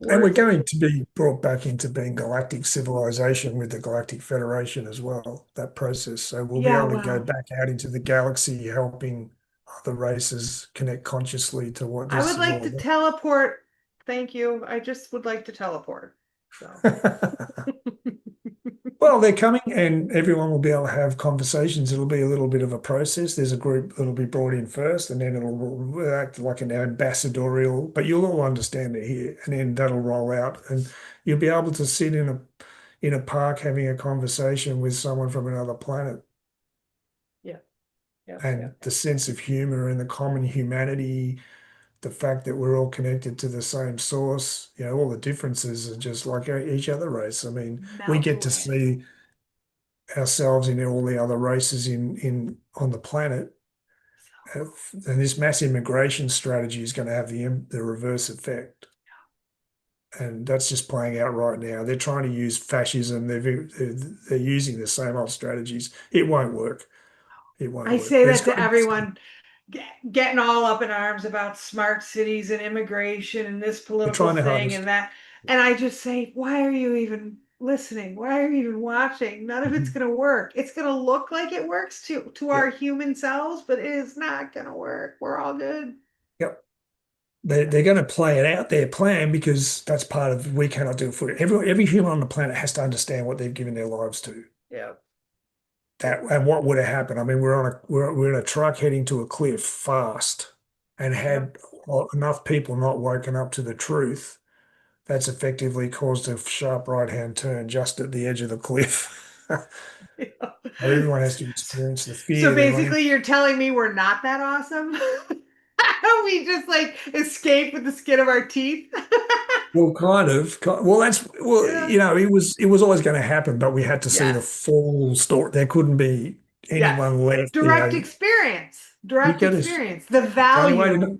And we're Words are going to be brought back into being galactic civilization with the Galactic Federation as well, that process. So we'll be yeah, able to go well, back out into the galaxy helping other races connect consciously to what I this would is like all to teleport. Thank you. I just would like to teleport. So about. Well, they're coming and everyone will be able to have conversations. It'll be a little bit of a process. There's a group that'll be brought in first and then it'll act like an ambassadorial, but you'll all understand it here. And then that'll roll out and you'll be able to sit in a park having a conversation with someone from another planet. yeah, yeah, yeah. And the sense of humor and the common humanity, the fact that we're all connected to the same source, all the differences are just like each other race. I mean, we Melt get to away. see ourselves in all the other races in on the planet. And this mass immigration strategy is going to have the reverse effect. And that's just playing out right now. They're trying to use fascism. They're using the same old strategies. It won't work. It won't I work. say But it's that got to to be everyone getting all up in arms about smart cities and immigration and this We're political trying the thing and hardest. that. And I just say, why are you even listening? Why are you even watching? None of it's Mhm. going to work. It's going to look like it works to our Yep. human selves, but it is not going to work. We're all good. Yep. They're going to play it out their plan because that's part of we cannot do it for it. Every human on the planet has to understand what they've given their lives to. Yeah. That and what would have happened? I mean, we're in a truck heading to a cliff fast, and Yeah. had enough people not woken up to the truth, that's effectively caused a sharp right-hand turn just at the edge of the cliff. Everyone has to experience the So fear they're running. basically, you're telling me we're not that awesome? We just like escape with the skin of our teeth? Well, kind of. Well, Yeah. it was always going to happen, but we had to see the Yes. full story. There couldn't be Yes. anyone left. Direct experience. You Direct got to. experience. The The only way to value. know,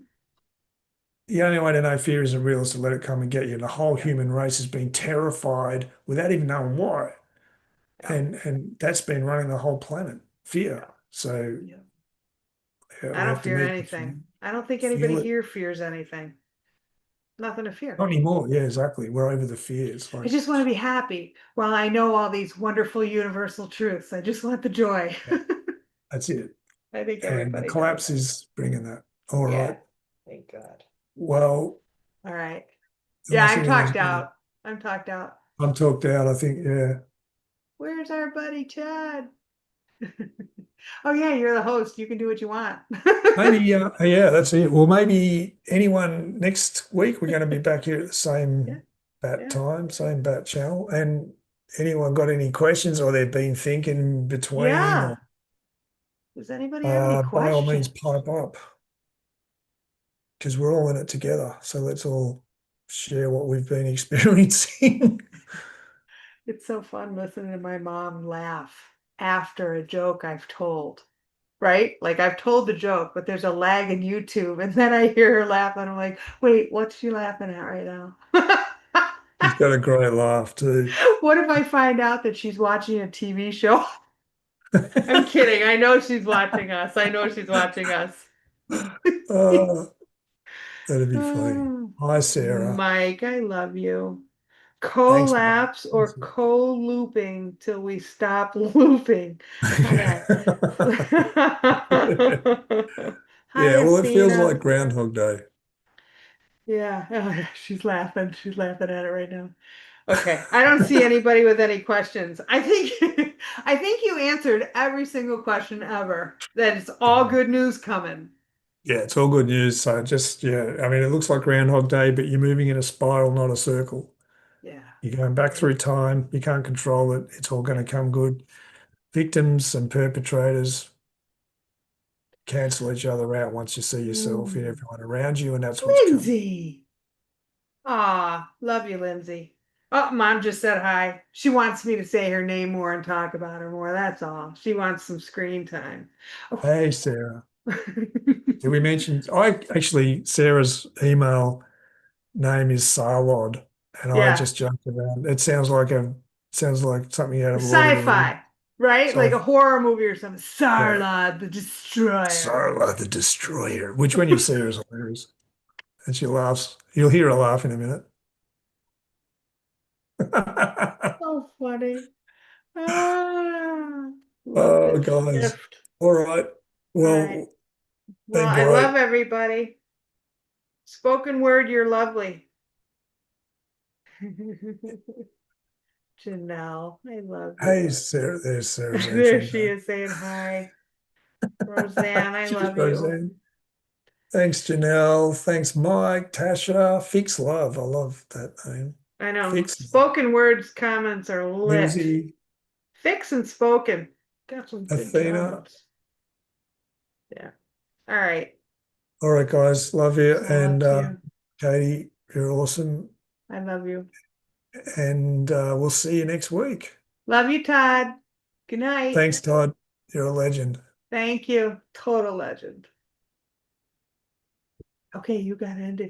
the only way to know fear isn't real is to let it come and get you. And the whole Yeah. human race has been terrified without even knowing why, Yeah. and that's been running the whole planet. Fear. Yeah. So Yeah. yeah, I we don't have to fear meet the fear. anything. I don't think anybody Feel it. here fears anything. Nothing to fear. Not anymore. Yeah, exactly. We're over the fear. It's I like just want to be happy. Well, I know all these wonderful universal truths. I just want the joy. that's it. I think And the everybody does. collapse is bringing that. All right. Yeah. Thank God. Well, All right. Yeah, unless I'm anyone's talked got out. I'm talked out. I'm talked out, I think, yeah. Where's our buddy Chad? Oh yeah, you're the host. You can do what you want. Maybe, yeah, that's it. Well, maybe anyone next week, we're going to be back here at the Yeah, same bat yeah, time, same bat channel. And anyone got any questions or they've been thinking between, yeah. or Does anybody have any by all means, questions? pipe up because we're all in it together. So let's all share what we've been experiencing. It's so fun listening to my mom laugh after a joke I've told. Right? Like I've told the joke, but there's a lag in YouTube, and then I hear her laugh, and I'm like, wait, what's she laughing at right now? He's got a great laugh too. What if I find out that she's watching a TV show? I'm kidding. I know she's watching us. I know she's watching us. Oh, that'd be funny. Oh, Hi, Sarah. Mike, I love you. Thanks, Mike. Collapse or co-looping till we stop looping. Okay. Hi, Yeah, well, it feels like Athena. Groundhog Day. Yeah, oh, yeah, she's laughing. She's laughing at it right now. Okay, I don't see anybody with any questions. I think I think you answered every single question ever. That it's all good news coming. Yeah, it's all good news. So just, yeah, I mean, it looks like Groundhog Day, but you're moving in a spiral, not a circle. Yeah. You're going back through time. You can't control it. It's all going to come good. Victims and perpetrators cancel each other out once you see yourself and Mm. everyone around you, and that's what's coming. Lindsay. Aw, love you, Lindsay. Oh, mom just said hi. She wants me to say her name more and talk about her more. That's all. She wants some screen time. Oh. Hey, Sarah. Did we mention? I actually, Sarah's email name is Sarlod, and I Yeah. just jumped around. It sounds like something out of Lord of the Rings. Sci-fi, right? Like So a horror movie or something. yeah, Sarlad the Destroyer. Sarla the Destroyer, which when you see her is hilarious, and she laughs. You'll hear her laugh in a minute. So funny. Ah, love Oh, this guys. gift. All right. All right. Well, Well, been I great. love everybody. Spoken word, you're lovely. Janelle, I love Hey, you. Sarah. There's Sarah's There entry she there. is saying hi. Roseanne, I Cheers, love you. Roseanne. Thanks, Janelle. Thanks, Mike, Tasha. Fix Love. I love that name. I know. Fix Love. Spoken words comments are lit. Lindsay, Fix and spoken. Got some good Athena. jobs. Yeah. All right. All right, guys. Love you. Love And you. Katie, you're awesome. I love you. And we'll see you next week. Love you, Todd. Good night. Thanks, Todd. You're a legend. Thank you. Total legend. Okay, you got to end it.